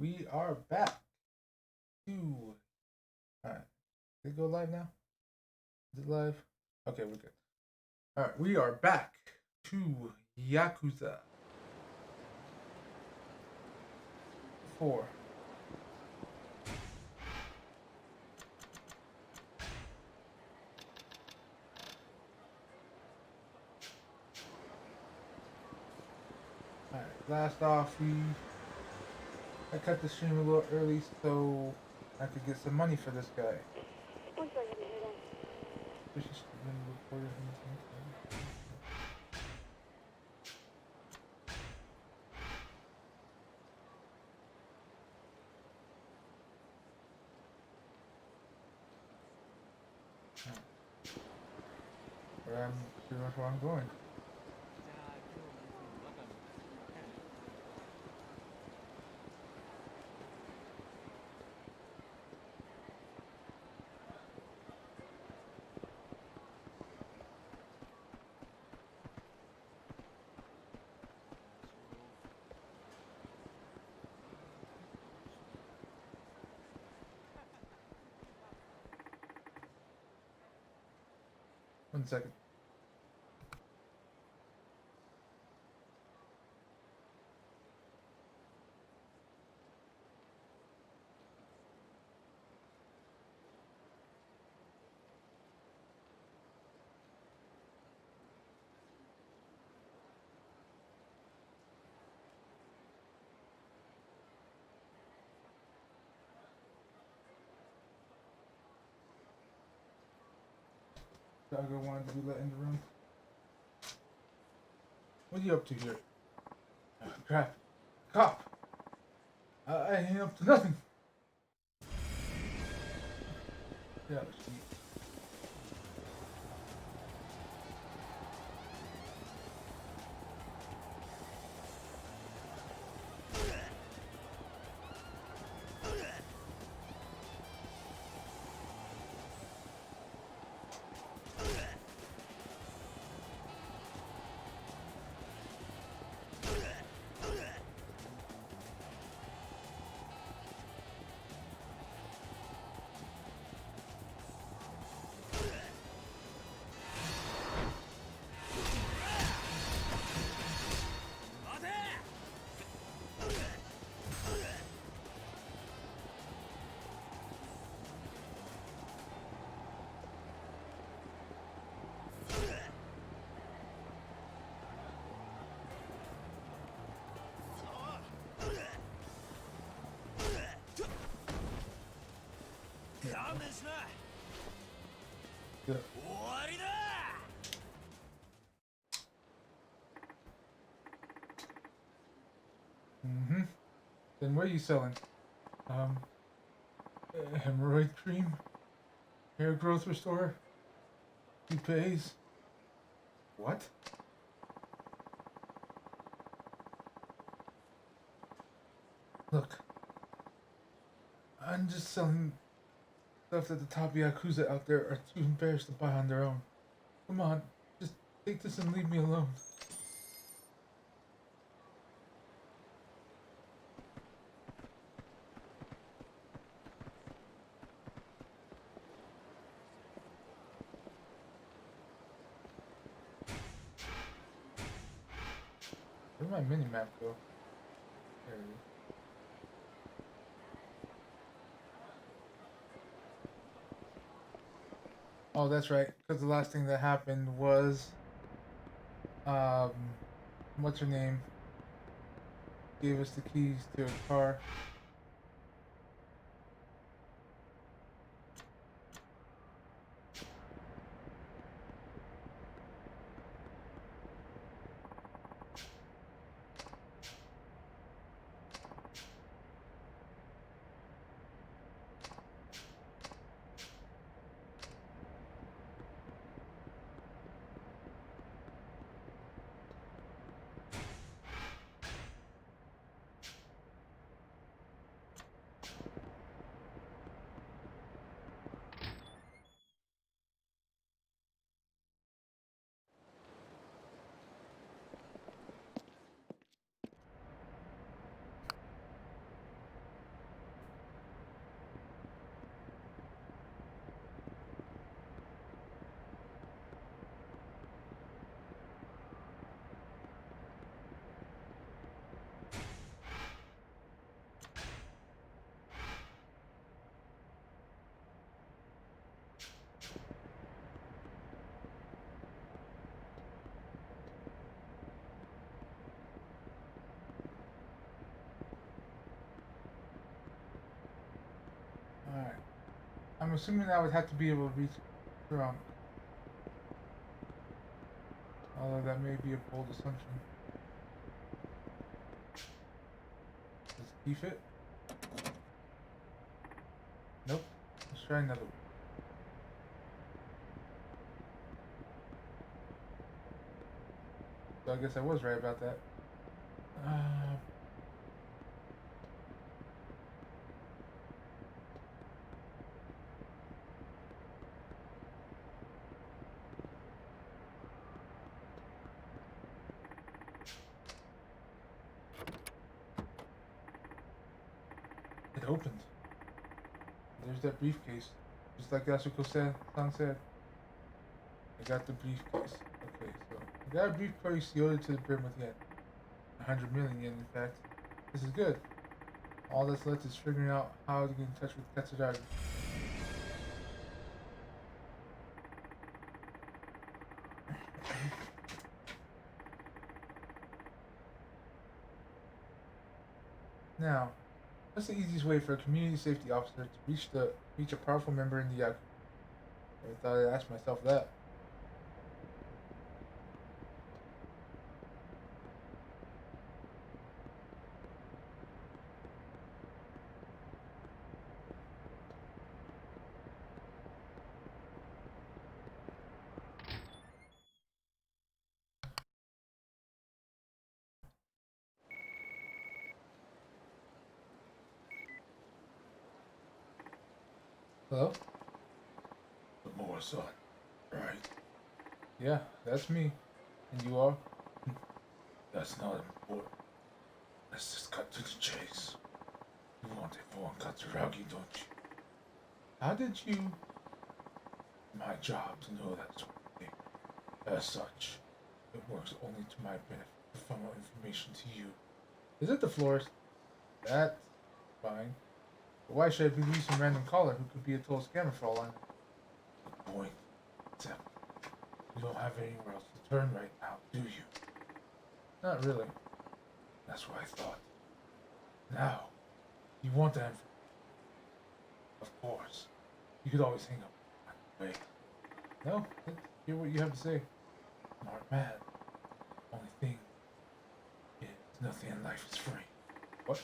We are back to. Alright. Did it go live now? Is it live? Okay, we're good. Alright, we are back to Yakuza 4. Alright, last off, I cut the stream a little early so I could get some money for this guy. I'm pretty much where I'm going. 1 second. Doggo wanted to be let in the room. What are you up to here? Crap. Cop! I ain't up to nothing. Yeah, she. Good. Mm-hmm. Then what are you selling? Um, hemorrhoid cream? Hair growth restorer? Toupees? What? Look, I'm just selling stuff that the top Yakuza out there are too embarrassed to buy on their own. Come on, just take this and leave me alone. Where'd my mini-map go? There it is. Oh, that's right. Because the last thing that happened was, um, what's her name? Gave us the keys to a car. I'm assuming I would have to be able to reach drunk. Although that may be a bold assumption. Does the key fit? Nope. Let's try another one. So I guess I was right about that. It opened. There's that briefcase. Just like Yasuko-san said. I got the briefcase. Okay, so I got a briefcase loaded to the brim with yen. 100 million yen, in fact. This is good. All that's left is figuring out how to get in touch with Katsuragi. Now, what's the easiest way for a community safety officer to reach a powerful member in the Yakuza? I thought I'd ask myself that. Hello? The more son, right? Yeah, that's me. And you are? That's not important. Let's just cut to the chase. You want it for Katsuragi, don't you? How did you... My job to know that sort of thing. As such, it works only to my benefit to funnel information to you. Is it the florist? That's fine. But why should I believe some random caller who could be a total scammer for all I know? Good point. Except, you don't have anywhere else to turn right now, do you? Not really. That's what I thought. Now, you want that information? Of course. You could always hang up. Wait, No, let's hear what you have to say. smart man. Only thing is, nothing in life is free. What?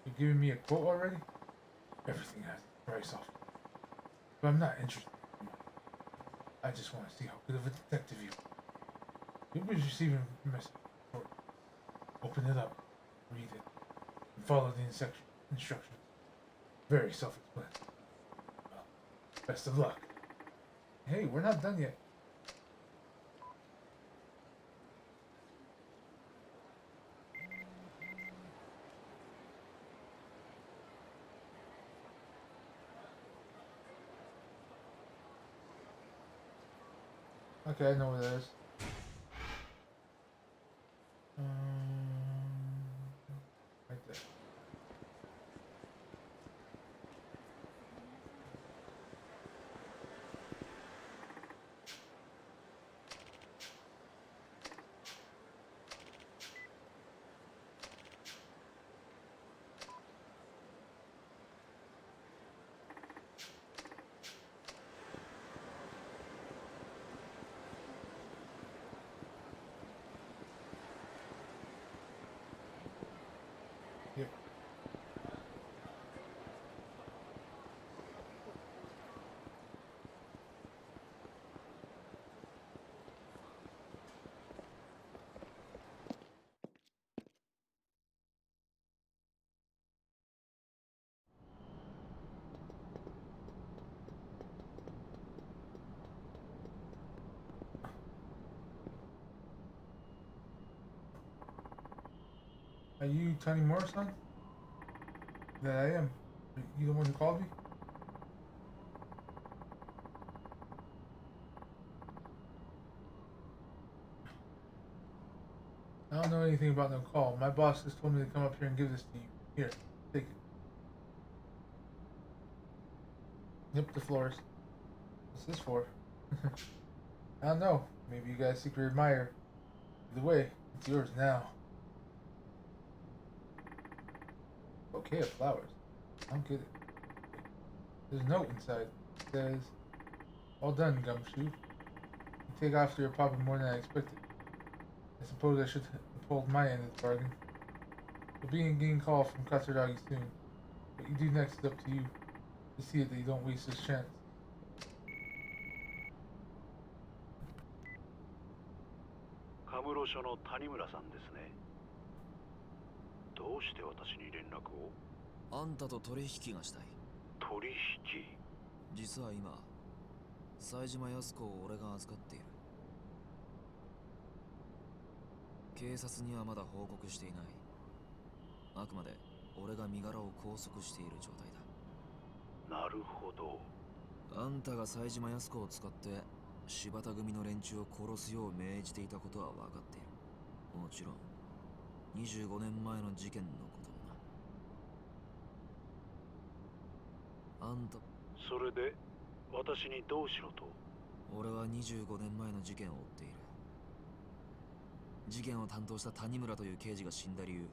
You're giving me a quote already? Everything has a price off. But I'm not interested in money. I just want to see how good of a detective you are. You'll be receiving a message. Open it up, read it, and follow the instructions. Very self-explanatory. Well, best of luck. Hey, we're not done yet. Okay, I know what it is. Right there. Yep. Are you Tony Morrison? That I am. Are you the one who called me? I don't know anything about no call. My boss just told me to come up here and give this to you. Here, take it. Yep, the florist. What's this for? I don't know. Maybe you guys secret admirer. Either way, it's yours now. Bouquet of flowers. I don't get it. There's a note inside. says, "All done, Gumshoe. You take after your papa more than I expected. I suppose I should uphold my end of the bargain. You'll be getting call from Katsuragi soon. What you do next is up to you. To see it that you don't waste this chance." カムロ署の谷村さんですね。どうして私に連絡を？あんたと取引がしたい。取引？実は今、冴島康子を俺が預かっている。警察にはまだ報告していない。あくまで俺が身柄を拘束している状態だ。なるほど。あんたが冴島康子を使って柴田組の連中を殺すよう命じていたことは分かっている。もちろん25年前の事件のこともな。あんた、それで私にどうしろと？俺は25年前の事件を追っている。事件を担当した谷村という刑事が死んだ理由、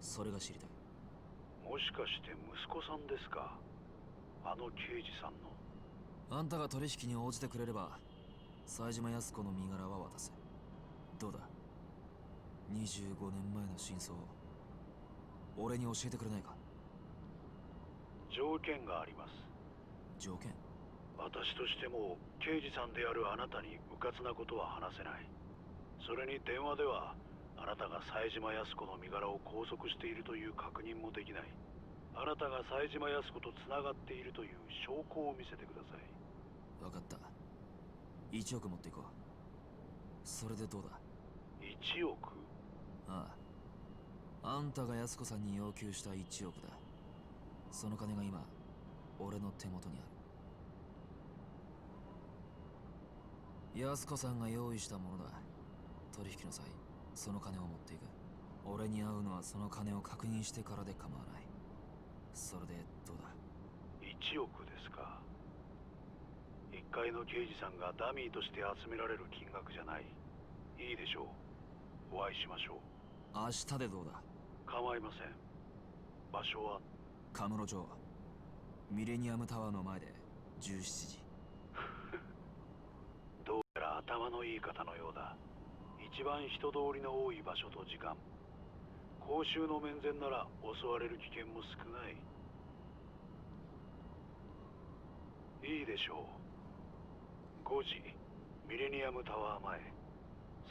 それが知りたい。もしかして息子さんですか？あの刑事さんの。あんたが取引に応じてくれれば冴島康子の身柄は渡す。どうだ、25年前の真相を俺に教えてくれないか？条件があります。条件？私としても刑事さんであるあなたに迂闊なことは話せない。それに電話ではあなたが冴島康子の身柄を拘束しているという確認もできない。あなたが冴島康子とつながっているという証拠を見せてください。分かった。1億持っていこう。それでどうだ？1億？ああ、あんたが康子さんに要求した1億だ。その金が今俺の手元にある。康子さんが用意したものだ。取引の際その金を持っていく。俺に会うのはその金を確認してからで構わない。それでどうだ？1億ですか。一階の刑事さんがダミーとして集められる金額じゃない。いいでしょう。お会いしましょう。明日でどうだ？構いません。場所は？カムロ町ミレニアムタワーの前で17時。どうやら頭のいい方のようだ。一番人通りの多い場所と時間。公衆の面前なら襲われる危険も少ない。いいでしょう。5時、ミレニアムタワー前。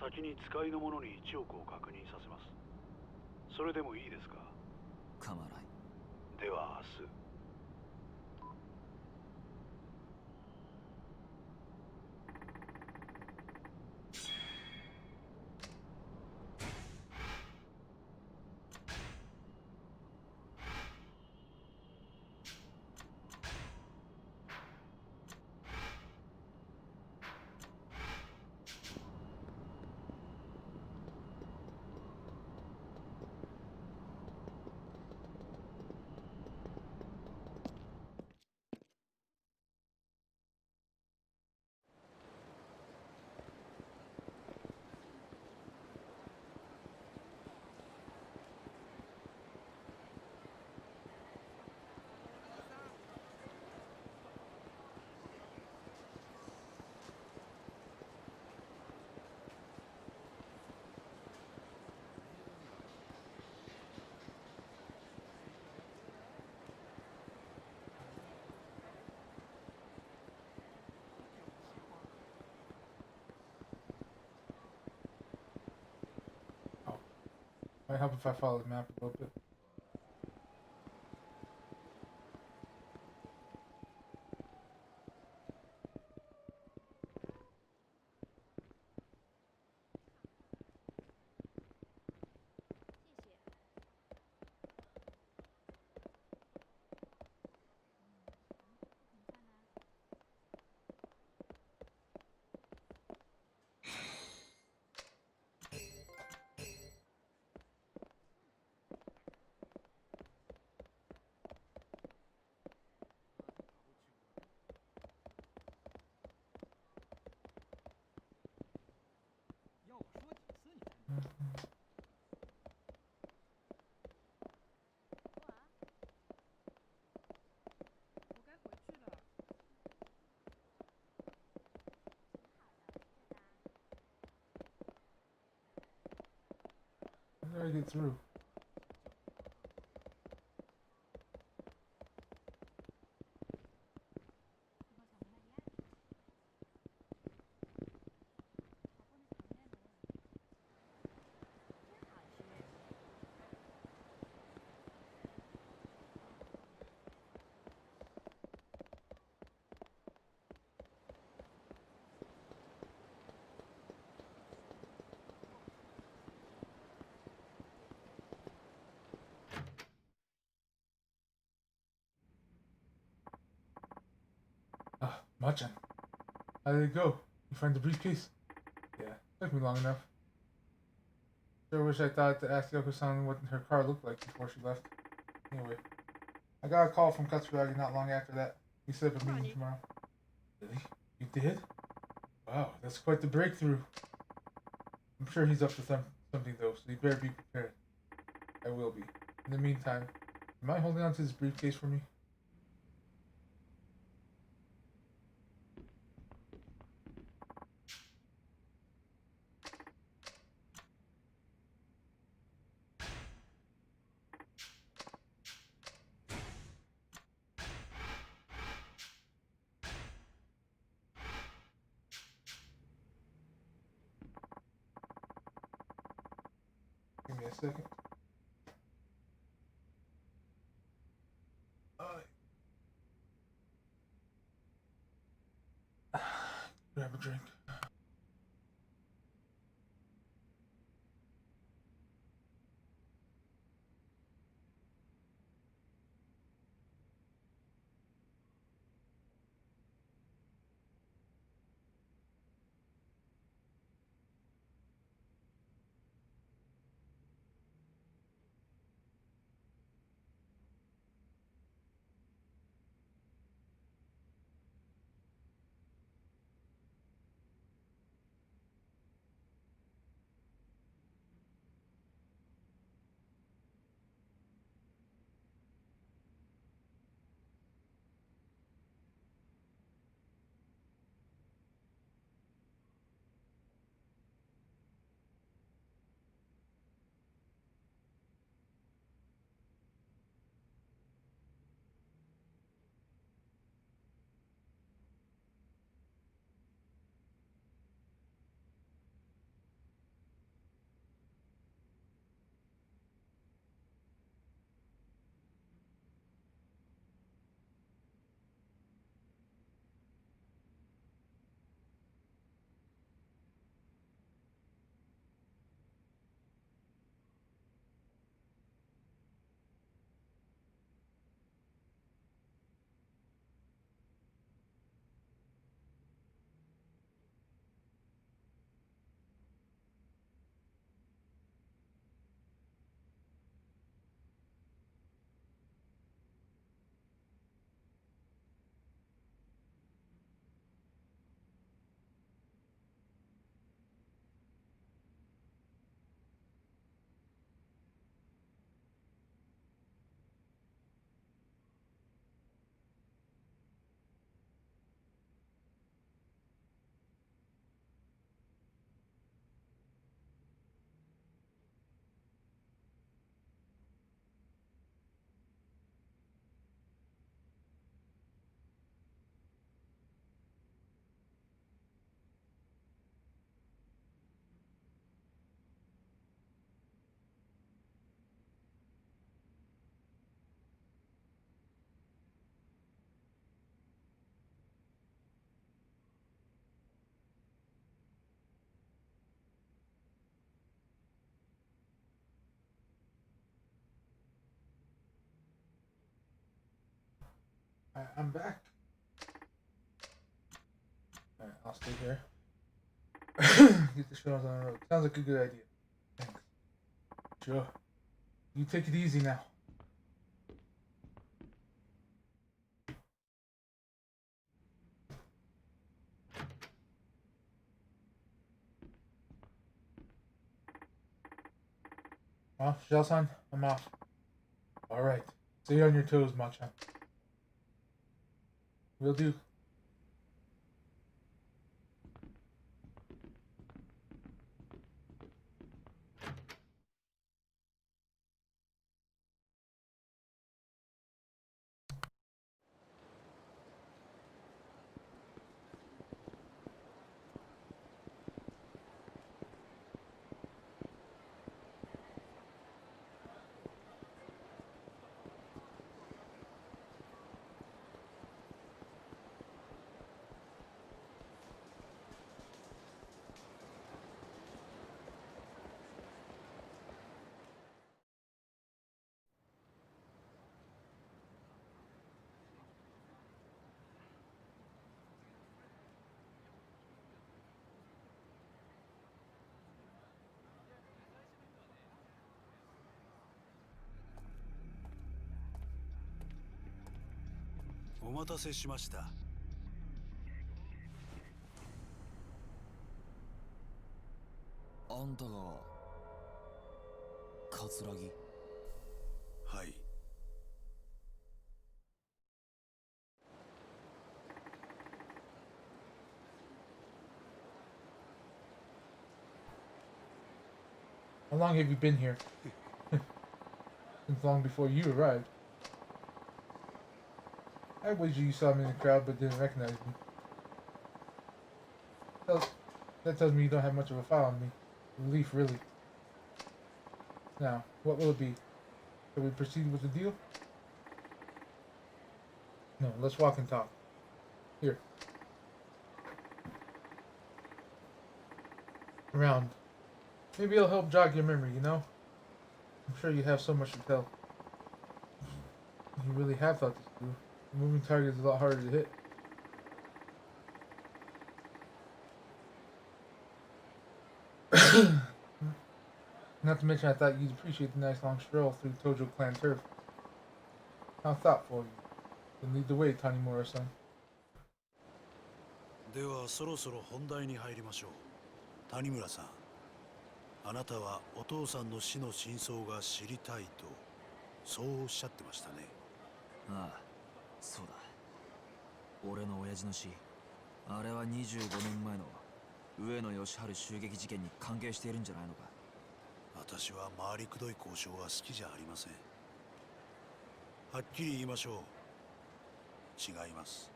先に使いの者に1億を確認させます。それでもいいですか？構わない。では明日。Might help if I follow the map a little bit. Mm-hmm. 我该回去了。How do I get through? Ah, Machan. How did it go? You find the briefcase? Yeah, took me long enough. Sure wish I thought to ask Yoko-san what her car looked like before she left. Anyway, I got a call from Katsuragi not long after that. We set up a meeting tomorrow. Really? You did? Wow, that's quite the breakthrough. I'm sure he's up to something though, so you better be prepared. I will be. In the meantime, am I holding on to this briefcase for me? Give me a second. Grab a drink. I'm back. Alright, I'll stay here. Get the show on the road. Sounds like a good idea. Thanks. Sure. You take it easy now. Off, Shell-san? I'm off. Alright. Stay on your toes, Machan. Will do. お待たせしました。あんたが桂木？はい。How long have you been here? Since long before you arrived. I wager you saw me in the crowd but didn't recognize me. That tells me you don't have much of a file on me. Relief, really. Now, what will it be? Shall we proceed with the deal? No, let's walk and talk. Here. Around. Maybe it'll help jog your memory, you know? I'm sure you have so much to tell. You really have thought this through. A moving target is a lot harder to hit. Not to mention I thought you'd appreciate the nice long stroll through Tojo clan turf. How thoughtful of you. Then lead the way, Tanimura-san. ではそろそろ本題に入りましょう。谷村さん、あなたはお父さんの死の真相が知りたいとそうおっしゃってましたね。ああ、そうだ。俺の親父の死、あれは25年前の上野義治襲撃事件に関係しているんじゃないのか。私は回りくどい交渉は好きじゃありません。はっきり言いましょう。違います。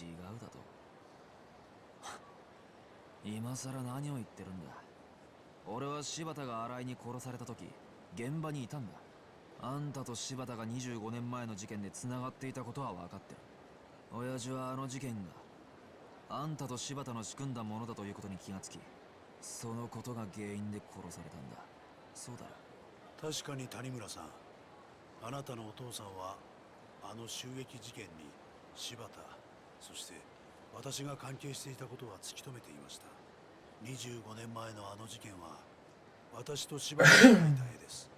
違うだと？今さら何を言ってるんだ。俺は柴田が新井に殺された時現場にいたんだ。あんたと柴田が25年前の事件で繋がっていたことは分かってる。親父はあの事件があんたと柴田の仕組んだものだということに気がつき、そのことが原因で殺されたんだ。そうだろ。確かに谷村さん、あなたのお父さんはあの襲撃事件に柴田、そして私が関係していたことは突き止めていました。25年前のあの事件は私と柴田が描いた絵です。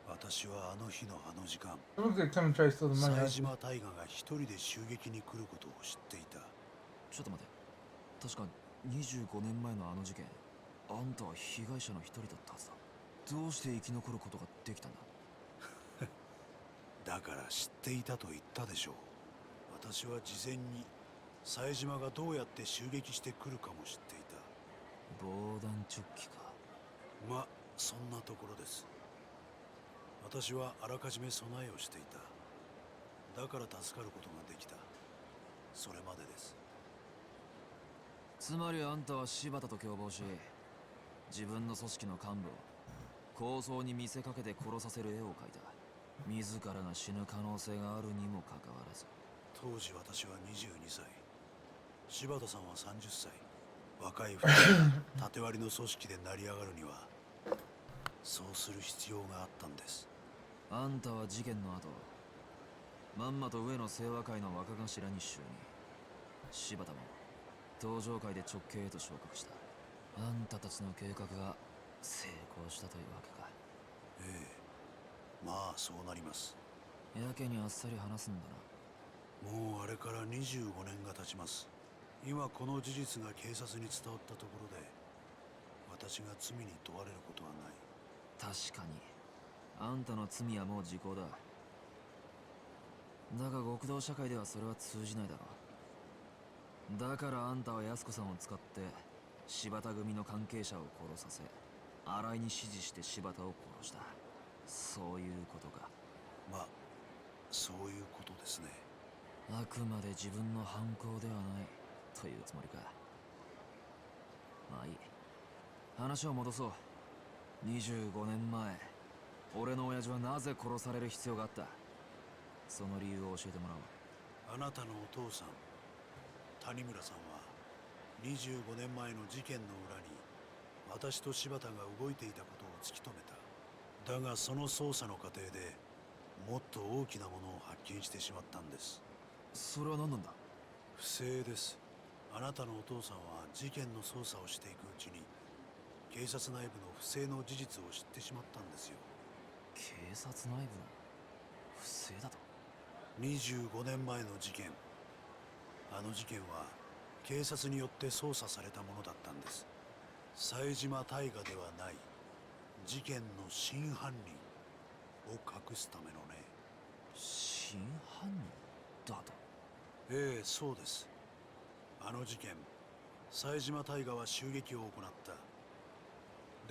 私はあの日のあの時間、冴島大河が一人で襲撃に来ることを知っていた。ちょっと待て。確か25年前のあの事件、あんたは被害者の一人だったはずだ。どうして生き残ることができたんだ？だから知っていたと言ったでしょう。私は事前に冴島がどうやって襲撃してくるかも知っていた。防弾チョッキか。ま、そんなところです。私はあらかじめ備えをしていた。だから助かることができた。それまでです。つまりあんたは柴田と共謀し、自分の組織の幹部を構想に見せかけて殺させる絵を描いた。自らが死ぬ可能性があるにもかかわらず。当時私は22歳、柴田さんは30歳。若い二人が縦割りの組織で成り上がるにはそうする必要があったんです。あんたは事件の後、まんまと上野清和会の若頭に就任。柴田も登場会で直系へと昇格した。あんたたちの計画が成功したというわけか。ええ、まあそうなります。やけにあっさり話すんだな。もうあれから25年が経ちます。今この事実が警察に伝わったところで私が罪に問われることはない。確かにあんたの罪はもう時効だ。だが極道社会ではそれは通じないだろう。だからあんたは安子さんを使って柴田組の関係者を殺させ、新井に指示して柴田を殺した。そういうことか。まあそういうことですね。あくまで自分の犯行ではないというつもりか。まあいい。話を戻そう。25年前、俺の親父はなぜ殺される必要があった？その理由を教えてもらおう。あなたのお父さん、谷村さんは25年前の事件の裏に私と柴田が動いていたことを突き止めた。だがその捜査の過程でもっと大きなものを発見してしまったんです。それは何なんだ？不正です。あなたのお父さんは事件の捜査をしていくうちに警察内部の不正の事実を知ってしまったんですよ。警察内部の不正だと？ 25年前の事件。あの事件は警察によって捜査されたものだったんです。冴島大河ではない事件の真犯人を隠すためのね。真犯人だと？ええ、そうです。あの事件、冴島大河は襲撃を行った。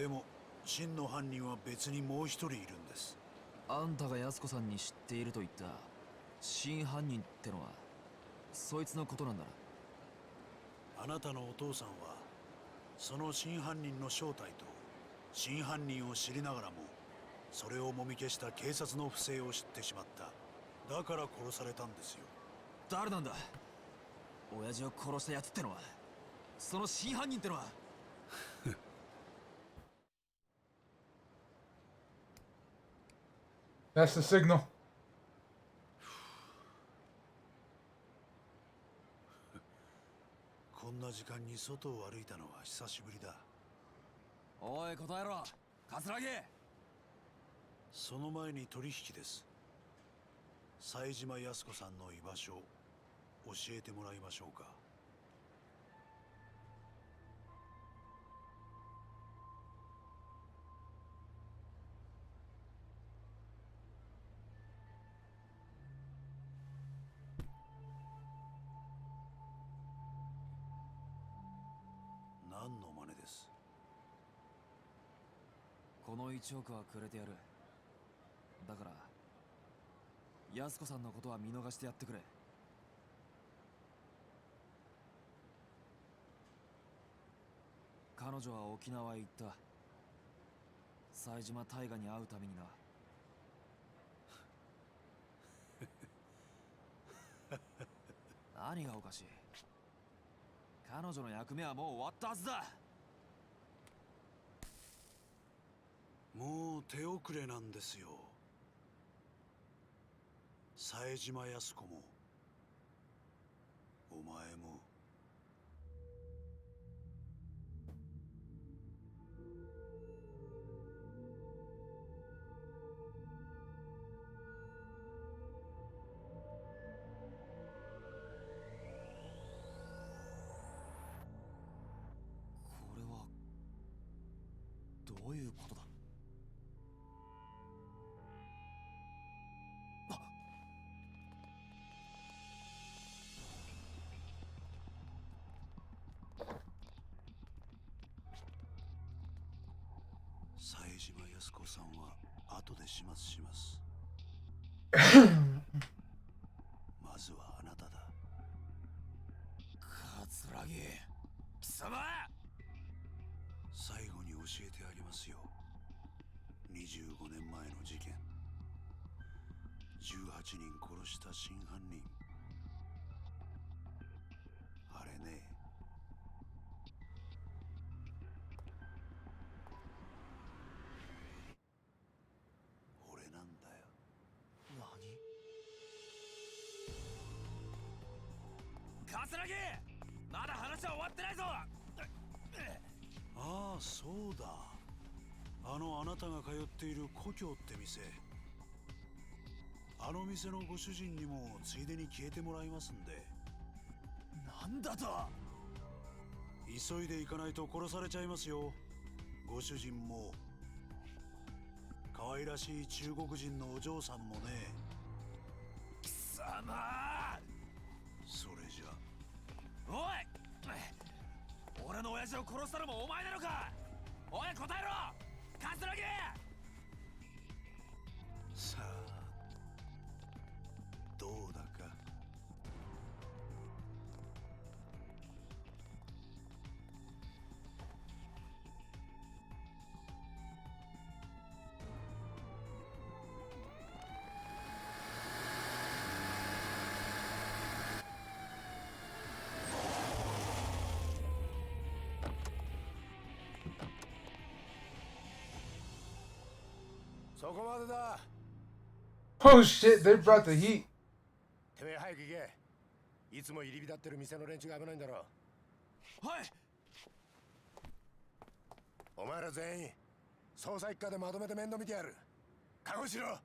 でも真の犯人は別にもう一人いるんです。あんたが安子さんに知っていると言った真犯人ってのはそいつのことなんだな。あなたのお父さんはその真犯人の正体と真犯人を知りながらもそれをもみ消した警察の不正を知ってしまった。だから殺されたんですよ。誰なんだ親父を殺したやつってのは？その真犯人ってのは？That's the signal. こんな時間に外を歩いたのは久しぶりだ。おい答えろ桂木。その前に取引です。冴島康子さんの居場所教えてもらいましょうか。何の真似です？この1億はくれてやる。だから安子さんのことは見逃してやってくれ。彼女は沖縄へ行った。冴島大河に会うためにな。何がおかしい？彼女の役目はもう終わったはずだ。もう手遅れなんですよ。冴島康子もお前も。これはどういうことだ？冴島康子さんは後で始末します。まずはあなただ。桂木貴様。最後に教えてあげますよ。25年前の事件、18人殺した真犯人、あれね。俺なんだよ。何？桂木まだ話は終わってないぞ。ああ、そうだ。あなたが通っている故郷って店。あの店のご主人にもついでに消えてもらいますんで。なんだと？急いで行かないと殺されちゃいますよ。ご主人も可愛らしい中国人のお嬢さんもね。貴様。それじゃ。おい俺の親父を殺したのもお前なのか？おい答えろ桂木。さあどうだか。そこまでだ。Oh shit, they brought the heat. てめえ早く行け。いつも入り浸ってる店の連中が危ないんだろ。はいお前ら全員捜査一課でまとめて面倒見てやる。確保しろ。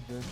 good.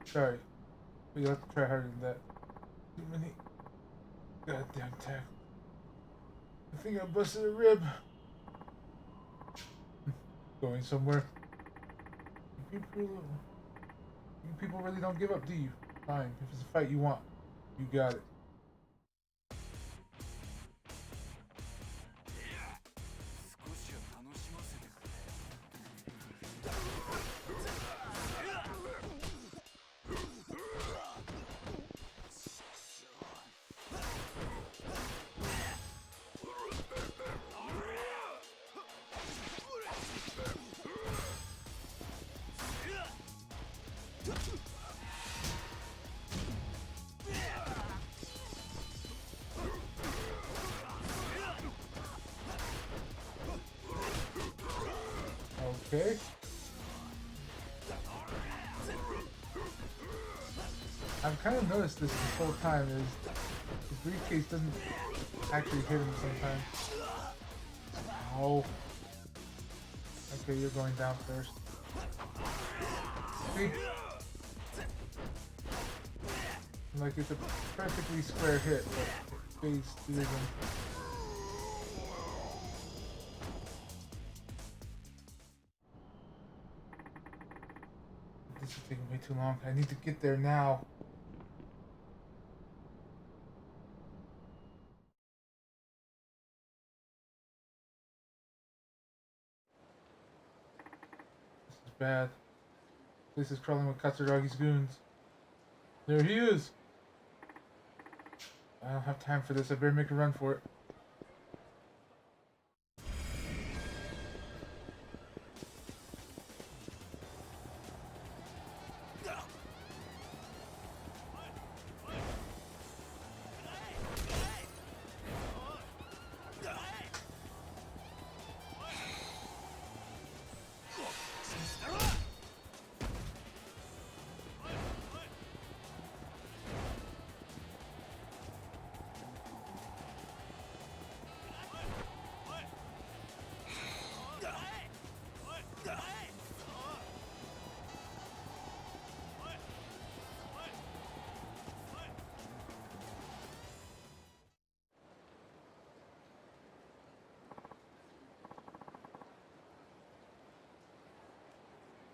Sorry. We have to try harder than that. Too many goddamn tackles. I think I busted a rib. Going somewhere. You people really don't give up, do you? Fine. If it's a fight you want, you got it. Okay. I've kind of noticed this whole time is the briefcase doesn't actually hit him sometimes. Oh. Okay, you're going down first. See? Like it's a perfectly square hit, but it fades through them. This is taking way too long. I need to get there now. This is bad. This is crawling with Katsuragi's goons. There he is! I don't have time for this. I better make a run for it.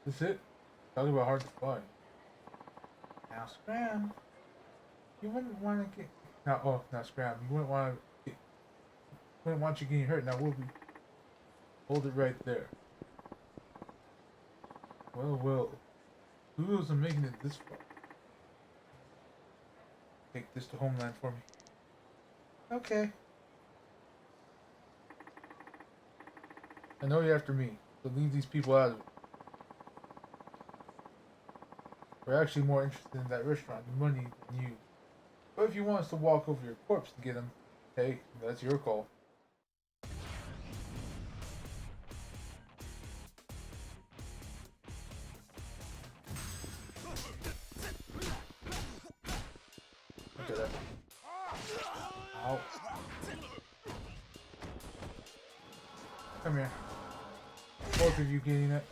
That's it? Talk about hard to fight. Now scram. You wouldn't want to get... Now scram. You wouldn't want to get... Wouldn't want you getting hurt. Now we'll be... Hold it right there. Well. Who wasn't making it this far? Take this to Homeland for me. Okay. I know you're after me, so leave these people out of it. We're actually more interested in that restaurant and money than you. But if you want us to walk over your corpse to get him, hey, that's your call. Look at that. Ow. Come here. Both of you getting it.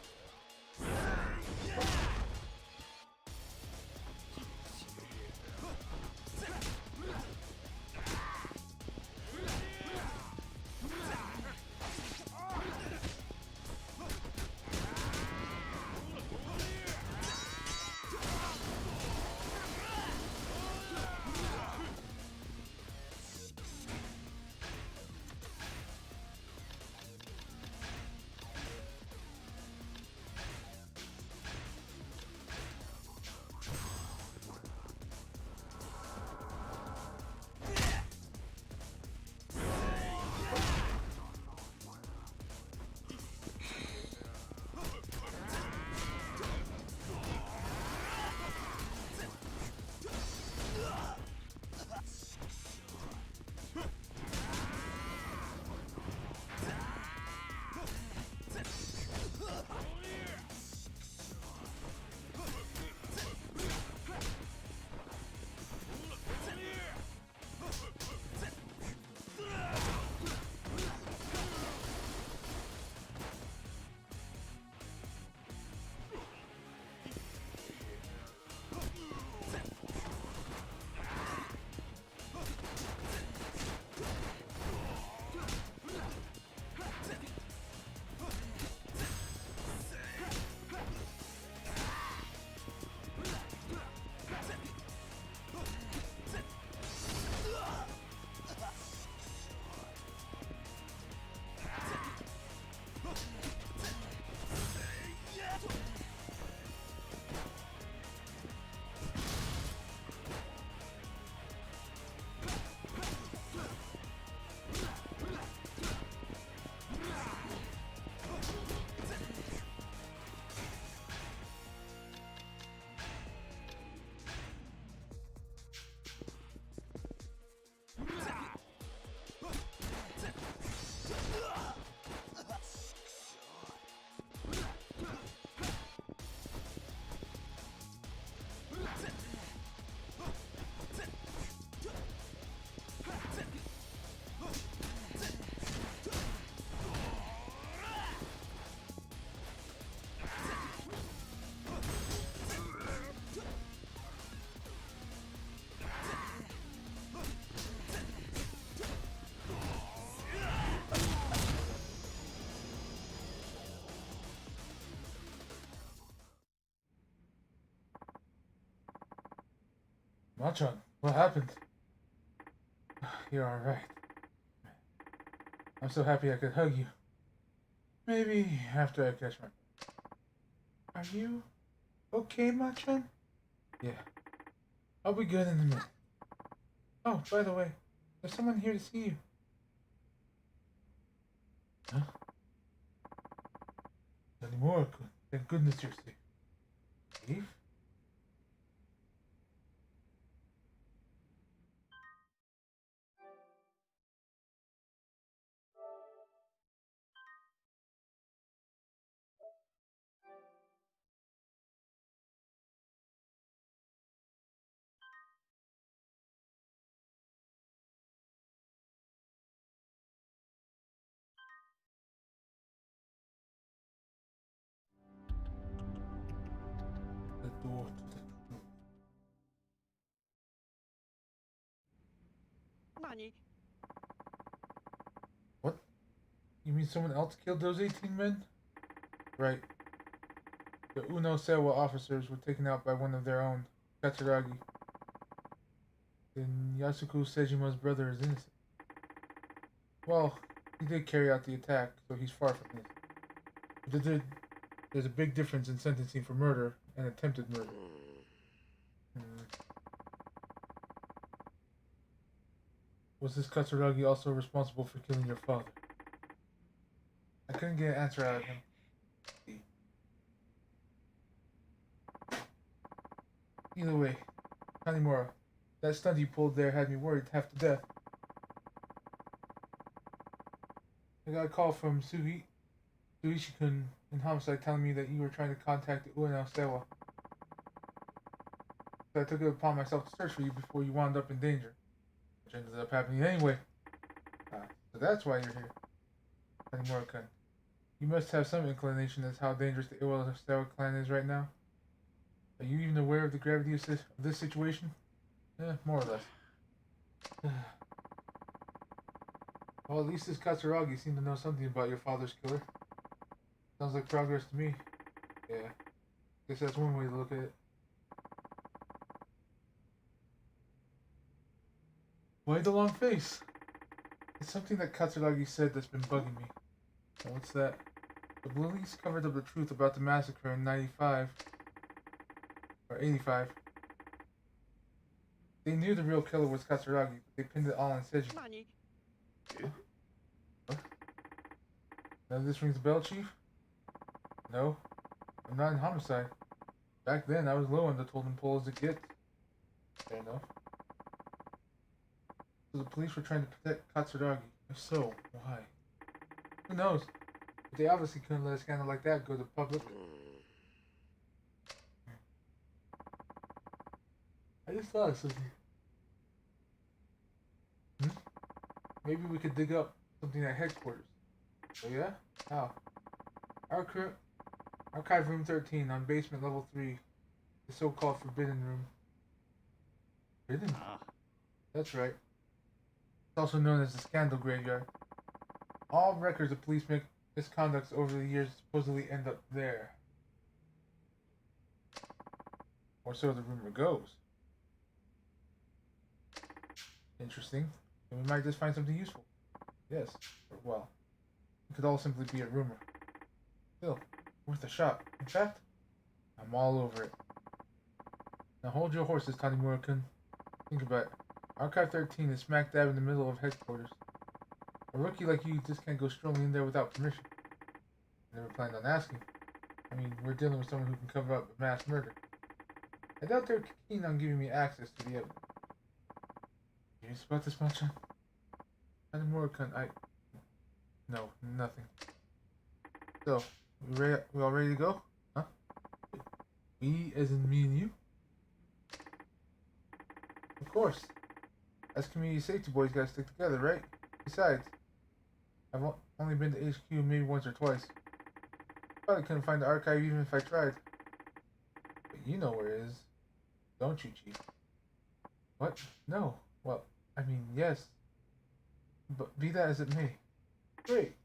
Machan, what happened? You're alright. I'm so happy I could hug you. Maybe after I catch my... Are you okay, Machan? Yeah. I'll be good in a minute. Oh, by the way, there's someone here to see you. Huh? Anymore? Thank goodness you're safe. Safe? The door to the truth. Nani? What? You mean someone else killed those 18 men? Right. The Uno Sewa officers were taken out by one of their own, Katsuragi. Then Yasuko Sejima's brother is innocent. Well, he did carry out the attack, so he's far from innocent. There's a big difference in sentencing for murder and attempted murder. Was this Katsuragi also responsible for killing your father? I couldn't get an answer out of him. Either way, Kanimura, that stunt you pulled there had me worried half to death. I got a call from Suishi-kun in homicide telling me that you were trying to contact the Ueno Sewa. So I took it upon myself to search for you before you wound up in danger. Which ended up happening anyway. So that's why you're here. Kanimura-kun. You must have some inclination as to how dangerous the Ueno Sewa clan is right now. Are you even aware of the gravity of this situation? More or less. Well, at least this Katsuragi seemed to know something about your father's killer. Sounds like progress to me. Yeah. Guess that's one way to look at it. Why the long face? It's something that Katsuragi said that's been bugging me. And what's that? The police covered up the truth about the massacre in 95. Or 85. They knew the real killer was Katsuragi, but they pinned it all on Seiji. Nani? What? None of this rings a bell, Chief? No. I'm not in homicide. Back then, I was low on the totem pole as it gets. Fair enough. So the police were trying to protect Katsuragi. If so, why? Who knows? But they obviously couldn't let a scandal like that go to public. I just thought of something. Maybe we could dig up something at headquarters. Oh yeah? How? Archive room 13 on basement level 3. The so-called forbidden room. Forbidden? That's right. It's also known as the scandal graveyard. All records of police misconducts over the years supposedly end up there. Or so the rumor goes. Interesting. And we might just find something useful. Yes. Or, well, it could all simply be a rumor. Still, worth a shot. In fact, I'm all over it. Now hold your horses, Tanimura-kun. Think about it. Archive 13 is smack dab in the middle of headquarters. A rookie like you just can't go strolling in there without permission. I never planned on asking. I mean, we're dealing with someone who can cover up a mass murder. I doubt they're keen on giving me access to the evidence. Curious about this much? Tanimura-kun, No, nothing. So, we all ready to go? Huh? We, as in me and you? Of course. As community safety boys gotta stick together, right? Besides, I've only been to HQ maybe once or twice. Probably couldn't find the archive even if I tried. But you know where it is. Don't you, Chief? What? No. Well, I mean, yes. But be that as it may. Great.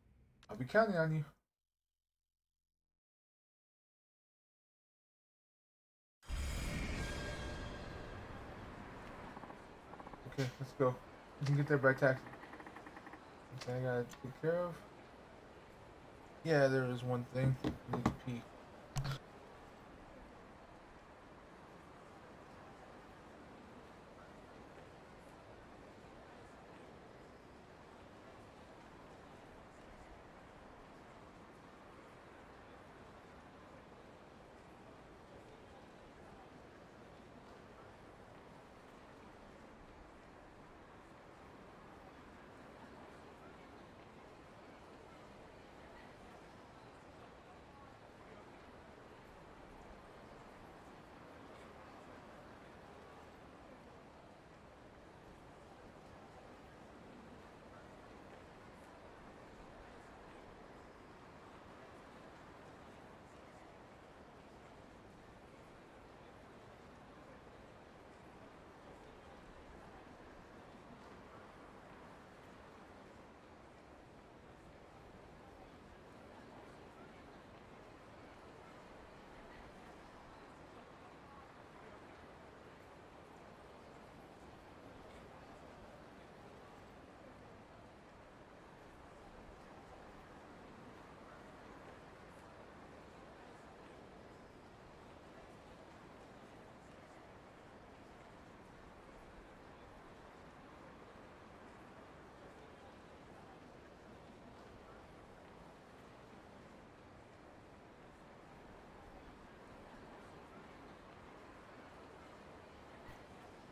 I'll be counting on you. Okay, let's go. We can get there by taxi. Okay, I gotta take care of. Yeah, there is one thing. I need to pee.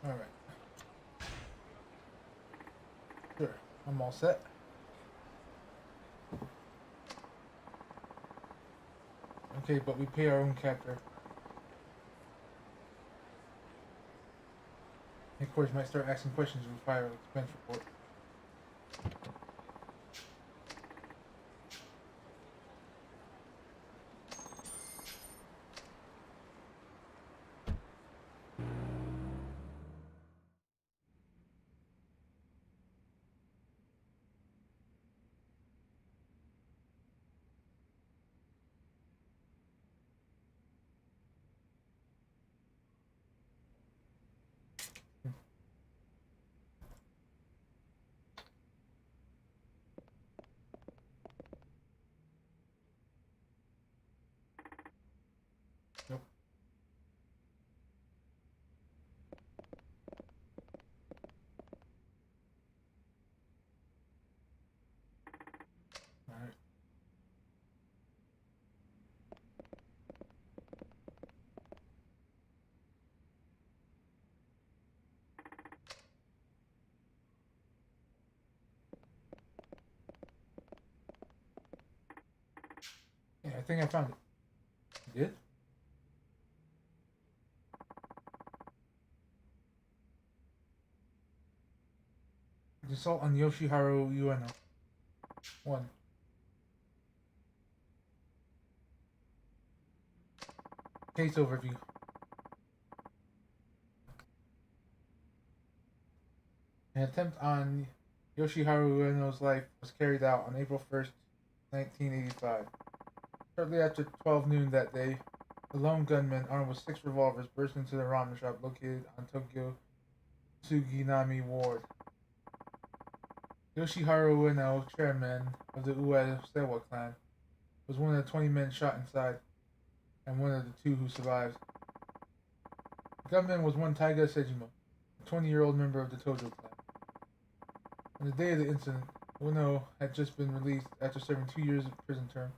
Alright. Sure, I'm all set. Okay, but we pay our own captor. And of course, might start asking questions if we file an expense report. Nope. Alright. Yeah, I think I found it. You did? The assault on Yoshiharu Ueno. 1. Case overview. An attempt on Yoshiharu Ueno's life was carried out on April 1st, 1985. Shortly after 12 noon that day, a lone gunman armed with 6 revolvers burst into the ramen shop located on Tokyo Suginami Ward. Yoshiharu Ueno, chairman of the Uesewa clan, was one of the 20 men shot inside, and one of the 2 who survived. The gunman was one Taiga Sejima, a 20-year-old member of the Tojo clan. On the day of the incident, Ueno had just been released after serving 2 years of prison term.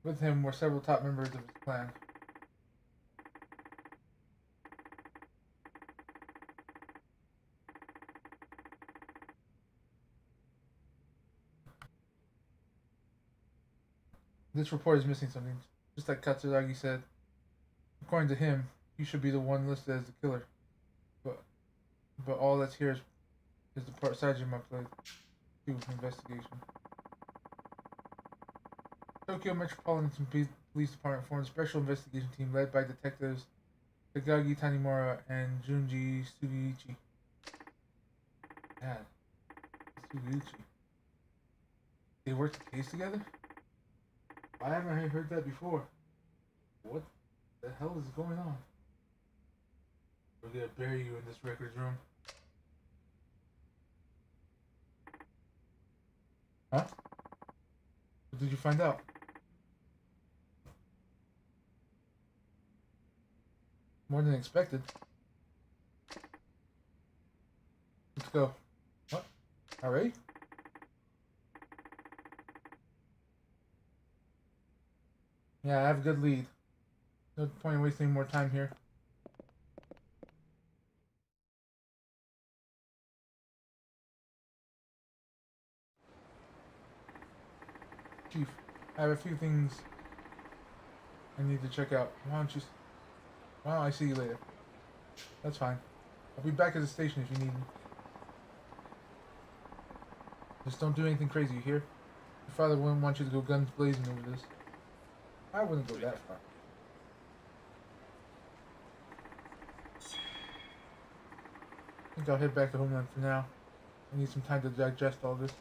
With him were several top members of his clan. This report is missing something, just like Katsuragi said. According to him, he should be the one listed as the killer. But all that's here is the part Sajima played. Investigation. Tokyo Metropolitan Police Department formed a special investigation team led by detectives Takagi Tanimura and Junji Sugeichi. God, Sugeichi. They worked the case together? Why haven't I heard that before? What the hell is going on? We're gonna bury you in this records room. Huh? What did you find out? More than expected. Let's go. What? Already? Yeah, I have a good lead. No point in wasting more time here. Chief, I have a few things I need to check out. Why don't I see you later? That's fine. I'll be back at the station if you need me. Just don't do anything crazy, you hear? Your father wouldn't want you to go guns blazing over this. I wouldn't go that far. I think I'll head back to Homeland for now. I need some time to digest all this.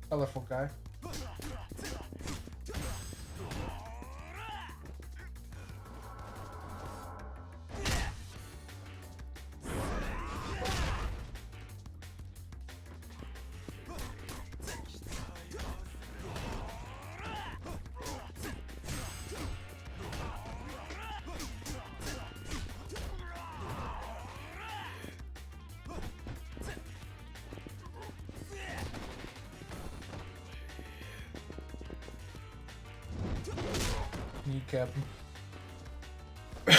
Colorful guy. Kneecap. Make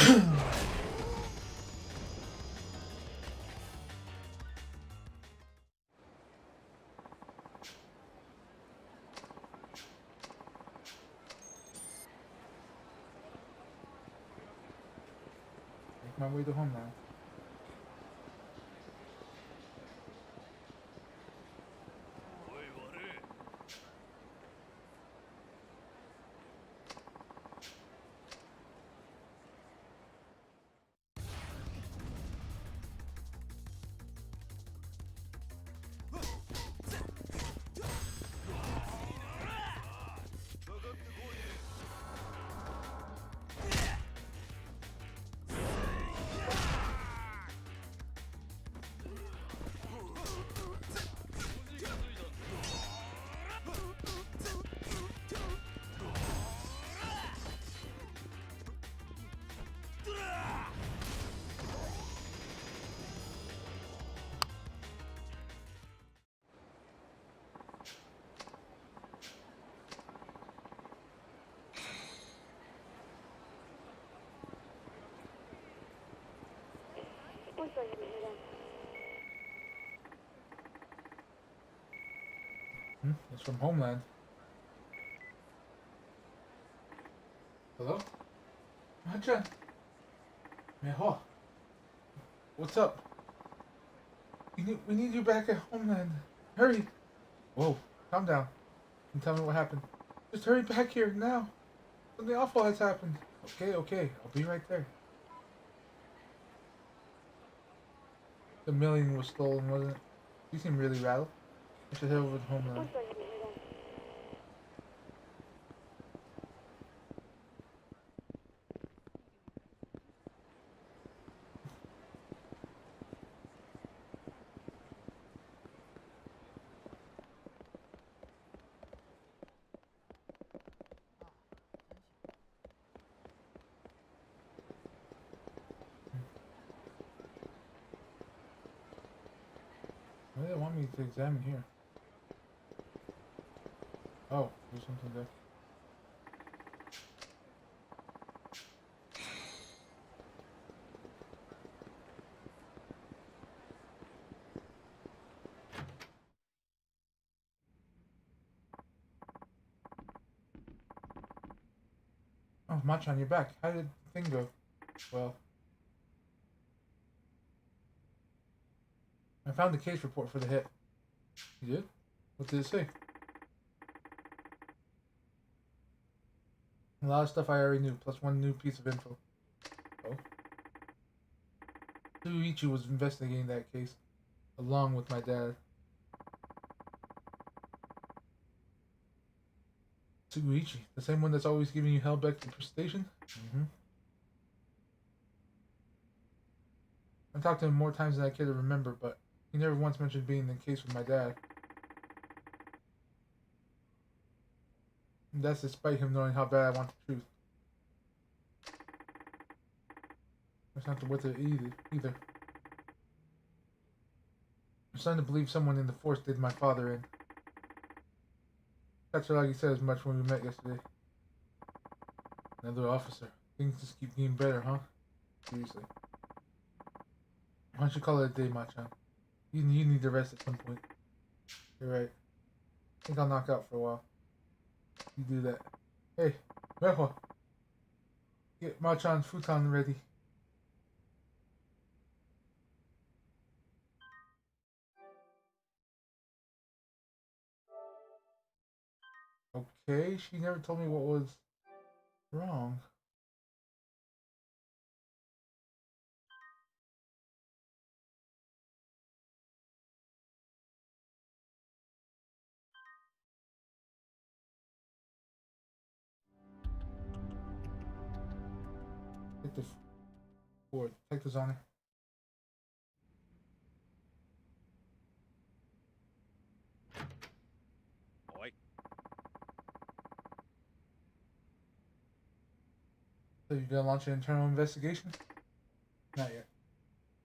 my way to Homeland. It's from Homeland. Hello? Machan. Meho. What's up? We need you back at Homeland. Hurry. Whoa, calm down. And tell me what happened. Just hurry back here now. Something awful has happened. Okay. I'll be right there. The million was stolen, wasn't it? You seem really rattled. I should head over to Homeland. What do they want me to examine here? Oh, there's something there. Oh, Machan, you're back. How did the thing go? Well, I found the case report for the hit. You did? What did it say? A lot of stuff I already knew, plus one new piece of info. Oh. Tsuichi was investigating that case, along with my dad. Tsuichi, the same one that's always giving you hell back at the station? Mm-hmm. I talked to him more times than I care to remember, but he never once mentioned being in the case with my dad. And that's despite him knowing how bad I want the truth. That's not worth it either. I'm starting to believe someone in the force did my father in. Katsuragi said as much when we met yesterday. Another officer. Things just keep getting better, huh? Seriously. Why don't you call it a day, Machan? You need to rest at some point. You're right. I think I'll knock out for a while. You do that. Hey, Meho. Get Machan's futon ready. Okay, she never told me what was wrong. Hit the board. Take this on her. Oi. So you're gonna launch an internal investigation? Not yet.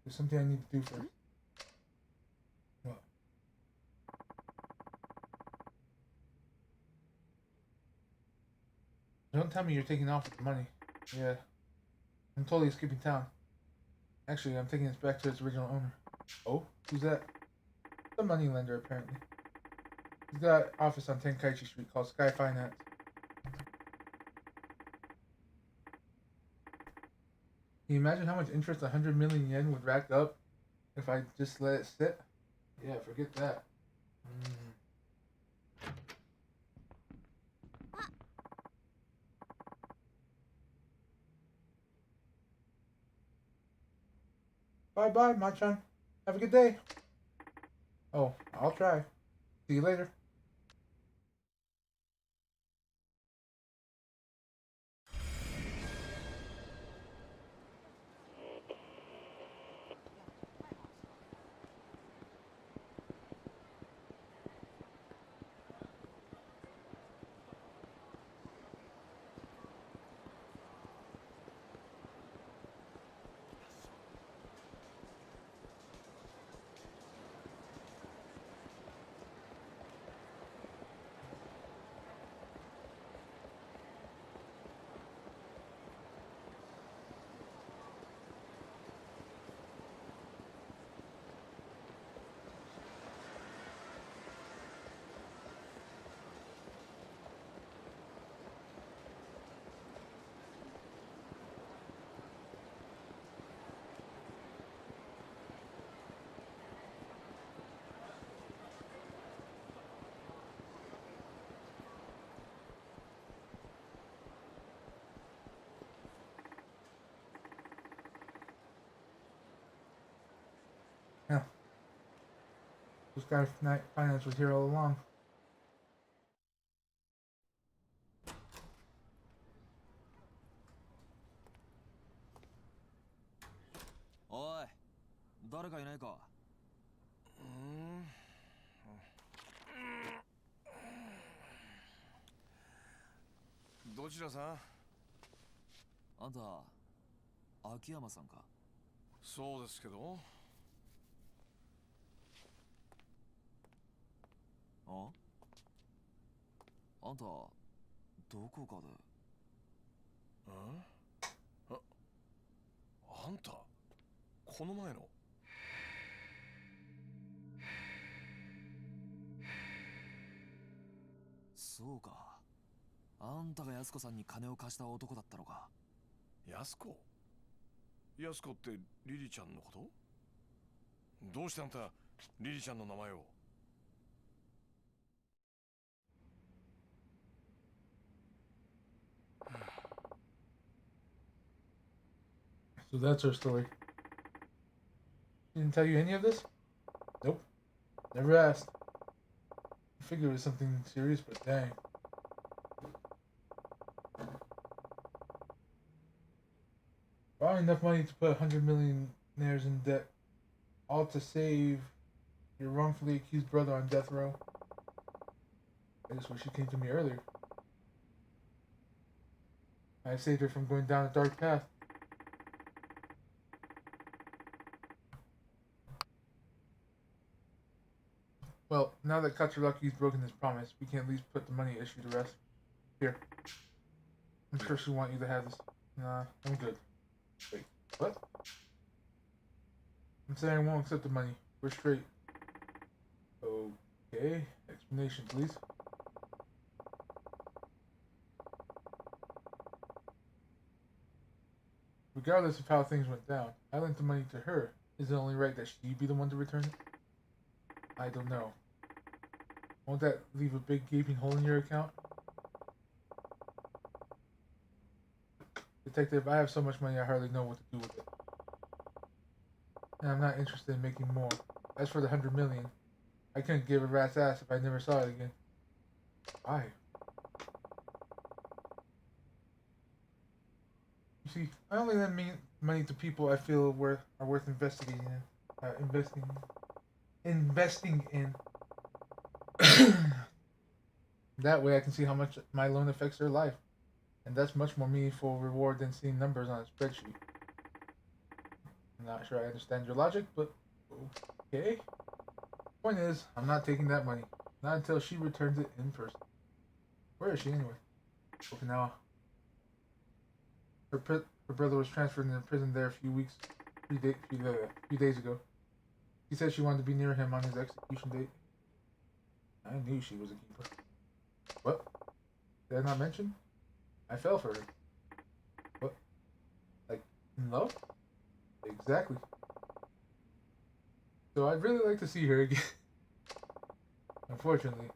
There's something I need to do first. What? Don't tell me you're taking off with the money. Yeah. I'm totally skipping town. Actually, I'm taking this back to its original owner. Oh? Who's that? The moneylender, apparently. He's got an office on Tenkaichi Street called Sky Finance. Can you imagine how much interest 100 million yen would rack up if I just let it sit? Yeah, forget that. Bye-bye, Machan. Have a good day. Oh, I'll try. See you later. Yeah. This guy Finance was here all along.おい、誰かいないか。どちらさん？あんた、秋山さんか。そうですけど。あんた、どこかで。あんた、この前の。そうか。あんたが安子さんに金を貸した男だったのか。安子？安子ってリリちゃんのこと？どうしてあんたリリちゃんの名前を。So that's her story. She didn't tell you any of this? Nope. Never asked. I figured it was something serious, but dang. Borrowing enough money to put 100 millionaires in debt, all to save your wrongfully accused brother on death row. I just wish she came to me earlier. I saved her from going down a dark path. Well, now that Katsuraki's broken his promise, we can at least put the money issue to rest. Here. I'm sure she'll want you to have this. Nah, I'm good. Wait, what? I'm saying I won't accept the money. We're straight. Okay. Explanation, please. Regardless of how things went down, I lent the money to her. Is it only right that she be the one to return it? I don't know. Won't that leave a big gaping hole in your account? Detective, I have so much money I hardly know what to do with it. And I'm not interested in making more. As for the 100 million, I couldn't give a rat's ass if I never saw it again. Why? You see, I only lend money to people I feel are worth investigating in, investing in. That way I can see how much my loan affects their life. And that's much more meaningful reward than seeing numbers on a spreadsheet. I'm not sure I understand your logic, but okay. Point is, I'm not taking that money. Not until she returns it in person. Where is she anyway? Okinawa. Her brother was transferred into prison there a few days ago. She said she wanted to be near him on his execution date. I knew she was a keeper. What? Did I not mention? I fell for her. What? Like, in love? Exactly. So I'd really like to see her again. Unfortunately,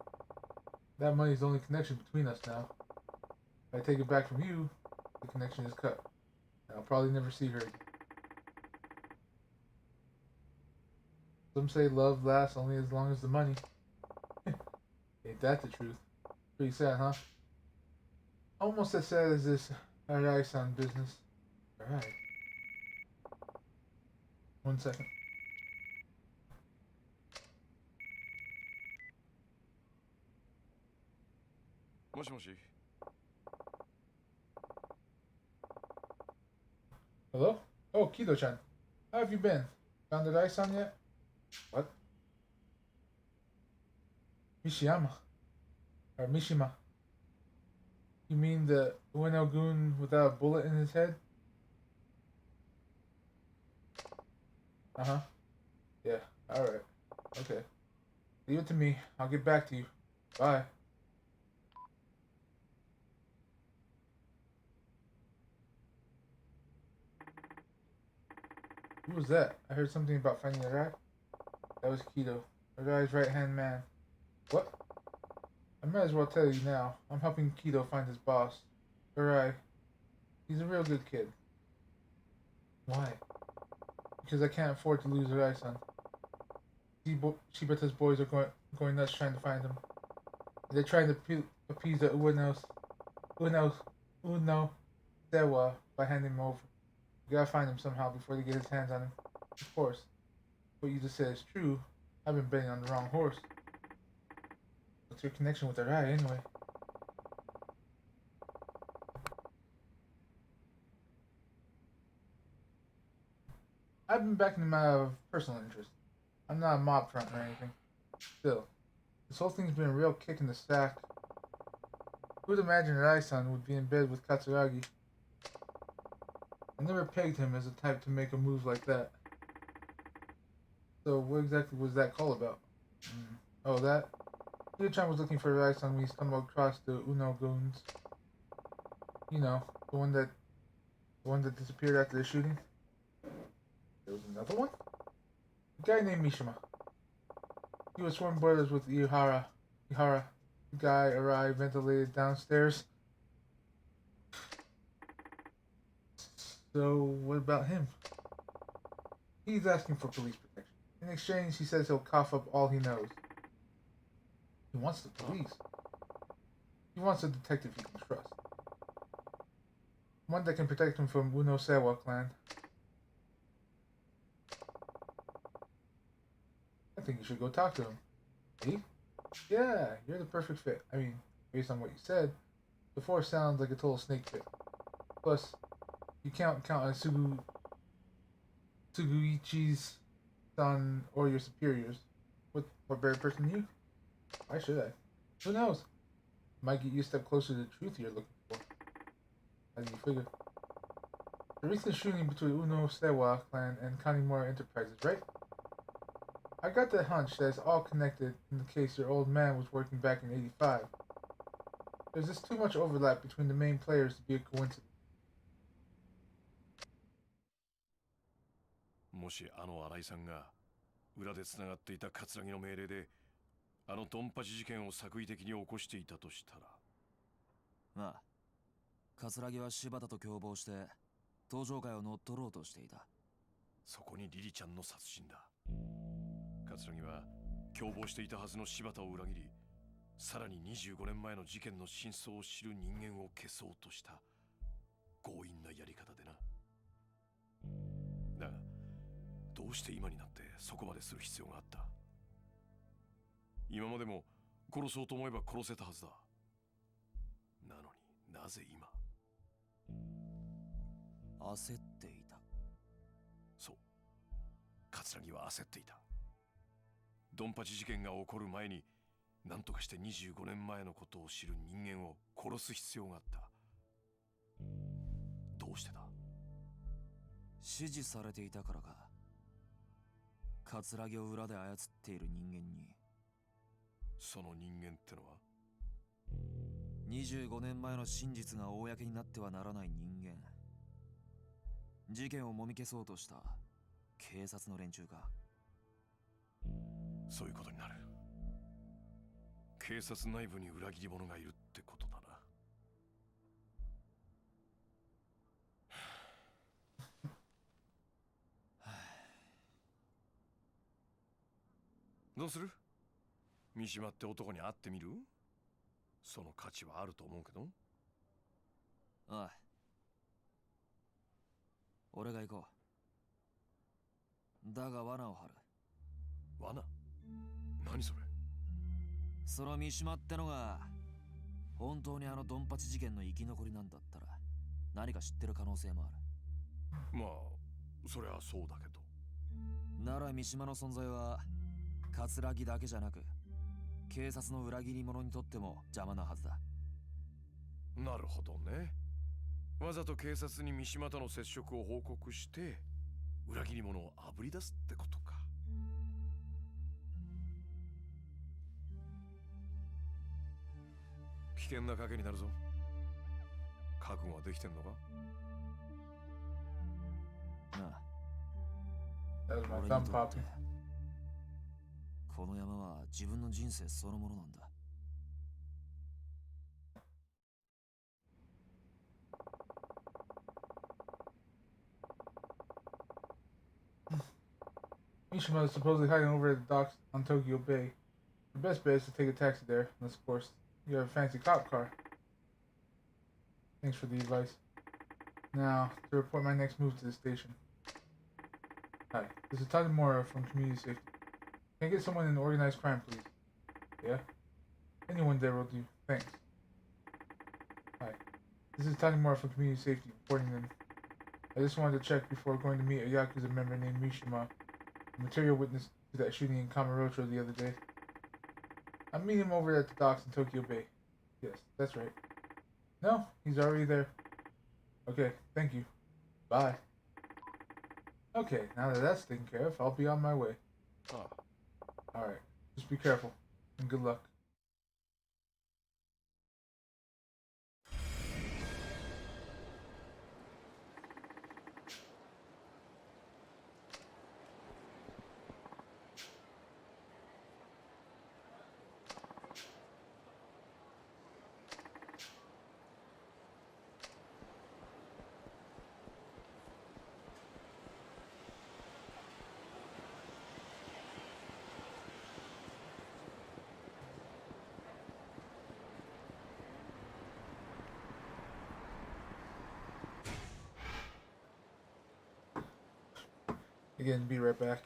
that money's the only connection between us now. If I take it back from you, the connection is cut. And I'll probably never see her again. Some say love lasts only as long as the money. Ain't that the truth? Pretty sad, huh? Almost as sad as this Arai-san business. Alright. 1 second. Moshi. Hello? Oh, Kido-chan. How have you been? Found Arai-san yet? What? Mishima. Or Mishima. You mean the Ueno-gun without a bullet in his head? Uh-huh. Yeah, alright. Okay. Leave it to me. I'll get back to you. Bye. Who was that? I heard something about finding Arai. That was Kido. Arai's right-hand man. What? I might as well tell you now. I'm helping Kido find his boss. Arai. He's a real good kid. Why? Because I can't afford to lose Arai-san. Shibata's boys are going nuts trying to find him. They're trying to appease the Uno Sewa by handing him over. We gotta find him somehow before they get his hands on him. Of course, what you just said is true. I've been betting on the wrong horse. What's your connection with Arai anyway? I've been backing him out of personal interest. I'm not a mob front or anything. Still, this whole thing's been a real kick in the sack. Who'd imagine Arai-san would be in bed with Katsuragi? I never pegged him as the type to make a move like that. So what exactly was that call about? Oh, that? Hida-chan was looking for Arai-san when he stumbled across the Uno-guns. You know, the one that disappeared after the shooting. There was another one? A guy named Mishima. He was sworn brothers with Ihara. Ihara. The guy arrived ventilated downstairs. So, what about him? He's asking for police protection. In exchange, he says he'll cough up all he knows. He wants the police. He wants a detective he can trust. One that can protect him from Uno Sewa clan. I think you should go talk to him. Me? Yeah, you're the perfect fit. I mean, based on what you said, the force sounds like a total snake fit. Plus, you can't count on Suguichi's son or your superiors. What better person than you? Why should I? Who knows? Might get you a step closer to the truth you're looking for. How do you figure? The recent shooting between Uno Sewa clan and Kanimura Enterprises, right? I got the hunch that it's all connected in the case your old man was working back in '85. There's just too much overlap between the main players to be a coincidence. もしあの新井さんが裏でつながっていた葛城の命令であのドンパチ事件を作為的に起こしていたとしたら、まあ葛城は柴田と共謀して登場会を乗っ取ろうとしていた。そこにリリちゃんの殺人だ。葛城は共謀していたはずの柴田を裏切り、さらに25年前の事件の真相を知る人間を消そうとした強引なやり方でな。だがどうして今になってそこまでする必要があった？今までも殺そうと思えば殺せたはずだ。なのになぜ今？焦っていた。そう、葛城は焦っていた。ドンパチ事件が起こる前に何とかして25年前のことを知る人間を殺す必要があった。どうしてだ？指示されていたからか。葛城を裏で操っている人間に。その人間ってのは25年前の真実が公になってはならない人間。事件をもみ消そうとした警察の連中か。そういうことになる。警察内部に裏切り者がいるってことだな。どうする？三島って男に会ってみる？その価値はあると思うけど。ああ、俺が行こう。だが罠を張る。罠？何それ？その三島ってのが本当にあのドンパチ事件の生き残りなんだったら何か知ってる可能性もある。まあそりゃそうだけど。なら三島の存在は葛城だけじゃなく警察の裏切り者にとっても邪魔なはずだ。なるほどね。わざと警察に三島との接触を報告して裏切り者をあぶり出すってことか。危険な賭けになるぞ。覚悟はできてんのか？なあ、 That was my 俺 thumb にとって popping. この山は自分の人生そのものなんだ。Mishima is supposedly hiding over at the docks on Tokyo Bay. The best bet is to take a taxi there, unless of course you have a fancy cop car. Thanks for the advice. Now, to report my next move to the station. Hi, this is Tadamura from Community Safety. Can I get someone in organized crime, please? Yeah? Anyone there will do. Thanks. Hi, this is Tadamura from Community Safety, reporting in. I just wanted to check before going to meet a Yakuza member named Mishima, a material witness to that shooting in Kamurocho the other day. I'm meeting him over at the docks in Tokyo Bay. Yes, that's right. No, he's already there. Okay, thank you. Bye. Okay, now that that's taken care of, I'll be on my way. Ah. Alright, just be careful, and good luck. Again, be right back.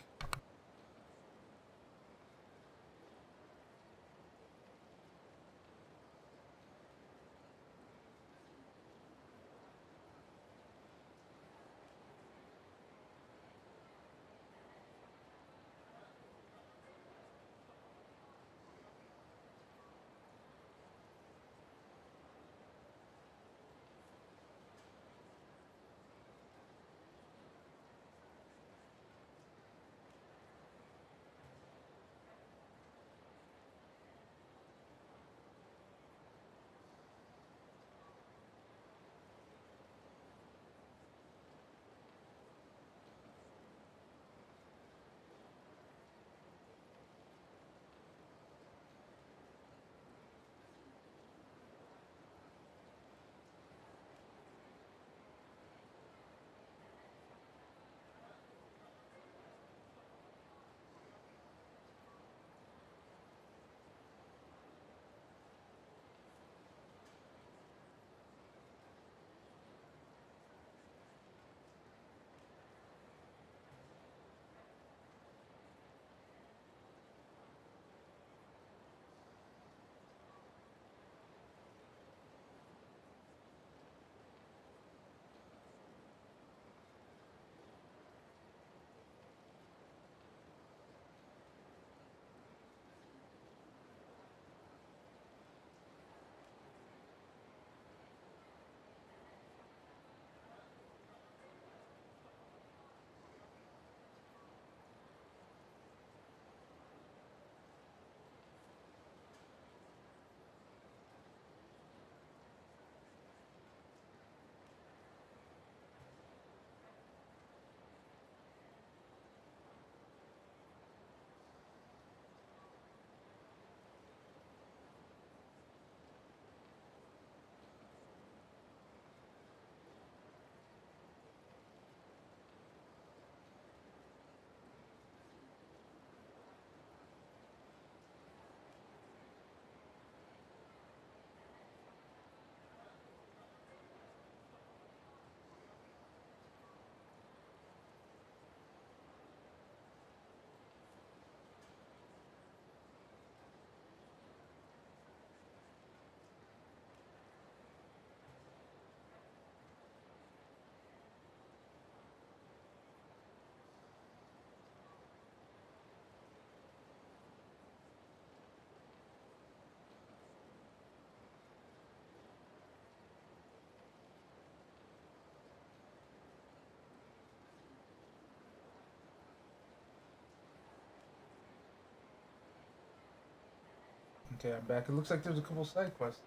Okay, I'm back. It looks like there's a couple side quests.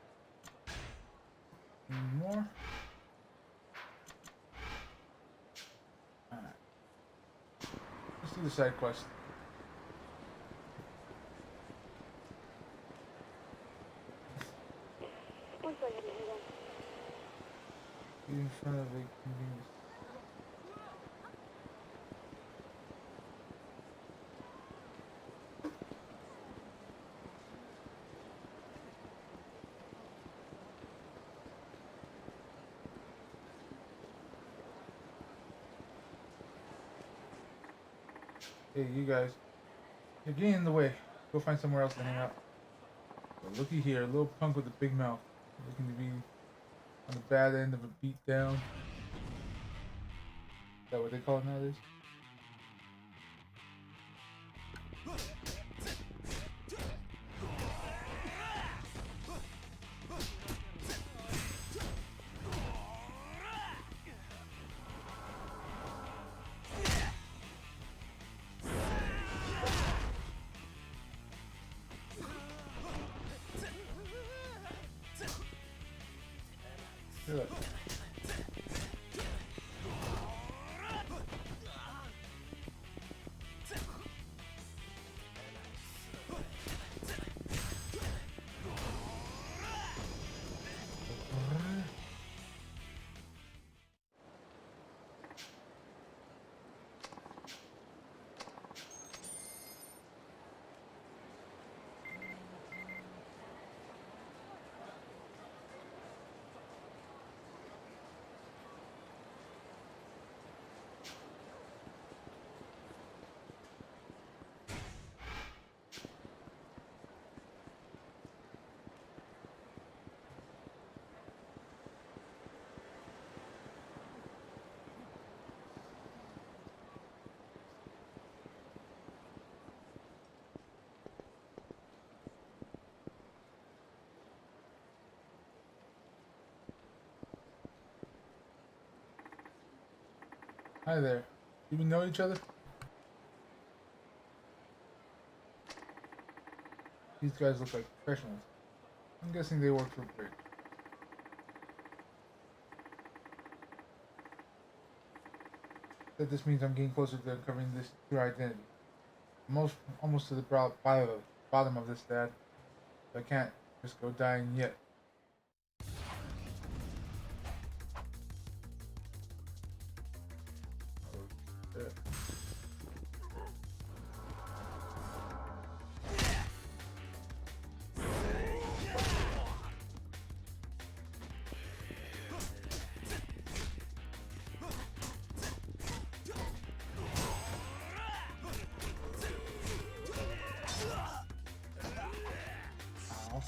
Any more? Alright. Let's do the side quest. Get in front of a convenience. Hey, you guys. You're getting in the way. Go find somewhere else to hang out. But looky here, a little punk with a big mouth. Looking to be on the bad end of a beat down. Is that what they call it nowadays? Good. Hi there. Do we know each other? These guys look like professionals. I'm guessing they work for Bridge. That this means I'm getting closer to uncovering this true identity. Almost to the bottom of this, Dad. I can't just go dying yet. Oh, shit. Ow.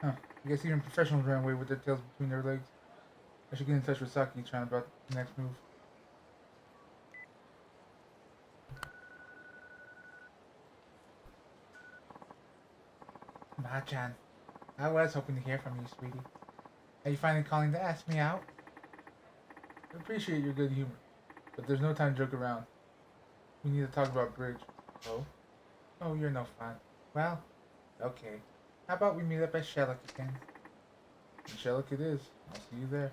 Huh. I guess even professionals ran away with their tails between their legs. I should get in touch with Saki-chan about the next move. Ma-chan, I was hoping to hear from you, sweetie. Are you finally calling to ask me out? I appreciate your good humor, but there's no time to joke around. We need to talk about bridge. Oh? Oh, you're no fun. Well, okay. How about we meet up at Shellick again? And Shellick it is. I'll see you there.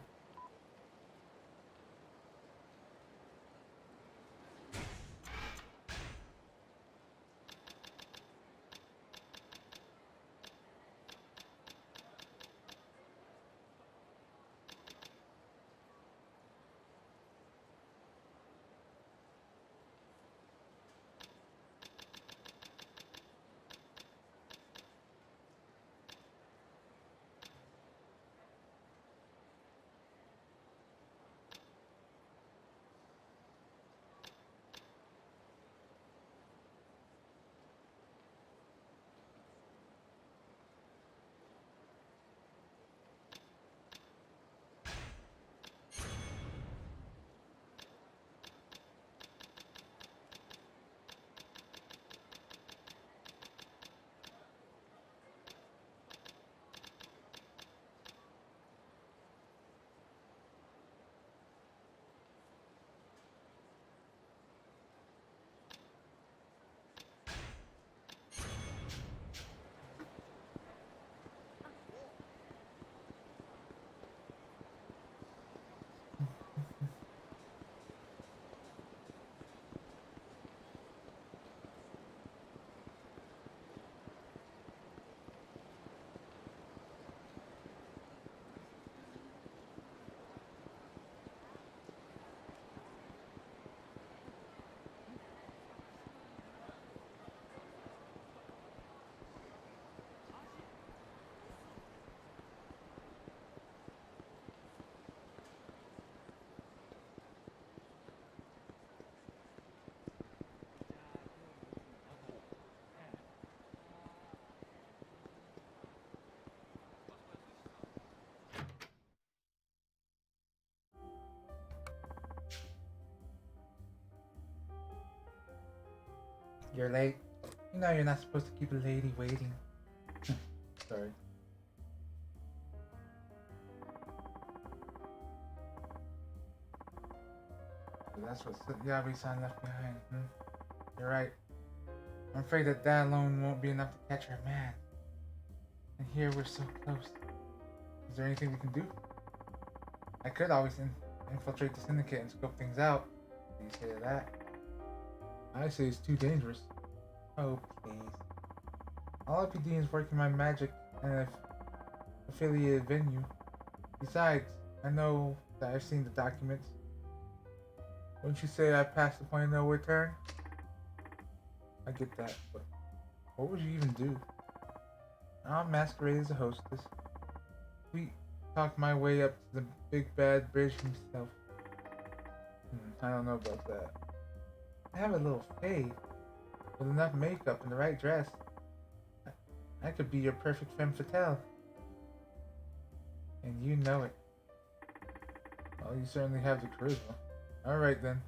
You're late. You know you're not supposed to keep a lady waiting. Sorry. So that's what Yabe-san left behind. You're right. I'm afraid that alone won't be enough to catch our man. And here we're so close. Is there anything we can do? I could always infiltrate the syndicate and scope things out. What do you say to that? I say it's too dangerous. Oh, please. All LPD is working my magic and an affiliated venue. Besides, I know that I've seen the documents. Wouldn't you say I passed the point of no return? I get that, but what would you even do? I'll masquerade as a hostess. We talked my way up to the big bad Bridge himself. I don't know about that. I have a little faith. with enough makeup and the right dress, I could be your perfect femme fatale. And you know it. Well, you certainly have the charisma. Alright then.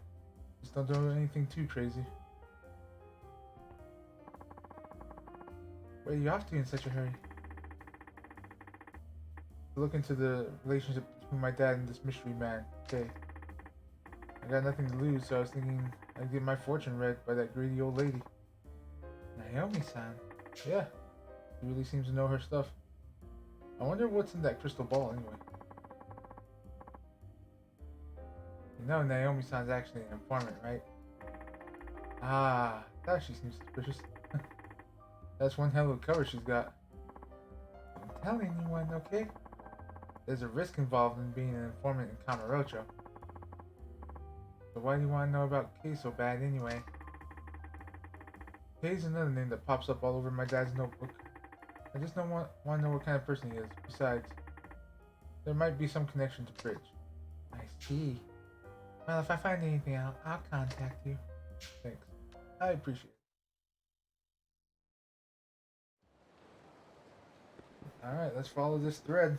Just don't do anything too crazy. Where are you off to in such a hurry? To look into the relationship between my dad and this mystery man. Okay. I got nothing to lose, so I was thinking I'd get my fortune read by that greedy old lady. Naomi-san? Yeah. She really seems to know her stuff. I wonder what's in that crystal ball anyway. You know Naomi-san's actually an informant, right? Ah, that she seems suspicious. That's one hell of a cover she's got. Don't tell anyone, okay? There's a risk involved in being an informant in Kamurocho. So why do you want to know about Kay so bad anyway? Kay's another name that pops up all over my dad's notebook. I just don't want to know what kind of person he is. Besides, there might be some connection to Bridge. I see. Well, if I find anything out, I'll contact you. Thanks. I appreciate it. Alright, let's follow this thread.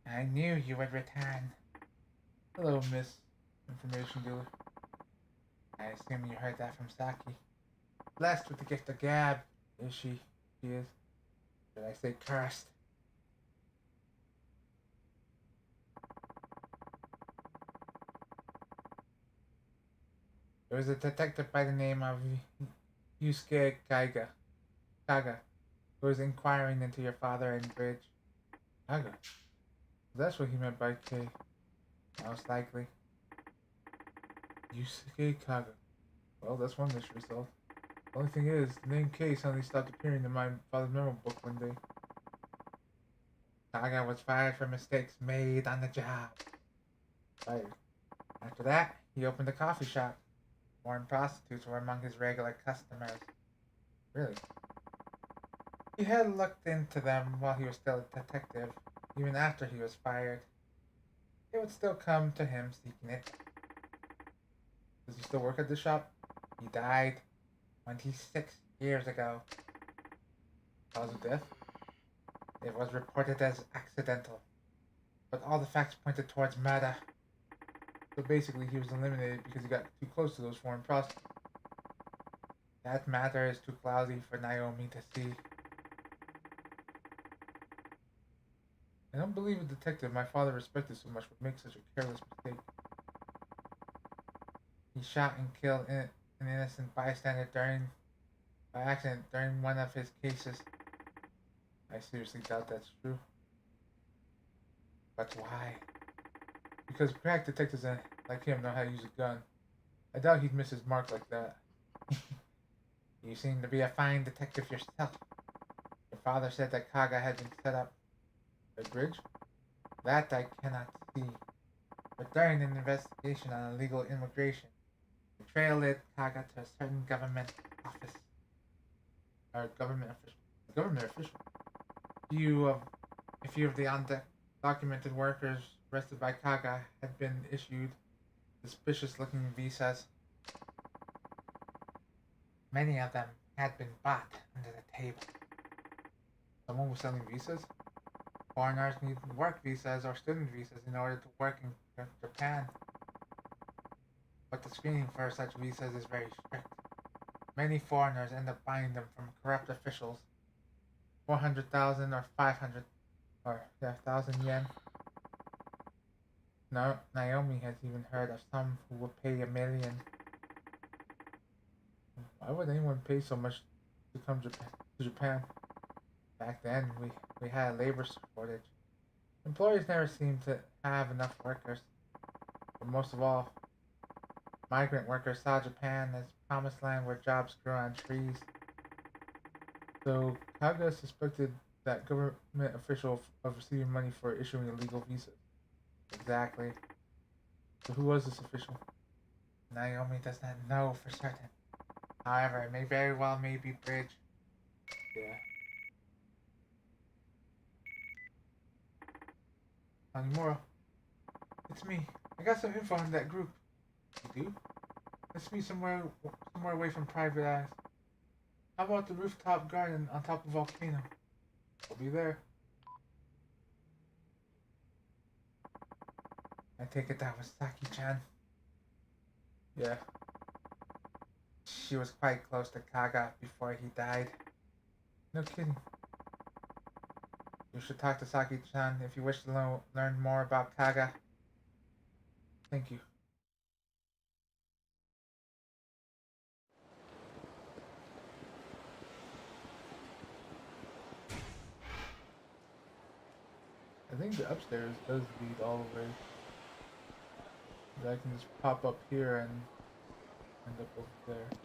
I knew you would return. Hello, Miss Information Dealer. I assume you heard that from Saki. Blessed with the gift of gab, is she? She is. Should I say cursed? There was a detective by the name of Yusuke Kaga, who was inquiring into your father and Bridge. Kaga? That's what he meant by K. Most likely. Yusuke Kaga. Well, that's one mystery solved. The only thing is, the name K suddenly stopped appearing in my father's memo book one day. Kaga was fired for mistakes made on the job. Fired. After that, he opened a coffee shop. Foreign prostitutes were among his regular customers. Really? He had looked into them while he was still a detective, even after he was fired. They would still come to him seeking it. Does he still work at the shop? He died 26 years ago. Cause of death? It was reported as accidental, but all the facts pointed towards murder. So basically he was eliminated because he got too close to those foreign prostitutes. That matter is too cloudy for Naomi to see. I don't believe a detective my father respected so much would make such a careless mistake. He shot and killed an innocent bystander by accident during one of his cases. I seriously doubt that's true. But why? Because crack detectives like him know how to use a gun. I doubt he'd miss his mark like that. You seem to be a fine detective yourself. Your father said that Kaga had been set up. A bridge? That I cannot see. But during an investigation on illegal immigration, the trail led Kaga to a certain government office. Or government official. A government official. A few of the undocumented workers arrested by Kaga had been issued suspicious-looking visas. Many of them had been bought under the table. Someone was selling visas? Foreigners need work visas or student visas in order to work in Japan. But the screening for such visas is very strict. Many foreigners end up buying them from corrupt officials. 400,000 or 500 or 1,000 yen. No, Naomi has even heard of some who will pay 1,000,000. Why would anyone pay so much to come to Japan? Back then, we had a labor shortage. Employers never seemed to have enough workers. But most of all, migrant workers saw Japan as promised land where jobs grew on trees. So Kaga suspected that government official of receiving money for issuing illegal visas. Exactly. So who was this official? Naomi does not know for certain. However, it may very well be Bridge. Yeah. Hanimura. It's me. I got some info on that group. You do? Let's meet somewhere away from private eyes. How about the rooftop garden on top of the volcano? I'll be there. I take it that was Saki-chan. Yeah. She was quite close to Kaga before he died. No kidding. You should talk to Saki-chan if you wish to learn more about Kaga. Thank you. I think the upstairs does lead all the way. But I can just pop up here and end up over there.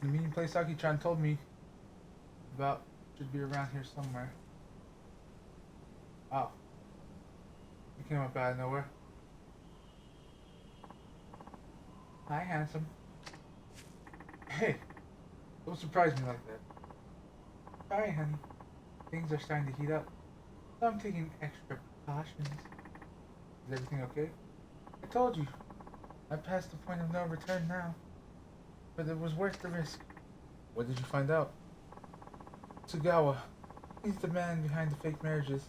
The meeting place Saki-chan told me about should be around here somewhere. Wow. You came up out of nowhere. Hi, handsome. Hey, don't surprise me like that. Sorry, honey. Things are starting to heat up. So I'm taking extra precautions. Is everything okay? I told you. I'm past the point of no return now. But it was worth the risk. What did you find out? Tsugawa. He's the man behind the fake marriages.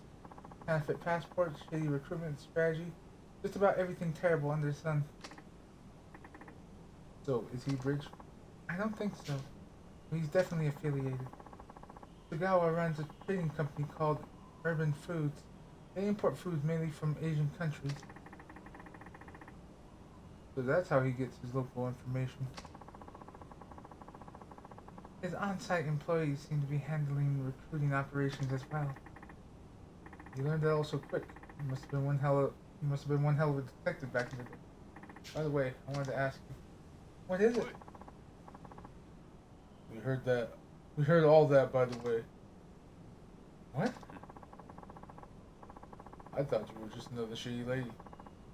Counterfeit passports, shady recruitment strategy. Just about everything terrible under the sun. So, is he Bridge? I don't think so. But he's definitely affiliated. Tsugawa runs a trading company called Urban Foods. They import foods mainly from Asian countries. So that's how he gets his local information. His on-site employees seem to be handling recruiting operations as well. He learned that all so quick. He must have been one hell of a detective back in the day. By the way, I wanted to ask you, what is it? We heard that. We heard all that, by the way. What? I thought you were just another shady lady.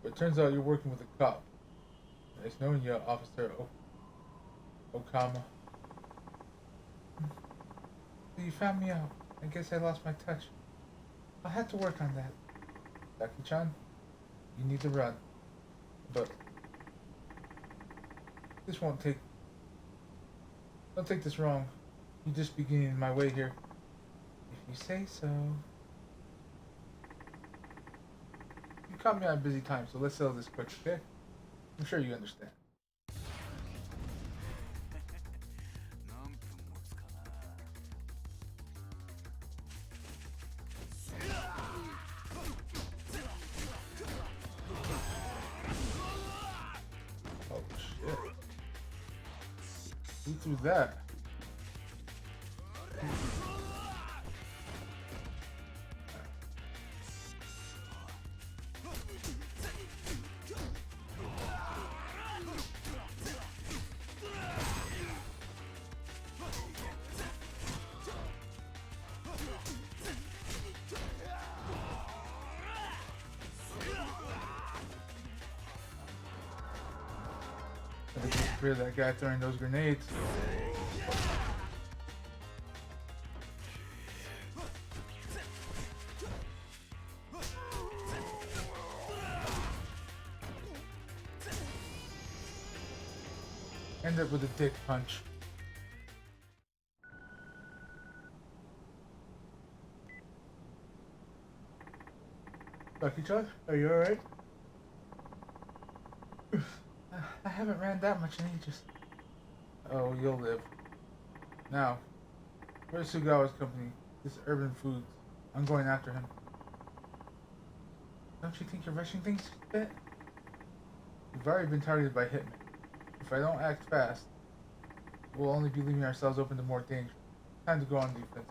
But it turns out you're working with a cop. Nice knowing you, Officer Okama. So you found me out. I guess I lost my touch. I'll have to work on that. Saki-chan, you need to run. But this won't take... Don't take this wrong. You just be getting in my way here. If you say so. You caught me on a busy time, so let's settle this quick, okay? I'm sure you understand. Oh shit. Who threw that? rid of that guy throwing those grenades. End up with a dick punch. Lucky Chuck, are you alright? I haven't ran that much in ages. Oh, you'll live. Now, where's Sugawa's company? This Urban Foods. I'm going after him. Don't you think you're rushing things a bit? We've already been targeted by hitmen. If I don't act fast, we'll only be leaving ourselves open to more danger. Time to go on defense.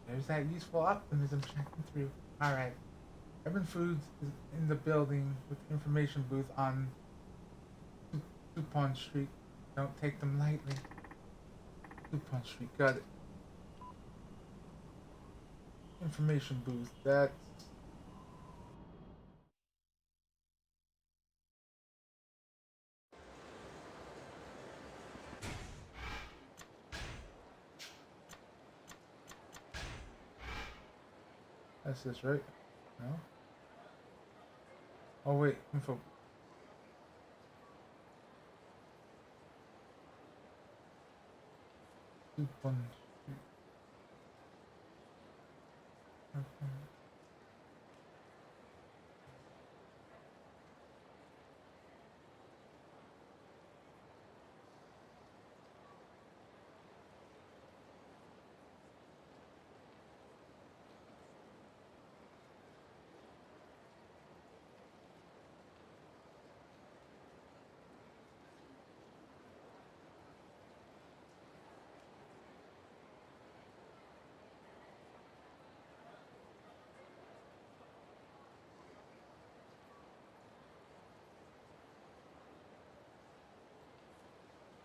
There's that useful optimism shining through. Alright. Urban Foods is in the building with the information booth on Dupont Street. Don't take them lightly. Dupont Street, got it. Information booth, that's... That's this, right? No? Oh wait, info. Dupont Street. Okay.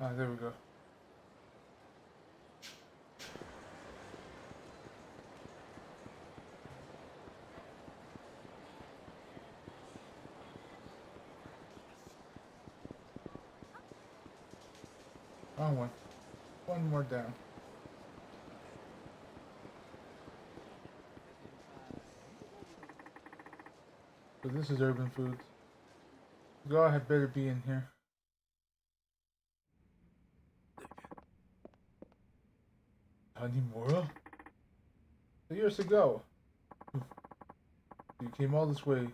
Ah, there we go. Wrong one. One more down. So this is Urban Foods. God had better be in here. Hanimura? So years ago, you came all this way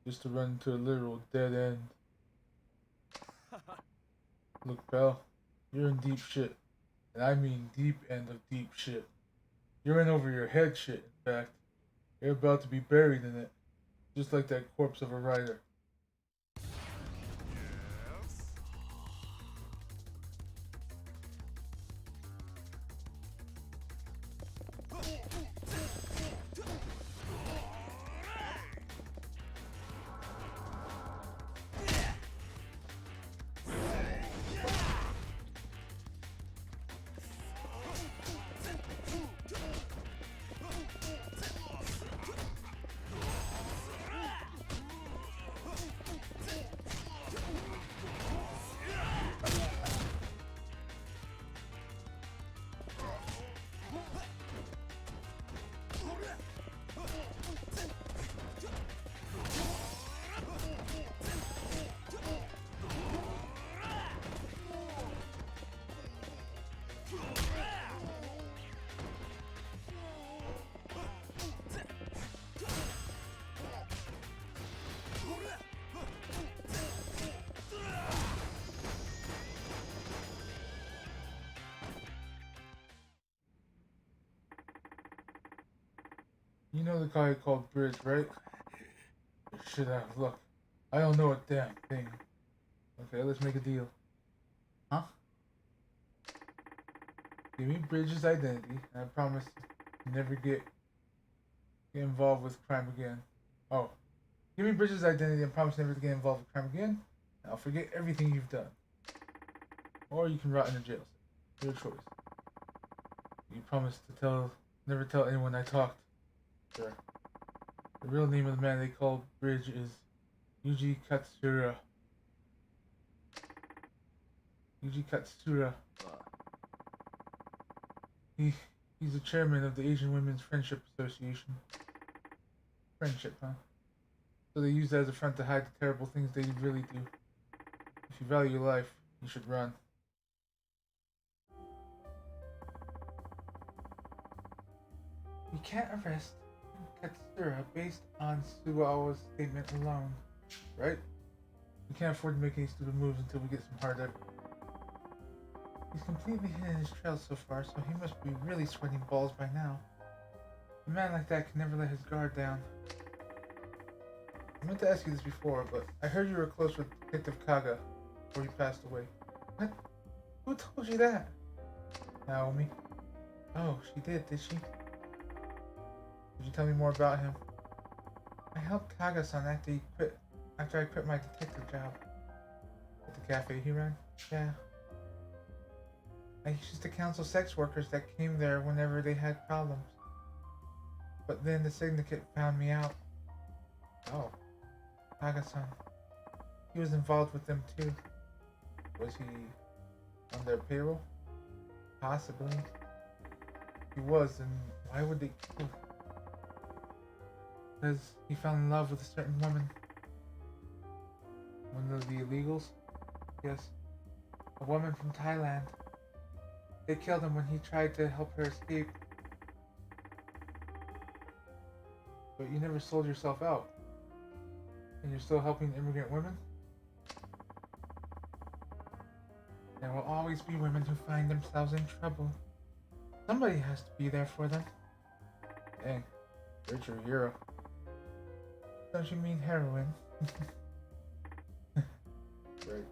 just to run into a literal dead end. Look, pal, you're in deep shit. And I mean deep end of deep shit. You're in over your head shit, in fact. You're about to be buried in it. Just like that corpse of a writer. You know the guy called Bridge, right? Shit out of luck. I don't know a damn thing. Okay, let's make a deal. Huh? Give me Bridge's identity, and I promise to never get involved with crime again. Oh. Give me Bridge's identity and promise never to get involved with crime again, and I'll forget everything you've done. Or you can rot in a jail cell. Your choice. You promise to never tell anyone I talked. Sure. The real name of the man they call Bridge is Yuji Katsura. Yuji Katsura. あ He's the chairman of the Asian Women's Friendship Association. Friendship, huh? So they use that as a front to hide the terrible things they really do. If you value your life, you should run. You can't arrest Katsura based on Sugawa's statement alone, right? We can't afford to make any stupid moves until we get some hard evidence. He's completely hidden his trail so far, so he must be really sweating balls by now. A man like that can never let his guard down. I meant to ask you this before, but I heard you were close with Detective Kaga before he passed away. What? Who told you that? Naomi. Oh, she did she? Could you tell me more about him? I helped Kaga-san after I quit my detective job. At the cafe he ran? Yeah. I used to counsel sex workers that came there whenever they had problems. But then the syndicate found me out. Oh. Kaga-san. He was involved with them too. Was he on their payroll? Possibly. If he was, then why would they kill him? Because he fell in love with a certain woman. One of the illegals? Yes. A woman from Thailand. They killed him when he tried to help her escape. But you never sold yourself out. And you're still helping immigrant women? There will always be women who find themselves in trouble. Somebody has to be there for them. Dang, you're a true hero. Don't you mean heroin? Right.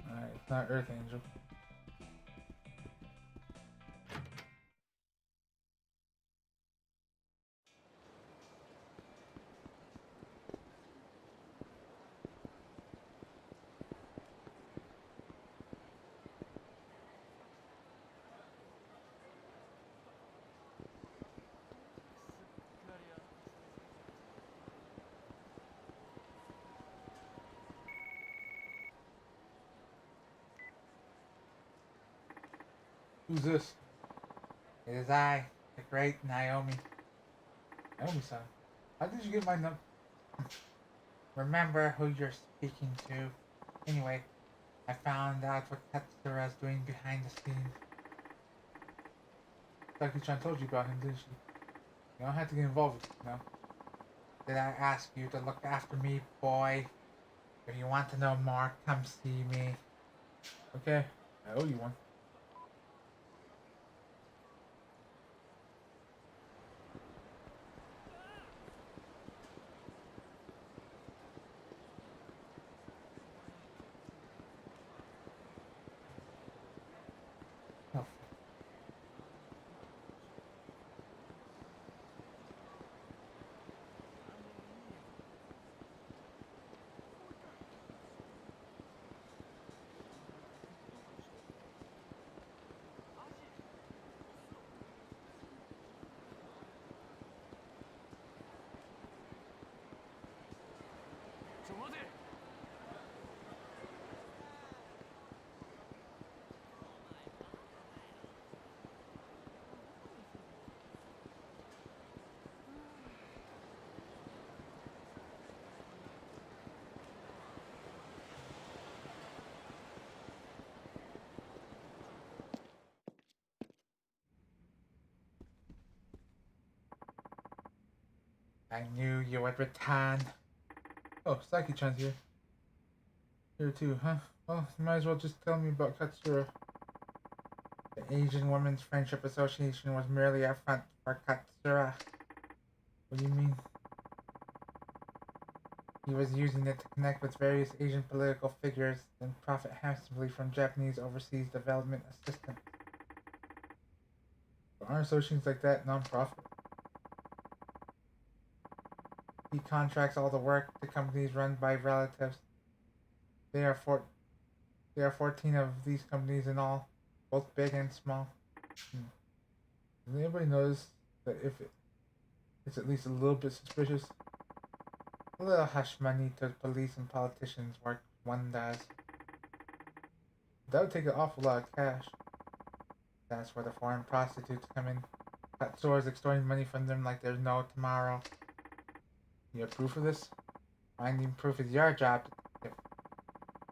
Alright, it's not Earth Angel. Who's this? It is I, the great Naomi. Naomi-san, how did you get my number? Remember who you're speaking to. Anyway, I found out what Katsura's doing behind the scenes. Saki-chan told you about him, didn't she? You don't have to get involved with it, no? Did I ask you to look after me, boy? If you want to know more, come see me. Okay, I owe you one. Oh. I knew you would return. Oh, Saki-chan's here. Here too, huh? Well, you might as well just tell me about Katsura. The Asian Women's Friendship Association was merely a front for Katsura. What do you mean? He was using it to connect with various Asian political figures and profit handsomely from Japanese overseas development assistance. But aren't associations like that non-profit? He contracts all the work to companies run by relatives. There are 14 of these companies in all, both big and small. Does anybody notice that if it's at least a little bit suspicious? A little hush money to police and politicians work wonders. That would take an awful lot of cash. That's where the foreign prostitutes come in. Katsura's extorting money from them like there's no tomorrow. You have proof of this? Finding proof is your job.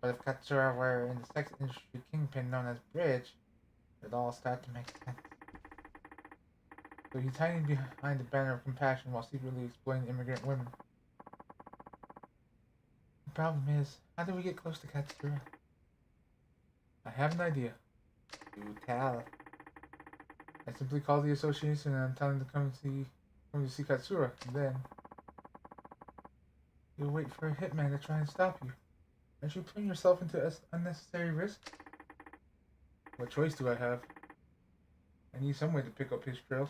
But if Katsura were in the sex industry kingpin known as Bridge, it'd all start to make sense. So he's hiding behind the banner of compassion while secretly exploiting immigrant women. The problem is, how do we get close to Katsura? I have an idea. Do tell. I simply call the association and I'm telling them to come to see Katsura, and then you'll wait for a hitman to try and stop you. Aren't you putting yourself into unnecessary risk? What choice do I have? I need some way to pick up his trail.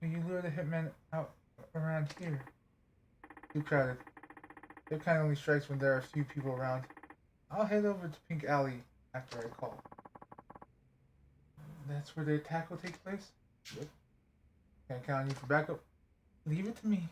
You lure the hitman out around here. Too crowded. It kind of only strikes when there are a few people around. I'll head over to Pink Alley after I call. That's where the attack will take place? Yep. Can I count on you for backup? Leave it to me.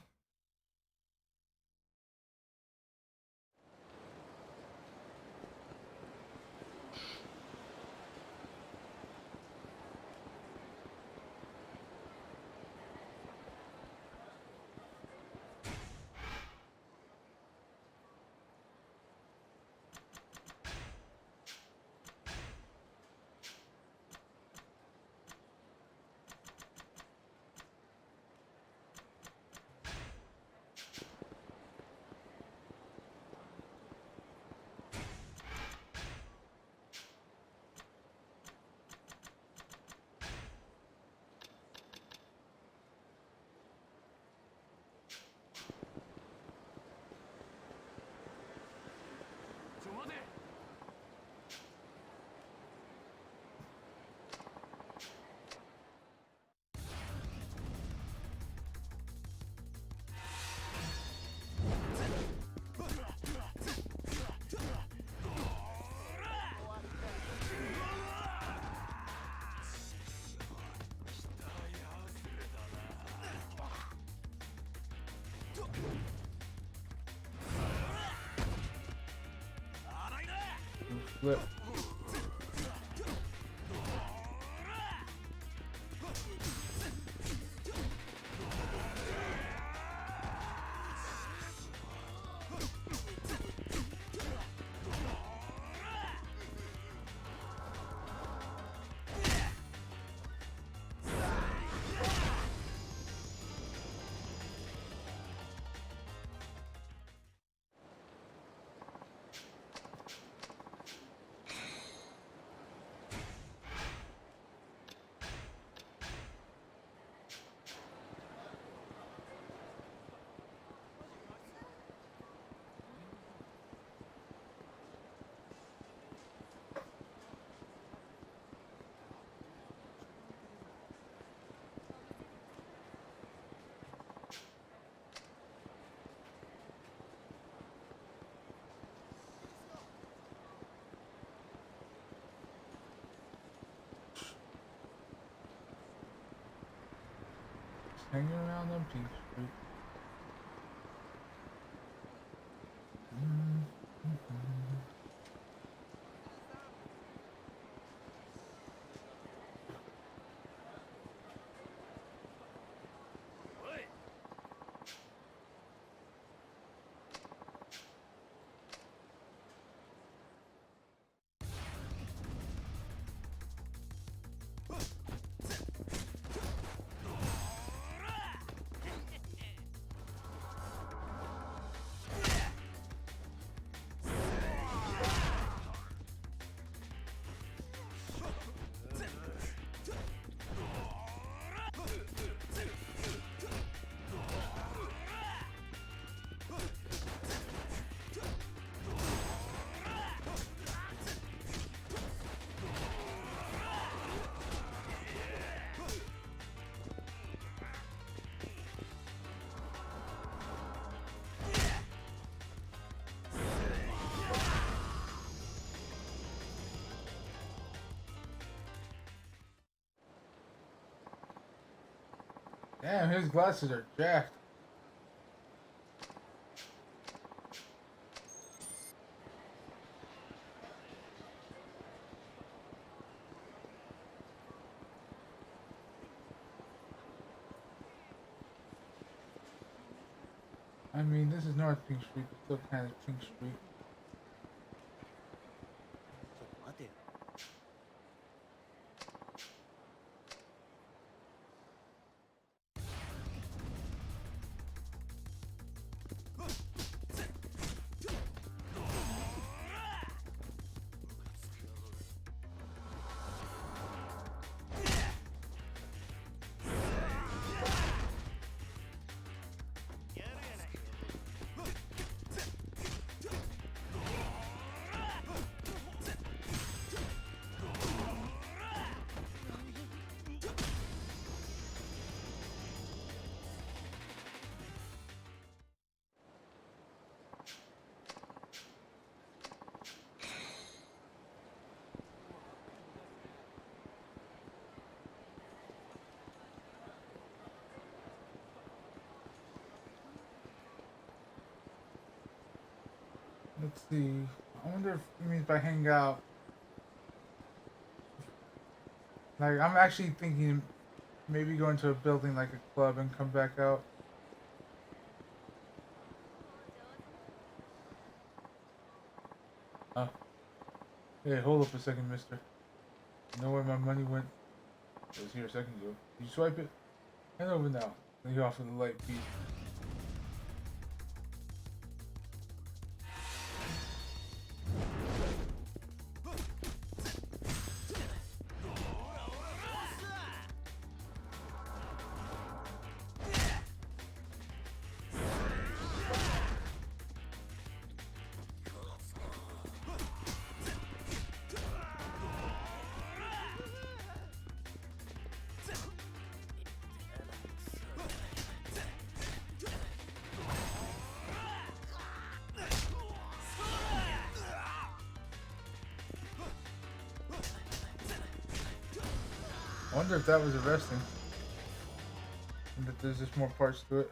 Flip. Hanging around on Pink Street. Damn, his glasses are jacked. I mean, this is North Pink Street, but still kind of Pink Street. ちょっと待てよ。 Let's see. I wonder if it means by hang out. Like, I'm actually thinking maybe going to a building like a club and come back out. Hey, hold up a second, mister. You know where my money went? It was here a second ago. Did you swipe it? Hand over now. Then you offer the light piece. I wonder if that was arresting. And that there's just more parts to it.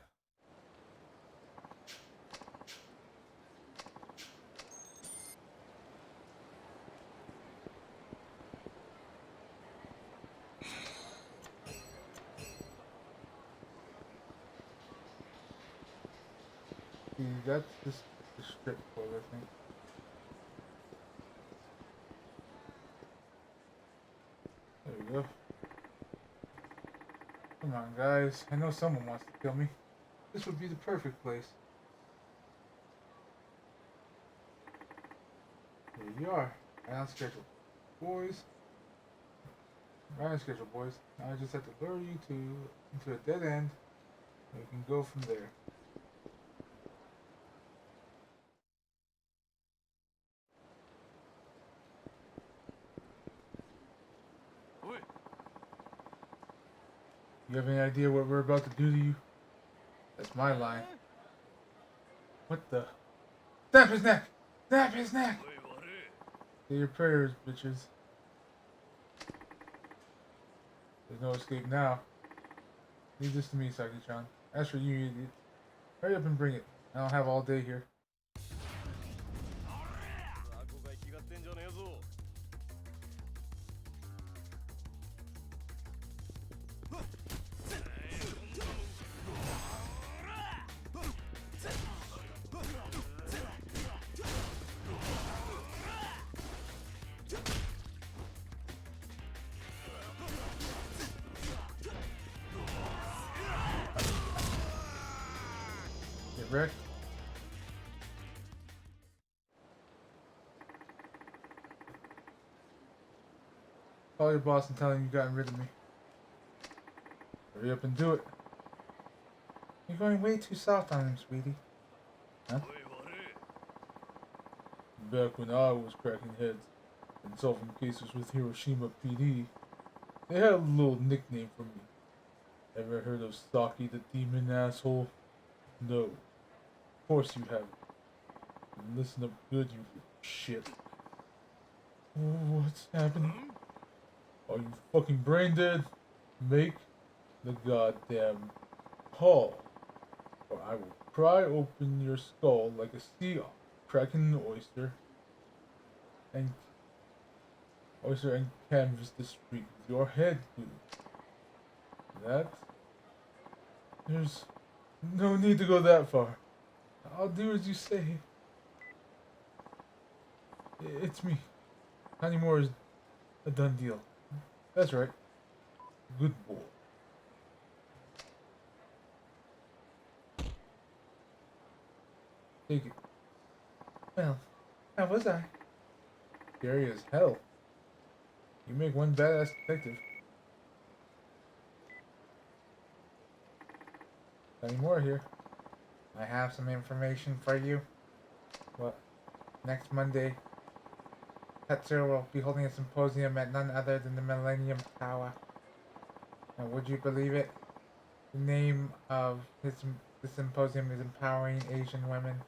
See, that's just the strip club, I think. There we go. Come on, guys. I know someone wants to kill me. This would be the perfect place. Here you are. Right on schedule. Boys. Right on schedule, boys. Now I just have to lure you into a dead end. And we can go from there. You have any idea what we're about to do to you? That's my line. What the? Snap his neck! Snap his neck! Say your prayers, bitches. There's no escape now. Leave this to me, Saki-chan. As for you, idiot, hurry up and bring it. I don't have all day here. Get wrecked. Call your boss and tell him you've gotten rid of me. Hurry up and do it. You're going way too soft on him, sweetie. Huh? Back when I was cracking heads and solving cases with Hiroshima PD, they had a little nickname for me. Ever heard of Saki the Demon, asshole? No. Of course you haven't. And listen up good, you shit. What's happening? Are you fucking brain dead? Make the goddamn Paul, or I will pry open your skull like a sea otter, cracking an and canvas the street with your head glued. That there's no need to go that far. I'll do as you say. It's me. Honey Moore is a done deal. That's right. Good boy. Take it. Well, how was I? Scary as hell. You make one badass detective. Honey Moore here. I have some information for you. What? Next Monday, Tetsuo will be holding a symposium at none other than the Millennium Tower. And would you believe it? The name of the symposium is Empowering Asian Women.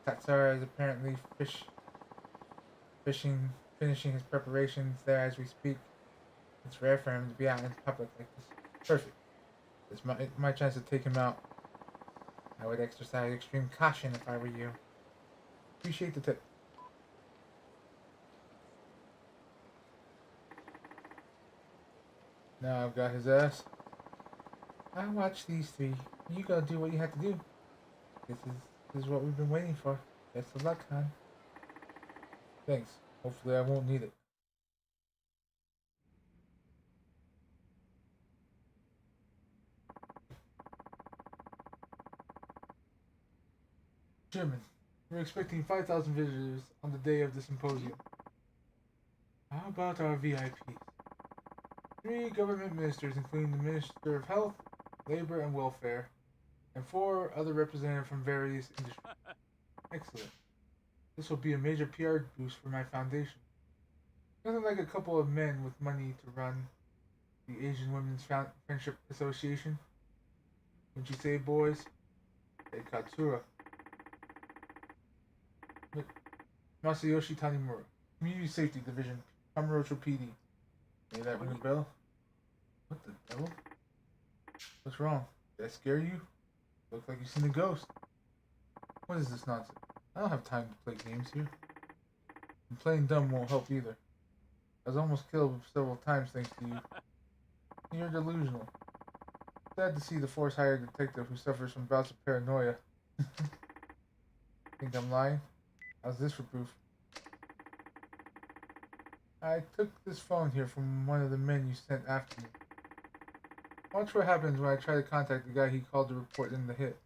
Tatsura is apparently finishing his preparations there as we speak. It's rare for him to be out in public like this. Perfect. It's my chance to take him out. I would exercise extreme caution if I were you. Appreciate the tip. Now I've got his ass. I'll watch these three. You go do what you have to do. This is what we've been waiting for. Best of luck, hon. Thanks. Hopefully I won't need it. Chairman, we're expecting 5,000 visitors on the day of the symposium. How about our VIPs? 3 government ministers, including the Minister of Health, Labor and Welfare, and 4 other representatives from various industries. Excellent. This will be a major PR boost for my foundation. Nothing like a couple of men with money to run the Asian Women's Friendship Association. Wouldn't you say, boys? Hey, Katsura. Masayoshi Tanimura, Community Safety Division, Kamurocho PD. May that ring a bell? What the devil? What's wrong? Did I scare you? Look like you've seen a ghost. What is this nonsense? I don't have time to play games here. And playing dumb won't help either. I was almost killed several times thanks to you. You're delusional. Sad to see the force hired detective who suffers from bouts of paranoia. Think I'm lying? How's this for proof? I took this phone here from one of the men you sent after me. Watch what happens when I try to contact the guy he called to report in the hit.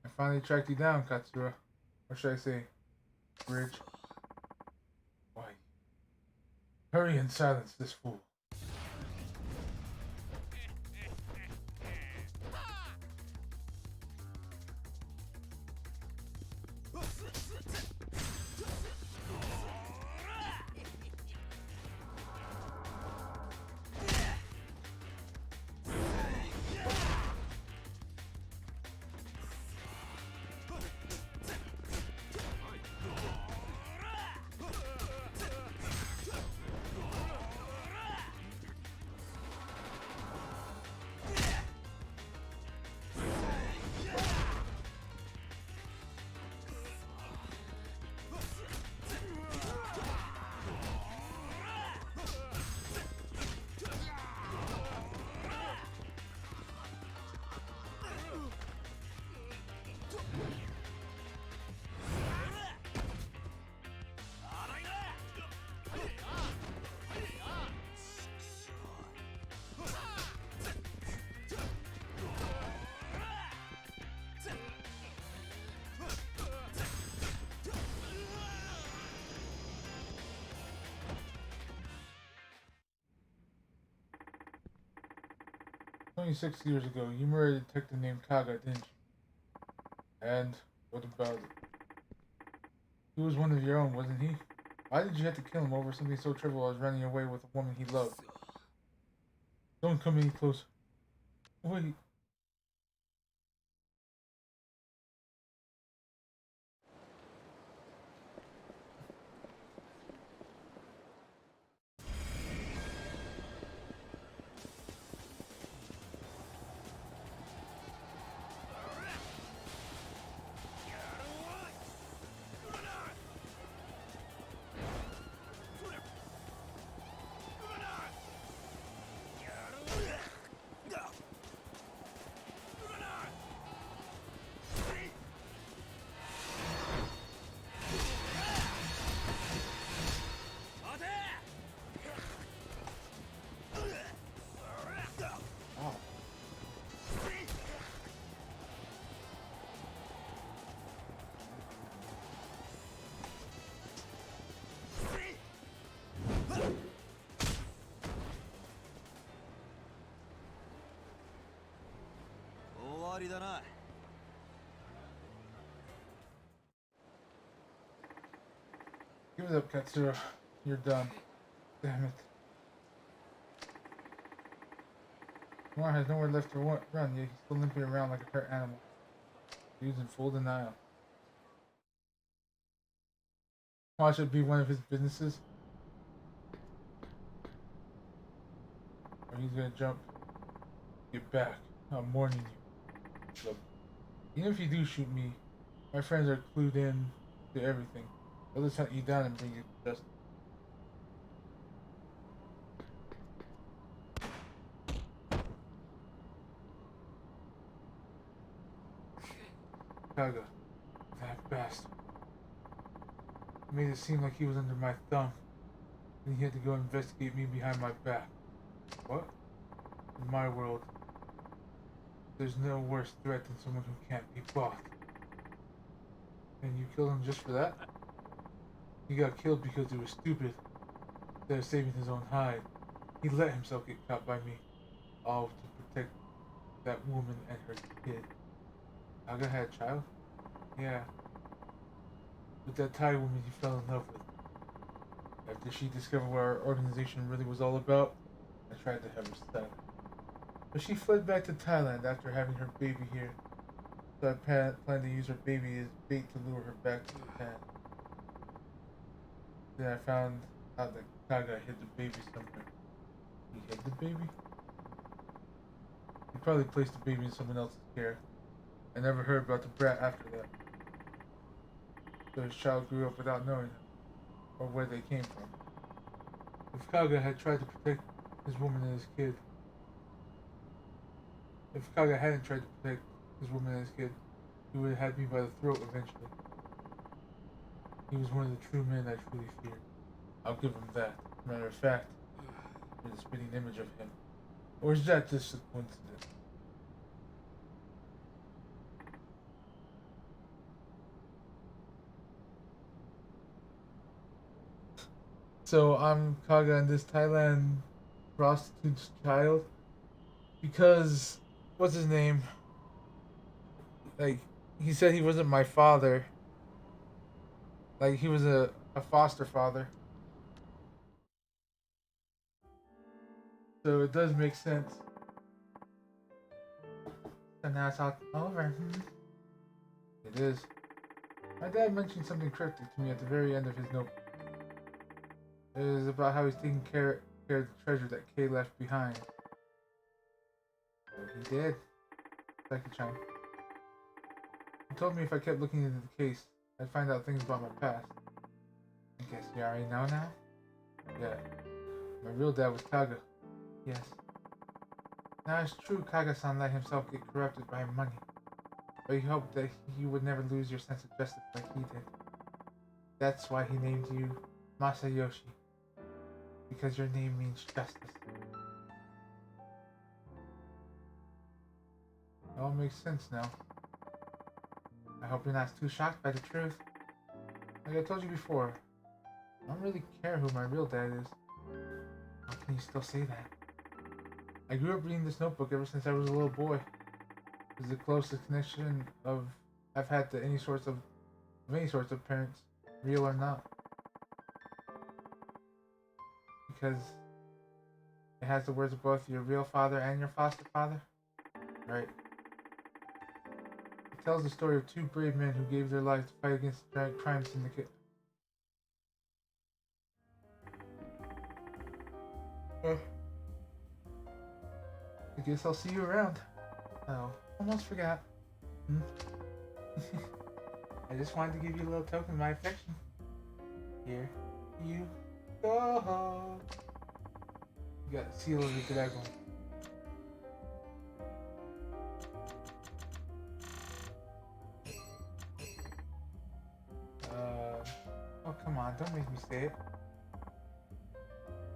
I finally tracked you down, Katsura. Or should I say, Bridge? Why? Hurry and silence this fool. "26 years ago, you murdered a detective named Kaga, didn't you? And what about it? He was one of your own, wasn't he? Why did you have to kill him over something so trivial as running away with a woman he loved? Don't come any closer. Wait." りだな。Give it up, Katsura. You're done. Damn it. Kumar has nowhere left to run, yet he's still limping around like a hurt animal. He's in full denial. Why should it be one of his businesses? Or he's gonna jump. Get back. I'm warning you. Look, even if you do shoot me, my friends are clued in to everything. They'll just hunt you down and bring you to justice. Kaga, that bastard. He made it seem like he was under my thumb. Then he had to go investigate me behind my back. What? In my world, there's no worse threat than someone who can't be bought. And you killed him just for that? He got killed because he was stupid. Instead of saving his own hide, he let himself get caught by me. All to protect that woman and her kid. Kaga had a child? Yeah. With that Thai woman he fell in love with. After she discovered what our organization really was all about, I tried to have her son. But she fled back to Thailand after having her baby here. So I planned to use her baby as bait to lure her back to Japan. Then I found out that Kaga hid the baby somewhere. He hid the baby? He probably placed the baby in someone else's care. I never heard about the brat after that. So his child grew up without knowing them, or where they came from. If Kaga had tried to protect his woman and his kid, if Kaga hadn't tried to protect his woman and his kid, he would have had me by the throat eventually. He was one of the true men I truly feared. I'll give him that. Matter of fact, you're the spitting image of him. Or is that just a coincidence? So I'm Kaga and this Thailand prostitute's child because what's his name? Like he said he wasn't my father. Like he was a foster father. So it does make sense. So now it's all over. It is. My dad mentioned something cryptic to me at the very end of his note. It was about how he's taking care of the treasure that Kay left behind. So he did. Second-chan. He told me if I kept looking into the case, I'd find out things about my past. I guess you already know now? Yeah. My real dad was Kaga. Yes. Now it's true Kaga-san let himself get corrupted by money. But he hoped that you would never lose your sense of justice like he did. That's why he named you Masayoshi. Because your name means justice. It all makes sense now. I hope you're not too shocked by the truth. Like I told you before, I don't really care who my real dad is. How can you still say that? I grew up reading this notebook ever since I was a little boy. It's the closest connection I've had to any sorts of parents, real or not. Because it has the words of both your real father and your foster father. Right. It tells the story of two brave men who gave their lives to fight against the giant crime syndicate. I guess I'll see you around. Oh, almost forgot. I just wanted to give you a little token of my affection. Here you go. You got the seal of the dragon. Oh come on, don't make me say it.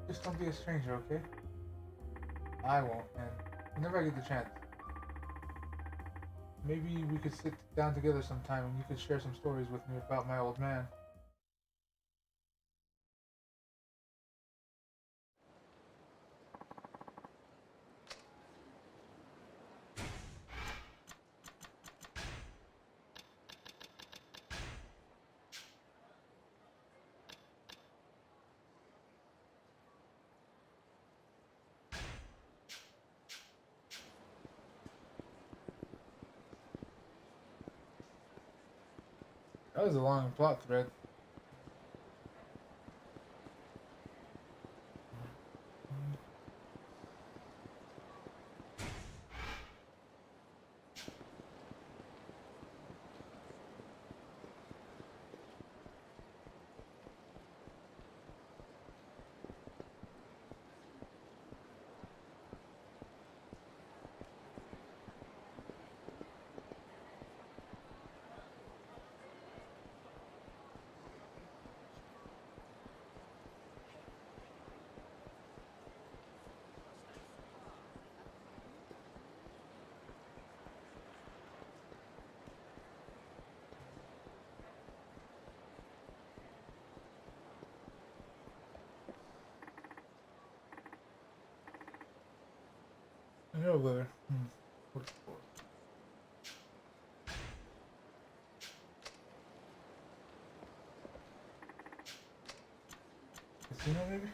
Just don't be a stranger, okay? I won't, and whenever I get the chance. Maybe we could sit down together sometime and you could share some stories with me about my old man. That was a long plot thread. An elevator. What's it for? Casino, maybe?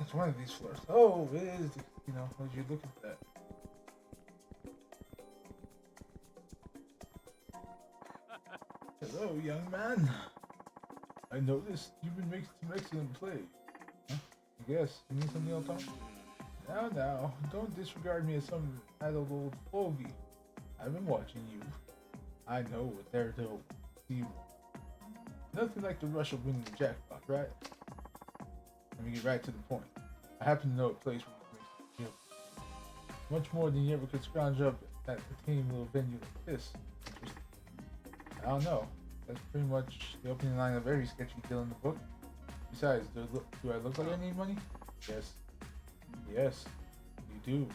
It's one of these floors. Oh, it is the casino. As you look at that. Hello, young man. I noticed you've been making some excellent play. Huh? I guess. You need something else, Tom? Now, don't disregard me as some idle old fogey. I've been watching you. I know what they're doing. See, nothing like the rush of winning the jackpot, right? Let me get right to the point. I happen to know a place where you can make some much more than you ever could scrounge up at a tame little venue like this. Interesting. I don't know. That's pretty much the opening line of every sketchy deal in the book. Besides, do I look like I need money? Yes. Yes, you do.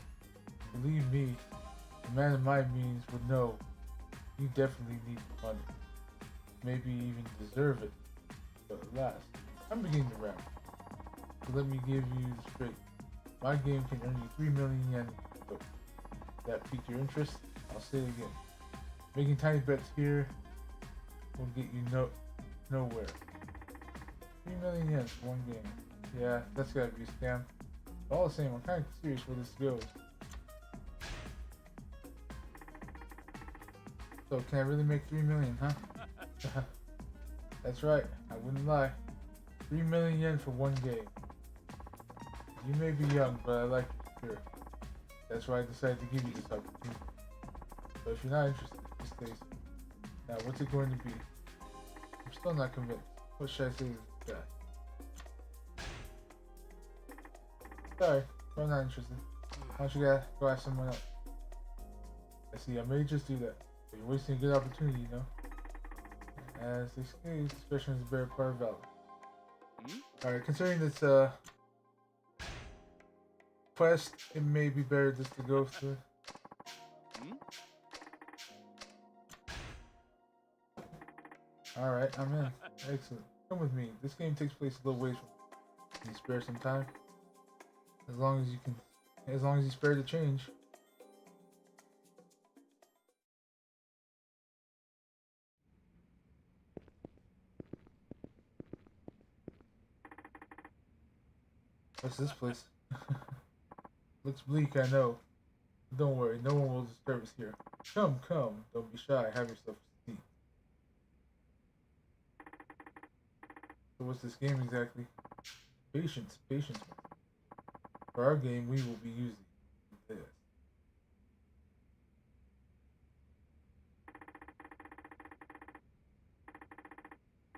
Believe me, a man of my means would know you definitely need the money. Maybe even deserve it. But alas, I'm beginning to ramble. So let me give you the straight. My game can earn you 3 million yen. So if that piqued your interest, I'll say it again. Making tiny bets here will get you nowhere. 3 million yen for one game. Yeah, that's gotta be a scam. But all the same, I'm kinda curious where this goes. So can I really make 3 million, huh? That's right, I wouldn't lie. 3 million yen for one game. You may be young, but I like your spirit. That's why I decided to give you this opportunity. But if you're not interested, just stay safe. Now, what's it going to be? I'm still not convinced. What should I say to this guy? Sorry, but I'm not interested. Why don't you go ask someone else? I see, I may just do that. But you're wasting a good opportunity, you know? As they say, discretion is a better part of valor. Alright, considering this quest, it may be better just to go through. Alright, I'm in. Excellent. Come with me. This game takes place a little ways from me. Can you spare some time? As long as you spare the change. What's this place? Looks bleak, I know. But don't worry, no one will disturb us here. Come, don't be shy, have yourself a seat. So what's this game exactly? Patience, man. For our game, we will be using this.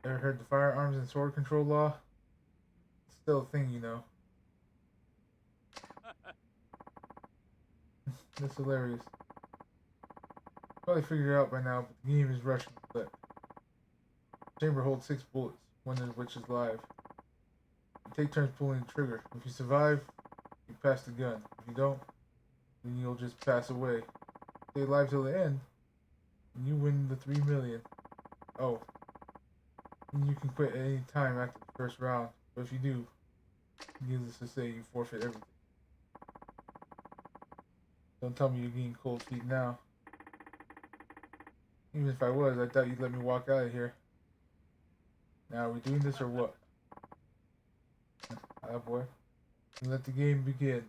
Ever heard the firearms and sword control law? It's still a thing, you know. That's hilarious. Probably figured it out by now, but the game is Russian. But the chamber holds 6 bullets, one of which is live. You take turns pulling the trigger. If you survive, you pass the gun. If you don't, then you'll just pass away. Stay alive till the end, and you win the 3 million. Oh, and you can quit at any time after the first round. But if you do, needless to say, you forfeit everything. Don't tell me you're getting cold feet now. Even if I was, I doubt you'd let me walk out of here. Now, are we doing this or what? Ah, boy. Let the game begin.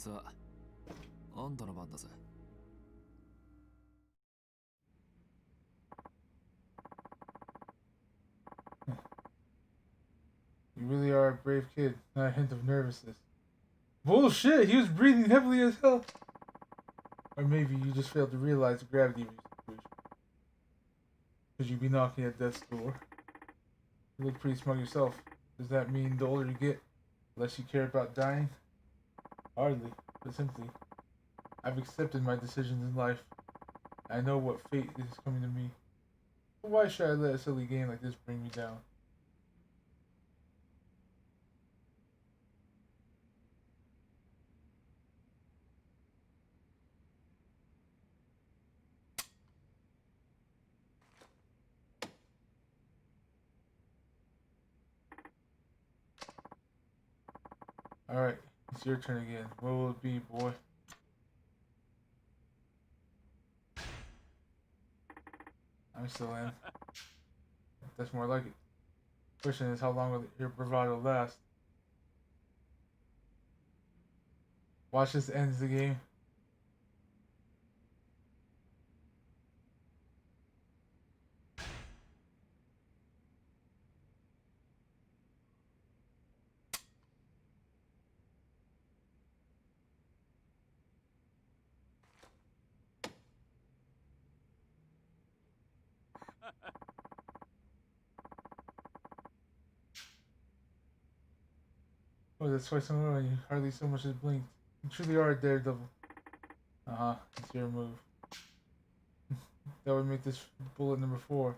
さあ、あんたの番だぜ。You really are a brave kid, not a hint of nervousness. Bullshit! He was breathing heavily as hell. Or maybe you just failed to realize the gravity of your situation. Could you be knocking at death's door? You look pretty smug yourself. Does that mean the older you get, the less you care about dying? Hardly, but simply, I've accepted my decisions in life. I know what fate is coming to me. But why should I let a silly game like this bring me down? Alright, it's your turn again. What will it be, boy? I'm still in. That's more like it. Question is, how long will your bravado last? Watch this ends the game. Oh, that's twice in a row and you hardly so much as blinked. You truly are a daredevil. Uh-huh, it's your move. That would make this bullet number 4.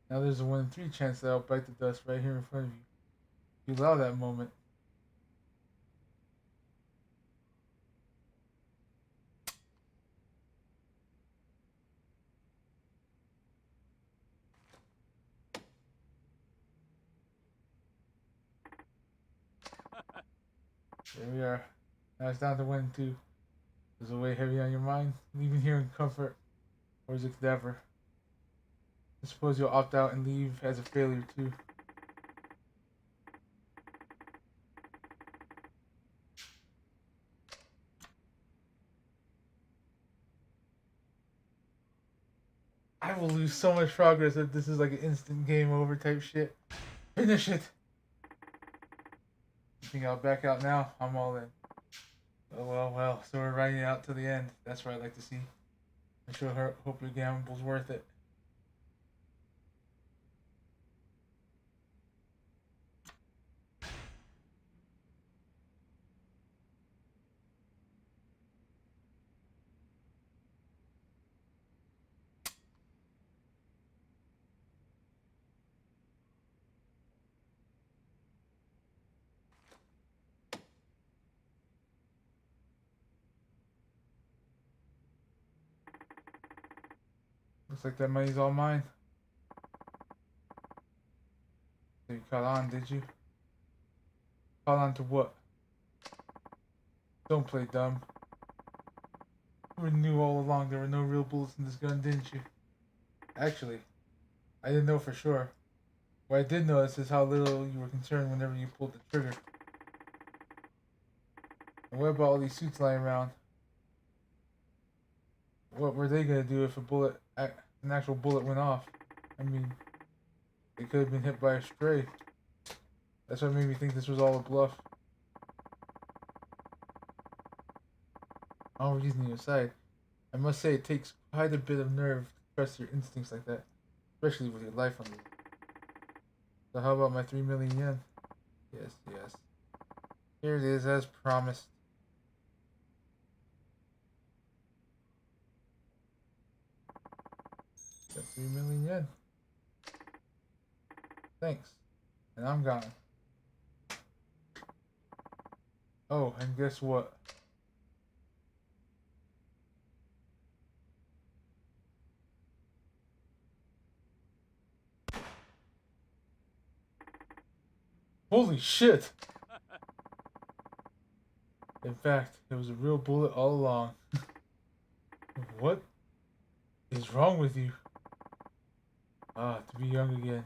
Now there's a 1 in 3 chance that I'll bite the dust right here in front of you. If you allow that moment. There we are. Now it's down to 1 and 2. Is it weight heavy on your mind? Leaving here in comfort? Or is it cadaver? I suppose you'll opt out and leave as a failure too. I will lose so much progress if this is like an instant game over type shit. Finish it! You think I'll back out now? I'm all in. Oh well, so we're riding it out to the end. That's what I like to see. I sure hope your gamble's worth it. Looks like that money's all mine. So you caught on, did you? Caught on to what? Don't play dumb. You knew all along there were no real bullets in this gun, didn't you? Actually, I didn't know for sure. What I did notice is how little you were concerned whenever you pulled the trigger. And what about all these suits lying around? What were they gonna do if an actual bullet went off? I mean, they could have been hit by a stray. That's what made me think this was all a bluff. All reasoning aside, I must say it takes quite a bit of nerve to trust your instincts like that, especially with your life on the line. So how about my 3 million yen? Yes. Here it is, as promised. Got 3 million yen. Thanks. And I'm gone. Oh, and guess what? Holy shit! In fact, it was a real bullet all along. What is wrong with you? Ah, to be young again.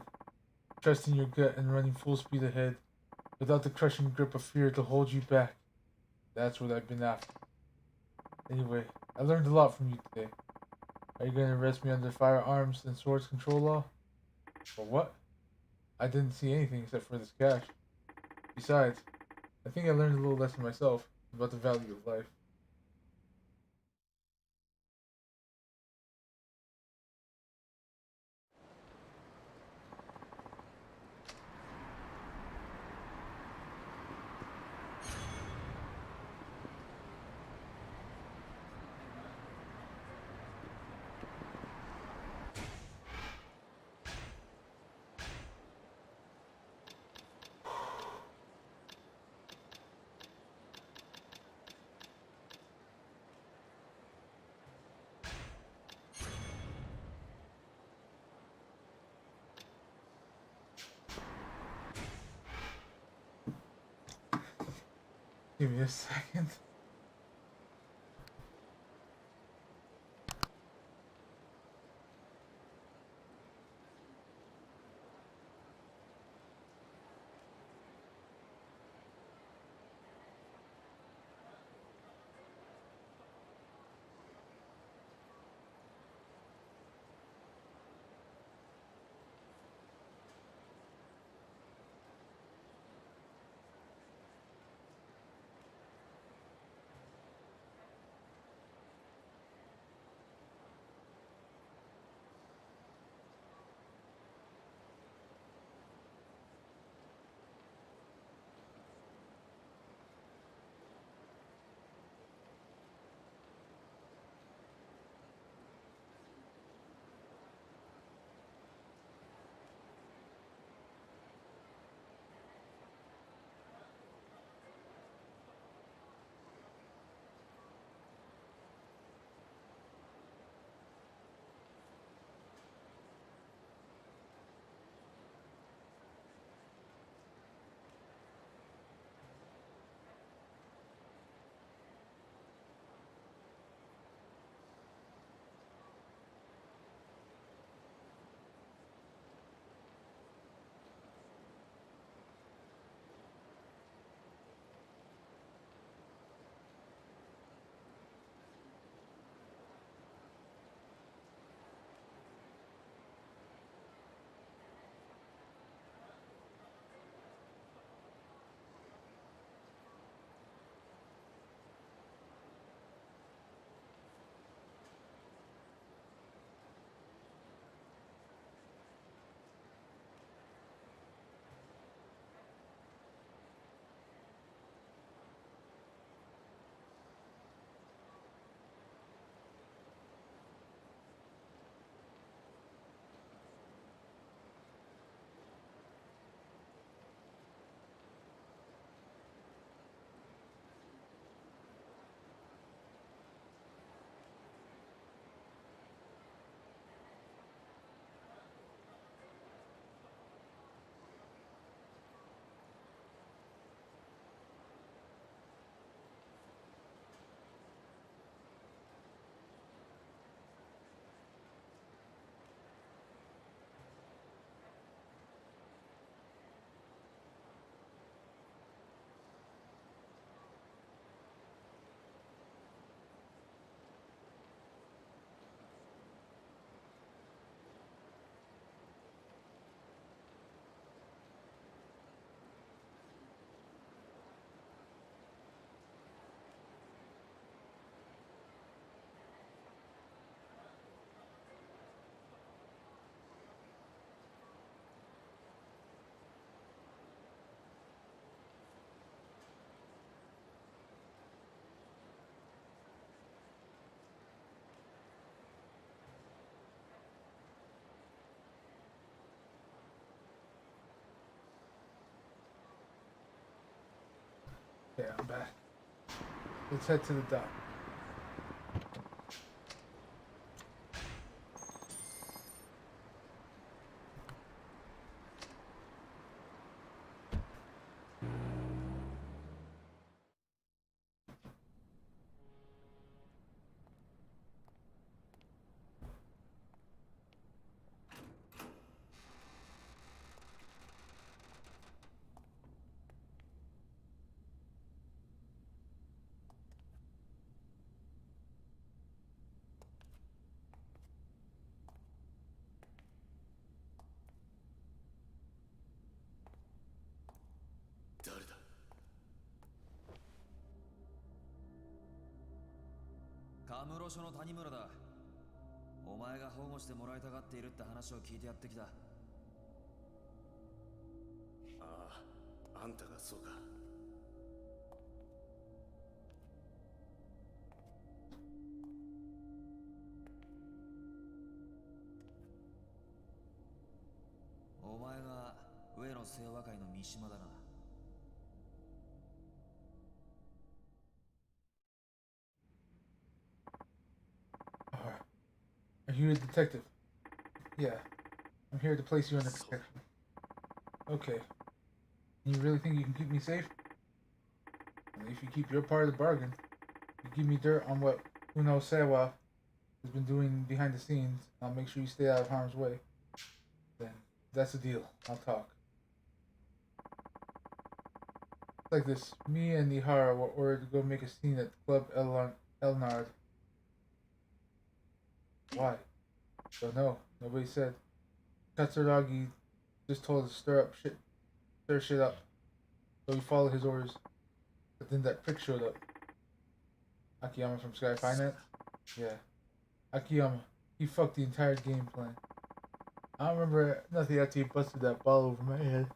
Trusting your gut and running full speed ahead, without the crushing grip of fear to hold you back. That's what I've been after. Anyway, I learned a lot from you today. Are you going to arrest me under firearms and swords control law? For what? I didn't see anything except for this cash. Besides, I think I learned a little lesson myself about the value of life. Give me a second. Okay, I'm back. Let's head to the dock. アムロ署の谷村だ。お前が保護してもらいたがっているって話を聞いてやってきた。ああ、あんたがそうか。お前が上野清和会の三島だな。Are you a detective? Yeah. I'm here to place you under protection. Okay. You really think you can keep me safe? Well, if you keep your part of the bargain, you give me dirt on what Uno Sewa has been doing behind the scenes, I'll make sure you stay out of harm's way. Then, that's the deal. I'll talk. It's like this. Me and Nihara were ordered to go make a scene at Club Elnard. Why? Don't know. Nobody said. Katsuragi just told us to stir shit up. So we followed his orders. But then that prick showed up. Akiyama from Sky Finance? Yeah. Akiyama. He fucked the entire game plan. I don't remember nothing after he busted that ball over my head.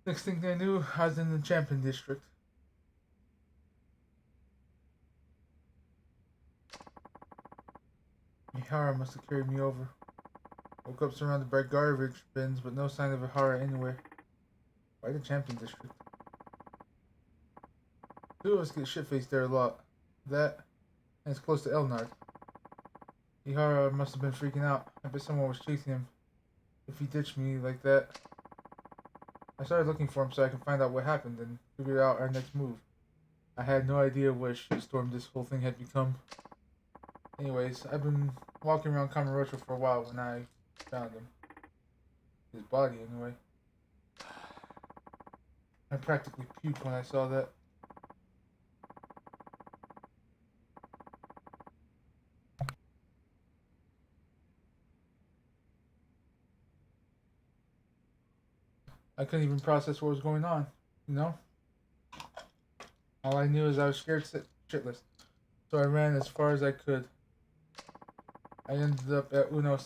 Next thing I knew, I was in the Champion District. Mihara must have carried me over. Woke up surrounded by garbage bins, but no sign of Ihara anywhere. Why the Champion District? Two of us get shit-faced there a lot. That, and it's close to Elnard. Ihara must have been freaking out. I bet someone was chasing him. If he ditched me like that. I started looking for him so I could find out what happened and figure out our next move. I had no idea what a shitstorm this whole thing had become. Anyways, I've been walking around Kamurocho for a while when I found him. His body, anyway. I practically puked when I saw that. I couldn't even process what was going on, you know? All I knew is I was scared shitless, so I ran as far as I could. I ended up at Uno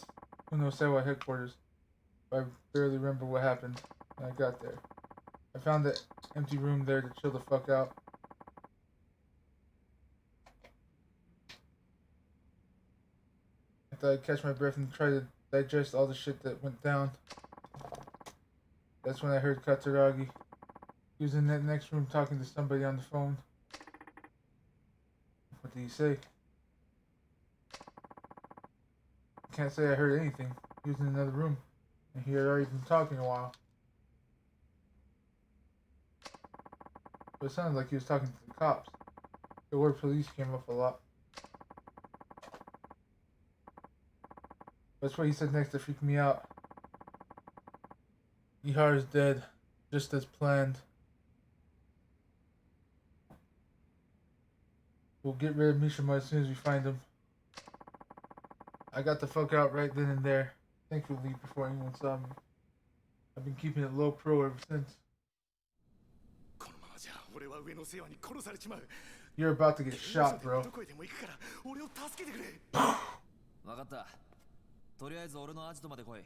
Sewa headquarters. I barely remember what happened when I got there. I found an empty room there to chill the fuck out. I thought I'd catch my breath and try to digest all the shit that went down. That's when I heard Katsuragi. He was in that next room talking to somebody on the phone. What did he say? I can't say I heard anything. He was in another room, and he had already been talking a while. But it sounded like he was talking to the cops. The word police came up a lot. That's what he said next to freak me out. Ihara's dead, just as planned. We'll get rid of Mishima as soon as we find him. I got the fuck out right then and there, thankfully before anyone saw me. I've been keeping it low pro ever since. You're about to get shot, bro. わかった。とりあえず俺のアジトまで来い。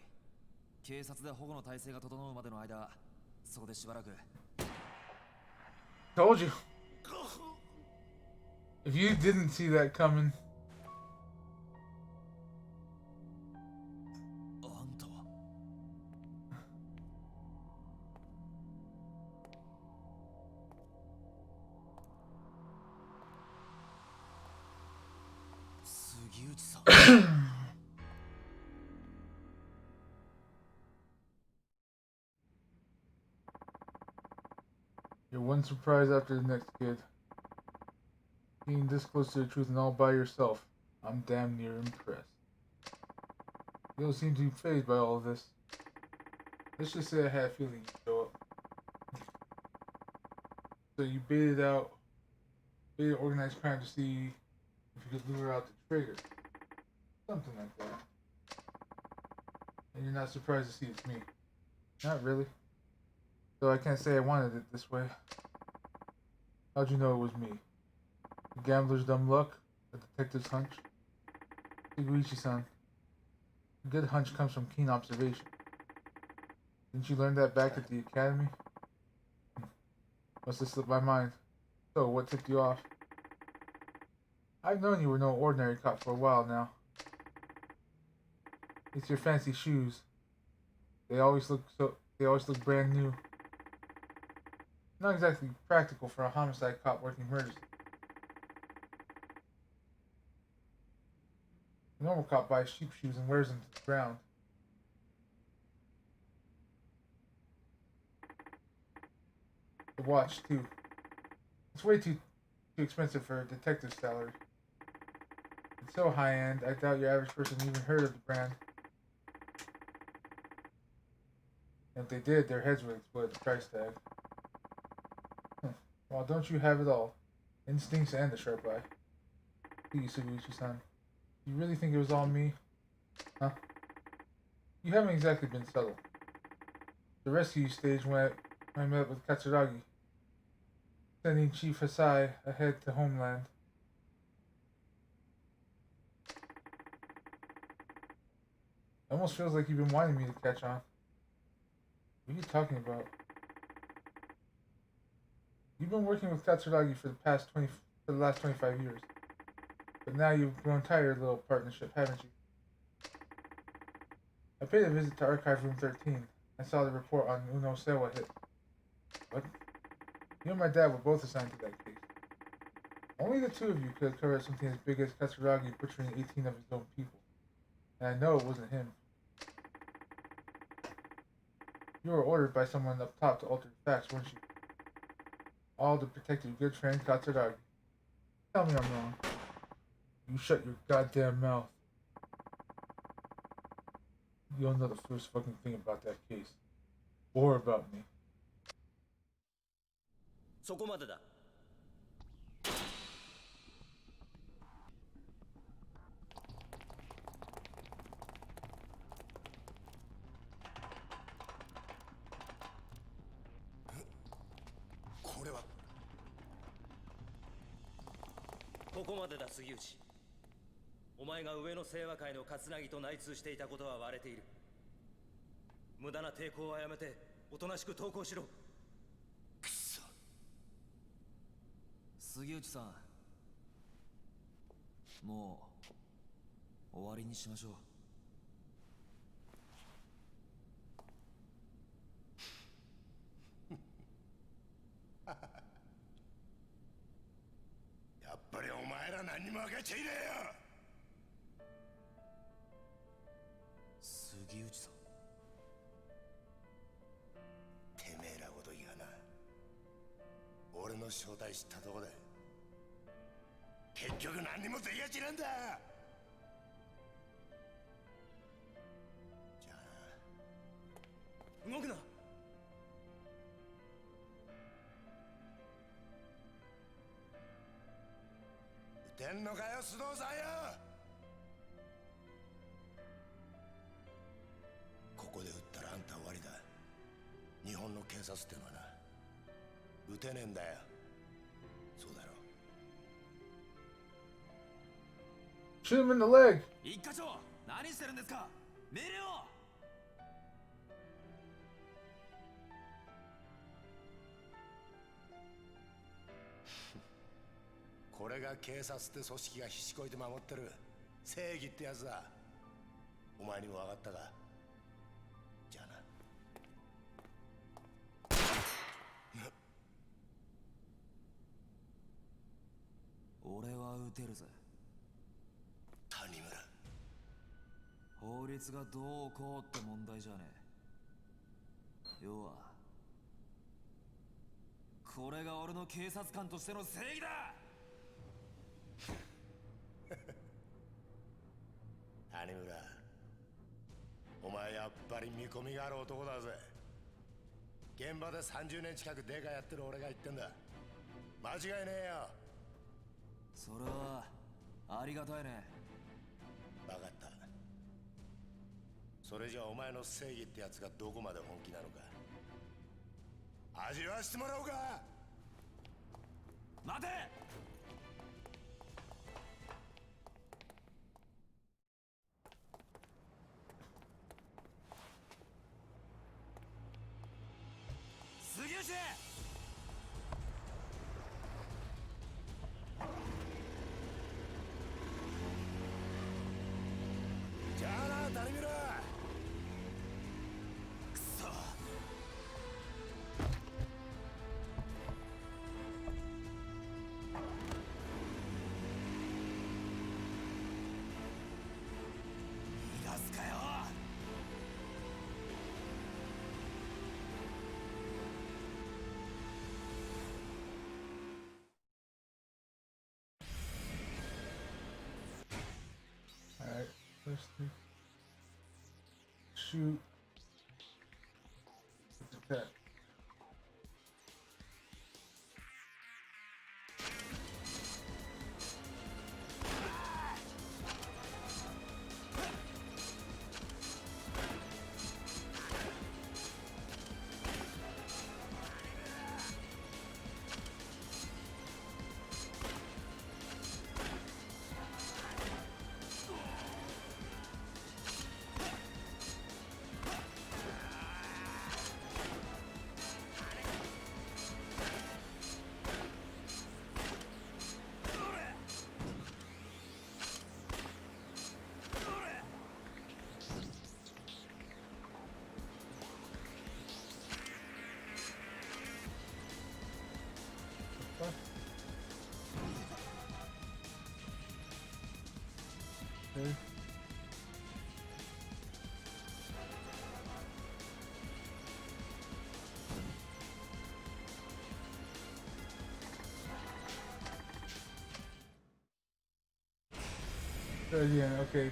警察で保護の体制が整うまでの間、そこでしばらく。Told you. If you didn't see that coming. あんたは。杉内さん。You're one surprise after the next, kid. Being this close to the truth and all by yourself, I'm damn near impressed. You don't seem to be fazed by all of this. Let's just say I had a feeling you'd show up. So you baited organized crime to see if you could lure out the trigger. Something like that. And you're not surprised to see it's me. Not really. Though I can't say I wanted it this way. How'd you know it was me? The gambler's dumb luck, the detective's hunch. Higuchi-san, a good hunch comes from keen observation. Didn't you learn that back at the academy? Must have slipped my mind. So, what tipped you off? I've known you were no ordinary cop for a while now. It's your fancy shoes. They always look brand new. Not exactly practical for a homicide cop working murders. A normal cop buys cheap shoes and wears them to the ground. The watch, too. It's way too expensive for a detective's salary. It's so high-end, I doubt your average person even heard of the brand. And if they did, their heads would explode at the price tag. Well, don't you have it all? Instincts and a sharp eye. Please, Suguchi-san. You really think it was all me? Huh? You haven't exactly been subtle. The rescue stage when I met with Katsuragi, sending Chief Hasai ahead to Homeland. It almost feels like you've been wanting me to catch on. What are you talking about? You've been working with Katsuragi for the last 25 years. But now you've grown tired of the little partnership, haven't you? I paid a visit to Archive Room 13. I saw the report on Uno Sewa hit. What? You and my dad were both assigned to that case. Only the two of you could have covered something as big as Katsuragi butchering 18 of his own people. And I know it wasn't him. You were ordered by someone up top to alter the facts, weren't you? All to protect your good friend Katsuragi. Tell me I'm wrong. You shut your goddamn mouth. You don't know the first fucking thing about that case. Or about me. そこまでだ。これはここまでだ杉内。お前が上野清和会の桂木と内通していたことは割れている。無駄な抵抗はやめておとなしく投降しろ。くそ。杉内さん、もう終わりにしましょう。やっぱりお前ら何にも分かっちゃいねえよ。杉内さん、てめえらごときがな、俺の正体知ったとこで結局何にもできやしなんだ。じゃあ動くな。撃てんのかよ須藤さんよ。ここで撃ったらあんた終わりだ。日本の警察ってのはな、撃てねえんだよ。そうだろ。Shoot him in the leg! 一課長、何してるんですか？命令を！これが警察って組織がひしこいて守ってる正義ってやつだ。お前にも分かったか？じゃあな。俺は撃てるぜ。谷村。法律がどうこうって問題じゃねえ。要はこれが俺の警察官としての正義だ。谷村、お前やっぱり見込みがある男だぜ。現場で30年近くデカやってる俺が言ってんだ。間違いねえよ。それはありがたいね。分かった。それじゃお前の正義ってやつがどこまで本気なのか味わわしてもらおうか。待て！し。じゃあな、谷村。くそ。逃がすかよ。Alright, first thing. Shoot. Attack. Okay. Again, okay.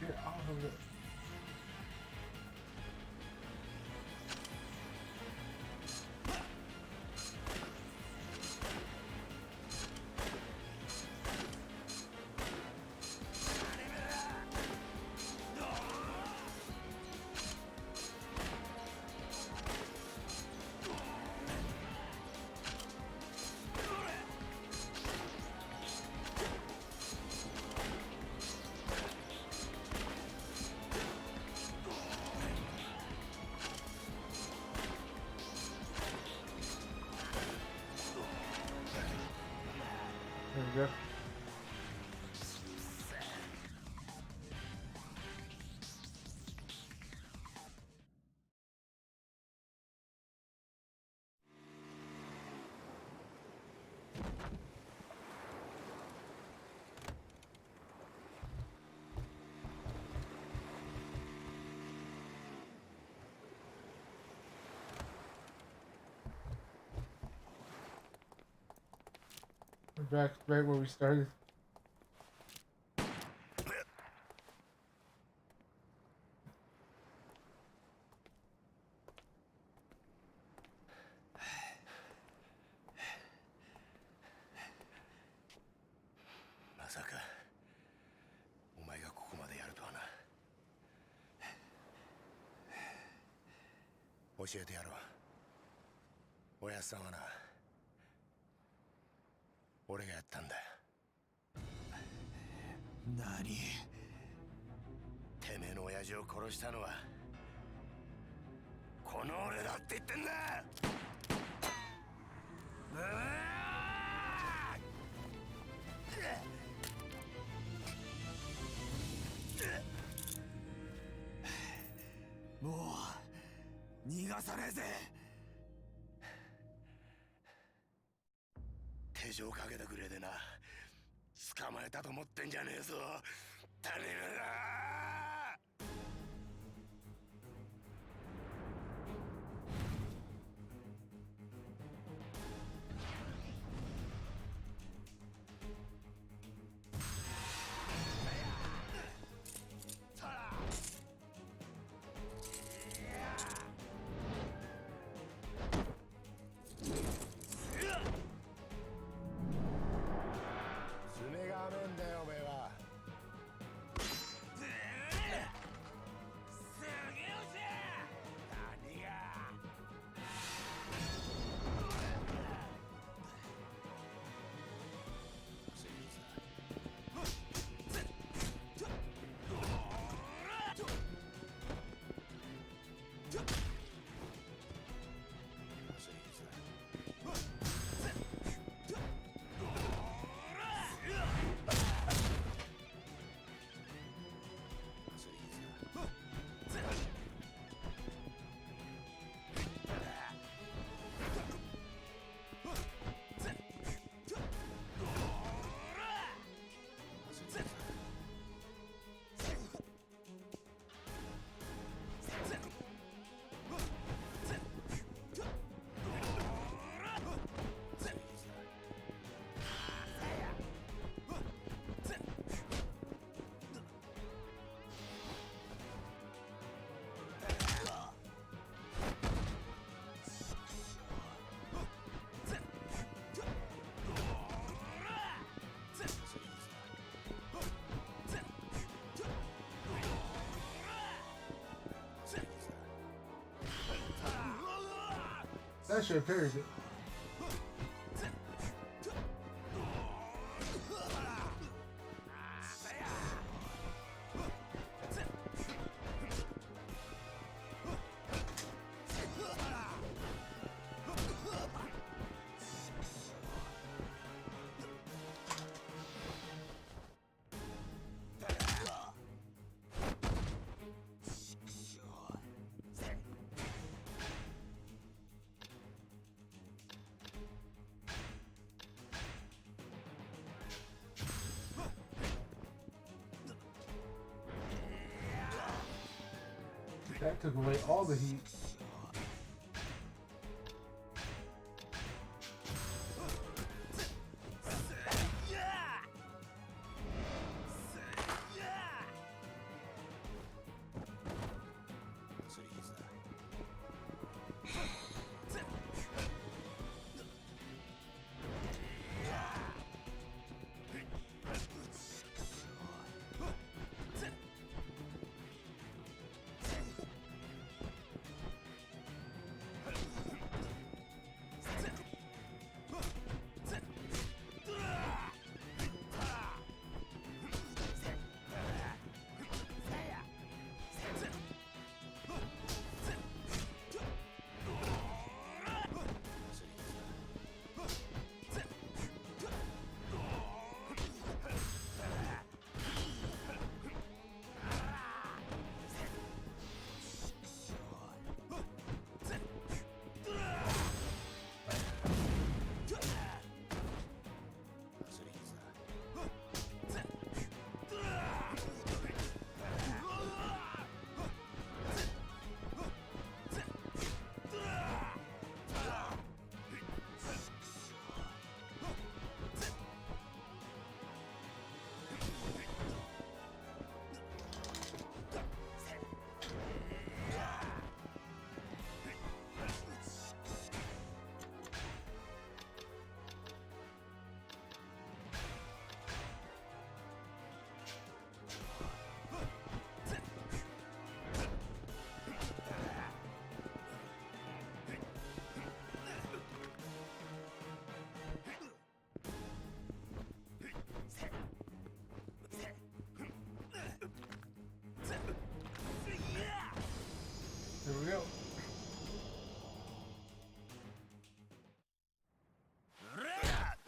Get out of it. There we go. We're back right where we started. 教えてやろう。おやっさんはな、俺がやったんだ。何？てめえの親父を殺したのはこの俺だって言ってんだ。もう逃がさねえぜ。手錠かけてくれでな、捕まえたと思ってんじゃねえぞ、種めら。爪が甘えんだよおめえは。何がThat should have parried it. That took away all the heat.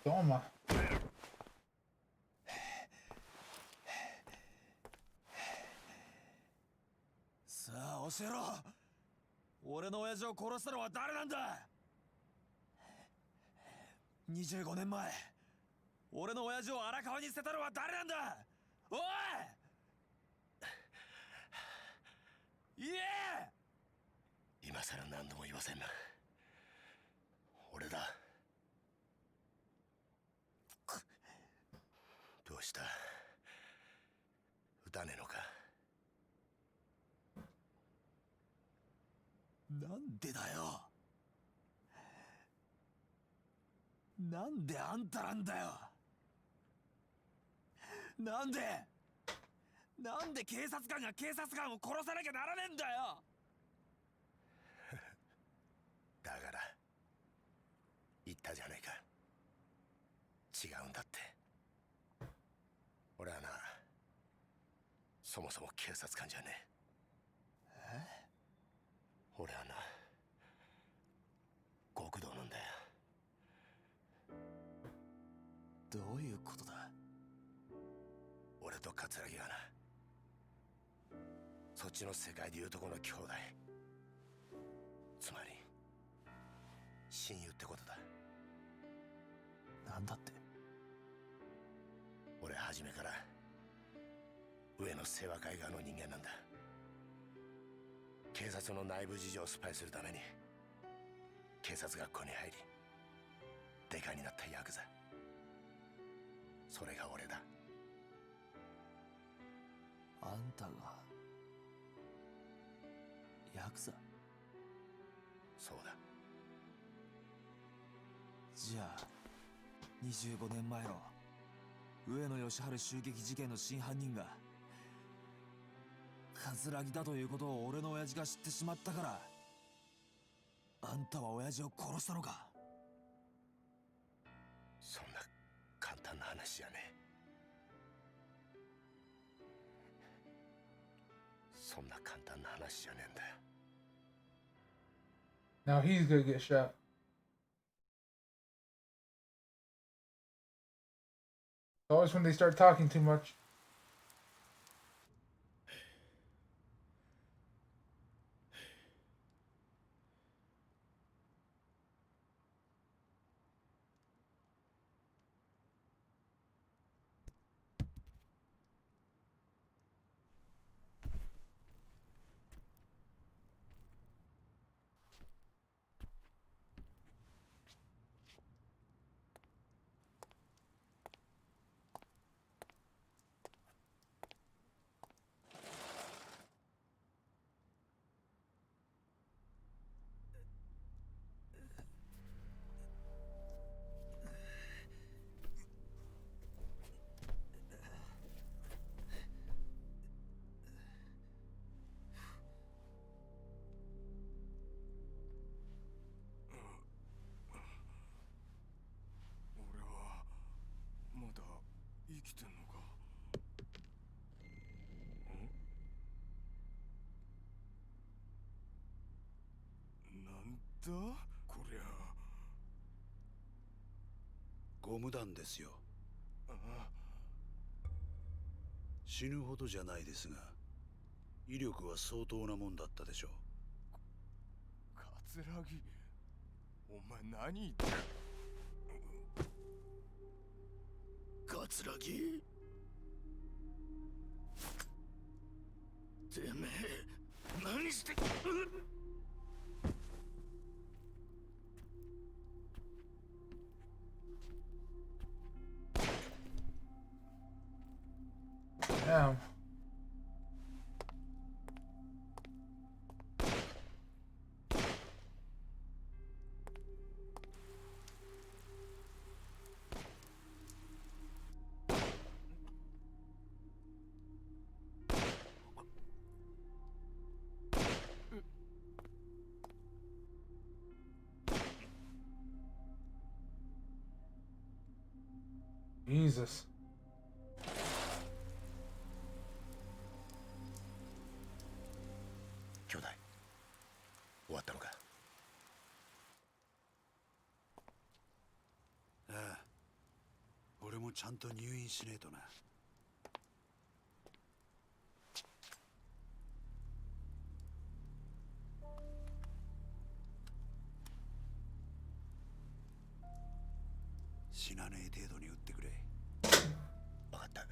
Toma. さあ教えろ。俺の親父を殺したのは誰なんだ。25年前俺の親父を荒川に捨てたのは誰なんだ。おい言え。今さら何度も言わせんな。俺だ。どうした、撃たねえのか。なんでだよ。なんであんたなんだよ。なんで警察官が警察官を殺さなきゃならねえんだよ。だから言ったじゃねえか、違うんだって。俺はな、そもそも警察官じゃねえ。俺はな、極道なんだよ。どういうことだ。俺と桂木はな、そっちの世界でいうとこの兄弟、つまり親友ってことだ。なんだって。俺初めから上の清和会側の人間なんだ。警察の内部事情をスパイするために警察学校に入りデカになったヤクザ、それが俺だ。あんたがヤクザ。そうだ。じゃあ25年前の上野義治襲撃事件の真犯人が桂木だということを俺の親父が知ってしまったからあんたは親父を殺したのか。そんな簡単な話じゃねえ。そんな簡単な話じゃねえんだよ。 Now he's gonna get shot. Always when they start talking too much.こりゃゴム弾ですよ。死ぬほどじゃないですが威力は相当なもんだったでしょう。桂木、お前何言って。桂木、てめえ何して。Damn. Jesus. 兄弟終わったのか。ああ、もちゃんと入院しねえとな。死なねえ程度に撃ってくれ。分かった。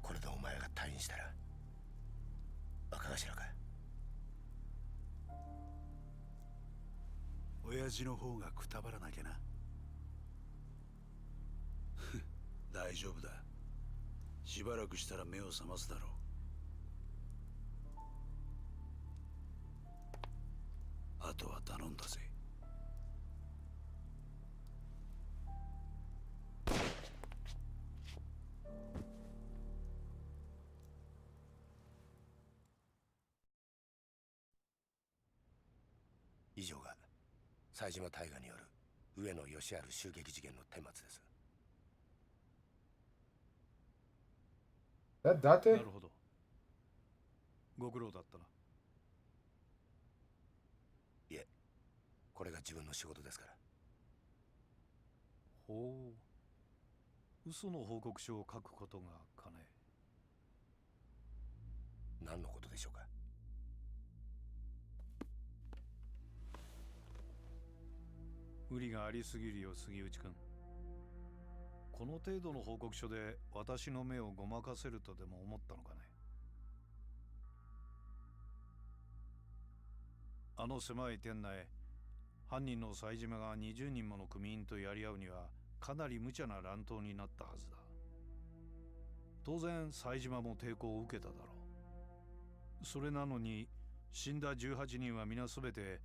これでお前が退院したら若頭か。親父の方がくたばらなきゃな。大丈夫だ。しばらくしたら目を覚ますだろう。あとは頼んだぜ。以上が冴島大河による上野義治襲撃事件の顛末です。だってなるほど。ご苦労だったな。いえ、これが自分の仕事ですから。ほう。嘘の報告書を書くことが金。何のことでしょうか。無理がありすぎるよ、杉内君。この程度の報告書で私の目をごまかせるとでも思ったのかね。あの狭い店内、犯人の冴島が20人もの組員とやり合うにはかなり無茶な乱闘になったはずだ。当然冴島も抵抗を受けただろう。それなのに死んだ18人は皆全て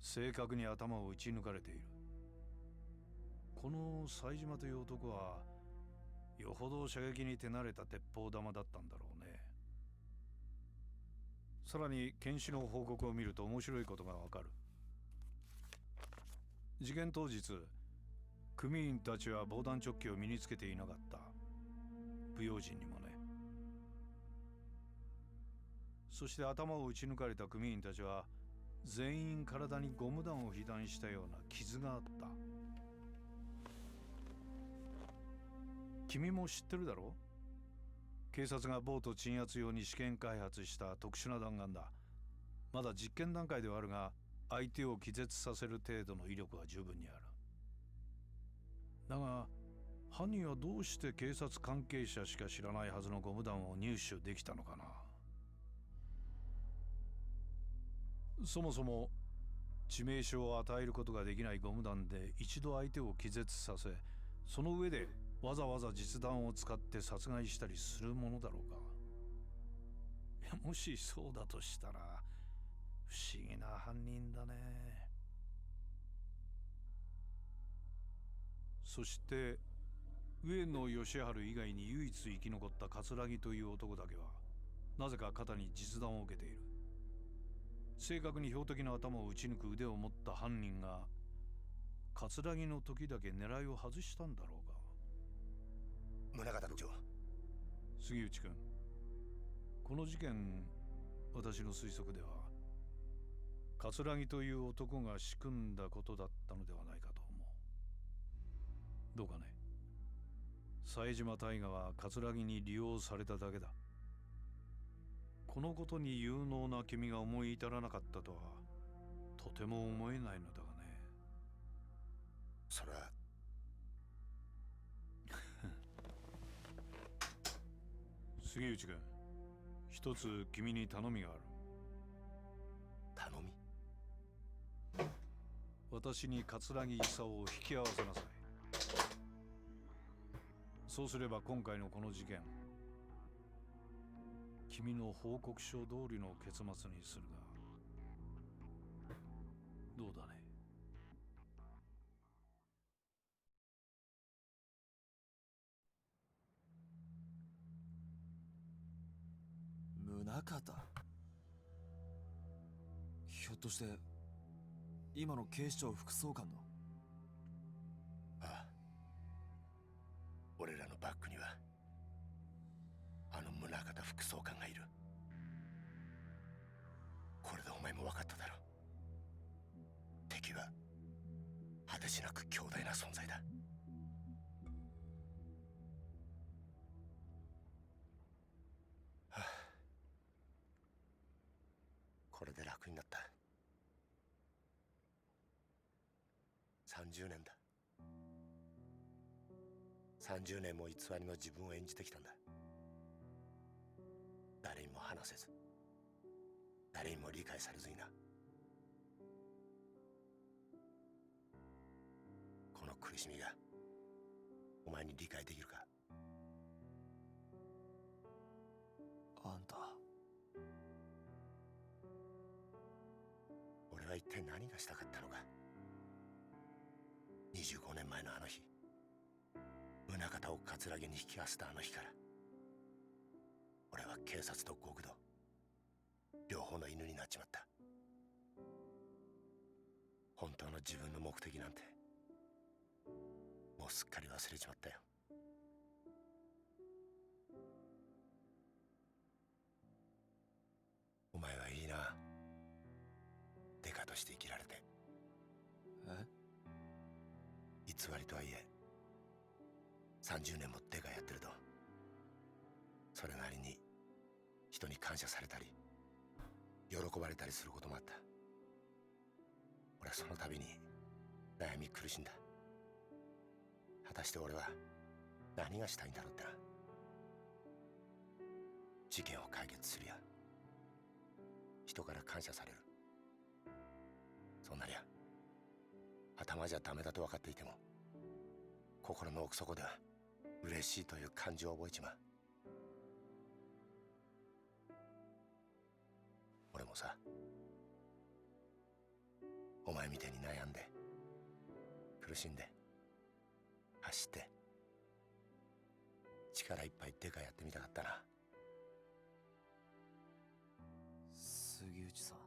正確に頭を撃ち抜かれている。この冴島という男はよほど射撃に手慣れた鉄砲玉だったんだろうね。さらに検視の報告を見ると面白いことがわかる。事件当日、組員たちは防弾チョッキを身につけていなかった。不用心にもね。そして頭を撃ち抜かれた組員たちは全員体にゴム弾を被弾したような傷があった。君も知ってるだろう。警察がボート鎮圧用に試験開発した特殊な弾丸だ。まだ実験段階ではあるが、相手を気絶させる程度の威力は十分にある。だが犯人はどうして警察関係者しか知らないはずのゴム弾を入手できたのかな。そもそも致命傷を与えることができないゴム弾で一度相手を気絶させ、その上でわざわざ実弾を使って殺害したりするものだろうか。いや、もしそうだとしたら不思議な犯人だね。そして上野義治以外に唯一生き残った桂木という男だけはなぜか肩に実弾を受けている。正確に標的の頭を撃ち抜く腕を持った犯人が桂木の時だけ狙いを外したんだろうか。宗像部長。杉内君、この事件、私の推測では桂木という男が仕組んだことだったのではないかと思う。どうかね。冴島大河は桂木に利用されただけだ。このことに有能な君が思い至らなかったとはとても思えないのだがね。それは杉内君、一つ君に頼みがある。頼み？私に桂木勲を引き合わせなさい。そうすれば今回のこの事件、君の報告書通りの結末にするがどうだね。宗像、ひょっとして今の警視庁副総監の。ああ、俺らのバックにはあの宗像副総監がいる。これでお前も分かっただろう。敵は果てしなく強大な存在だ。30年だ。30年も偽りの自分を演じてきたんだ。誰にも話せず、誰にも理解されずにな。この苦しみがお前に理解できるか？あんた、俺は一体何がしたかったのか。25年前のあの日、宗像を葛城に引き合わせたあの日から、俺は警察と極道両方の犬になっちまった。本当の自分の目的なんてもうすっかり忘れちまったよ。お前はいいな、デカとして生きられて。え？偽りとはいえ30年もデカやってると、それなりに人に感謝されたり喜ばれたりすることもあった。俺はその度に悩み苦しんだ。果たして俺は何がしたいんだろうってな。事件を解決するや人から感謝される、そんなりゃ頭じゃダメだと分かっていても心の奥底では嬉しいという感情を覚えちまう。俺もさ、お前みたいに悩んで苦しんで走って力いっぱいデカやってみたかったな。杉内さん、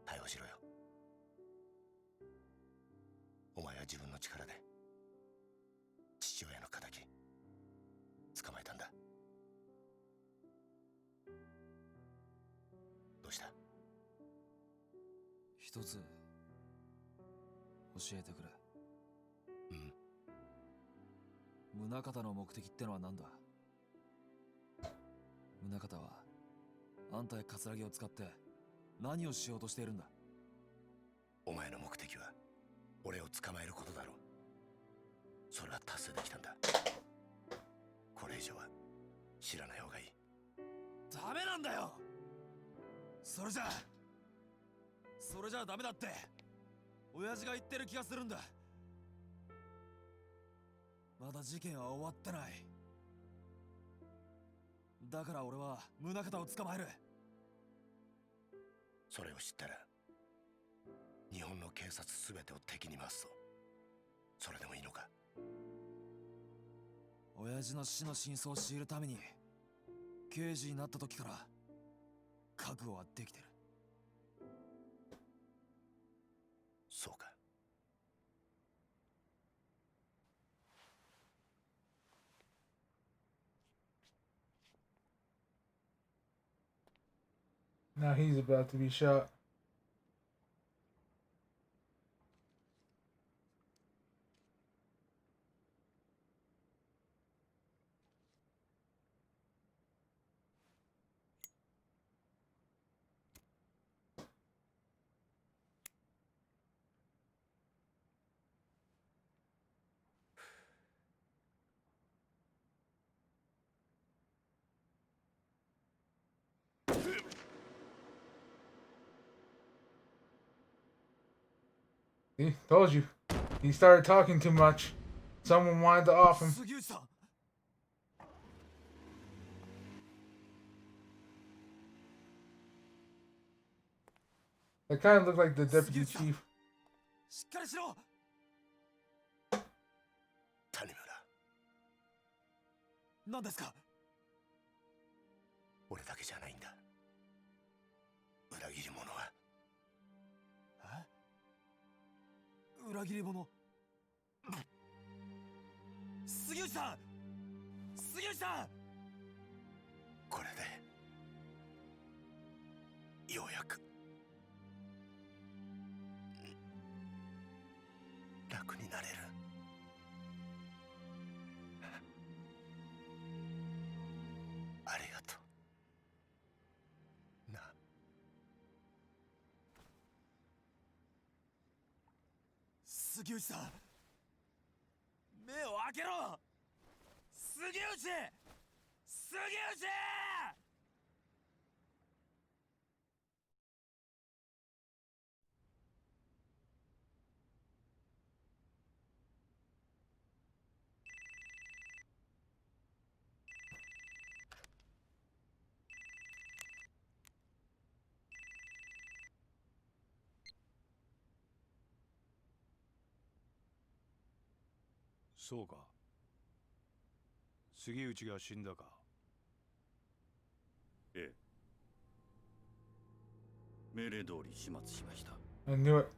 逮捕しろよ。お前は自分の力で父親の仇捕まえたんだ。どうした？一つ教えてくれ。宗像の目的ってのは何だ？宗像はあんたや葛城を使って何をしようとしているんだ？お前の目的は俺を捕まえることだろう。それは達成できたんだ。これ以上は知らない方がいい。ダメなんだよ。それじゃダメだって親父が言ってる気がするんだ。まだ事件は終わってない。だから俺は宗像を捕まえる。それを知ったら日本の警察全てを敵に回すぞ。それでもいいのか？親父の死の真相を知るために刑事になった時から覚悟はできてる。そうか。Now he's about to be shot. See, told you. He started talking too much. Someone wanted to off him. That kind of looked like the deputy chief. しっかりしろ。谷村、何ですか？俺だけじゃないんだ。裏切り者は。裏切り者。杉内さん、杉内さん。これでようやく楽になれる。ありがとうな、杉内さん、目を開けろ。杉内、杉内。そうか。杉内が死んだか。ええ。命令通り始末しました。I knew it.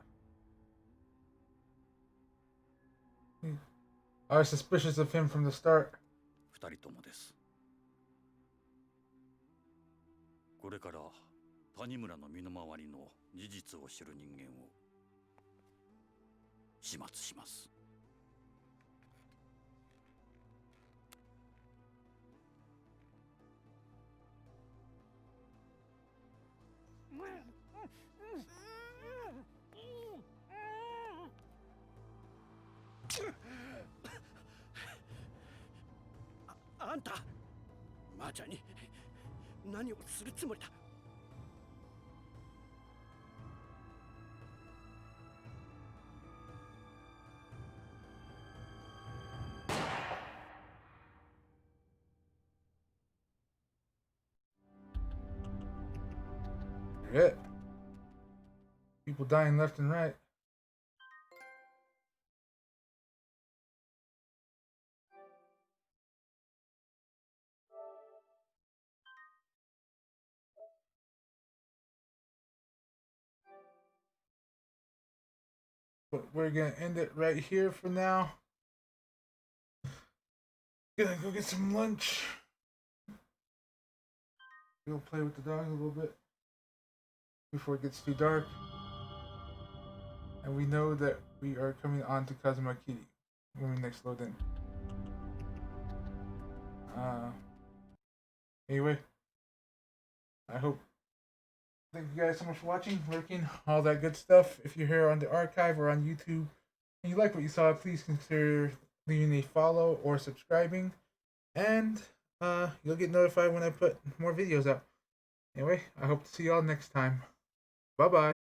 I was suspicious of him from the start. 二人ともです。これから谷村の身の回りの事実を知る人間を始末します。あんた、マーちゃんに何をするつもりだ。Yeah. People dying left and right. But we're gonna end it right here for now. Gonna go get some lunch. Go play with the dog a little bit before it gets too dark. And we know that we are coming on to Kazuma Kitty when we next load in. Anyway, I hope. Thank you guys so much for watching, lurking, all that good stuff. If you're here on the archive or on YouTube and you like what you saw, please consider leaving a follow or subscribing. And you'll get notified when I put more videos out. Anyway, I hope to see y'all next time. Bye-bye.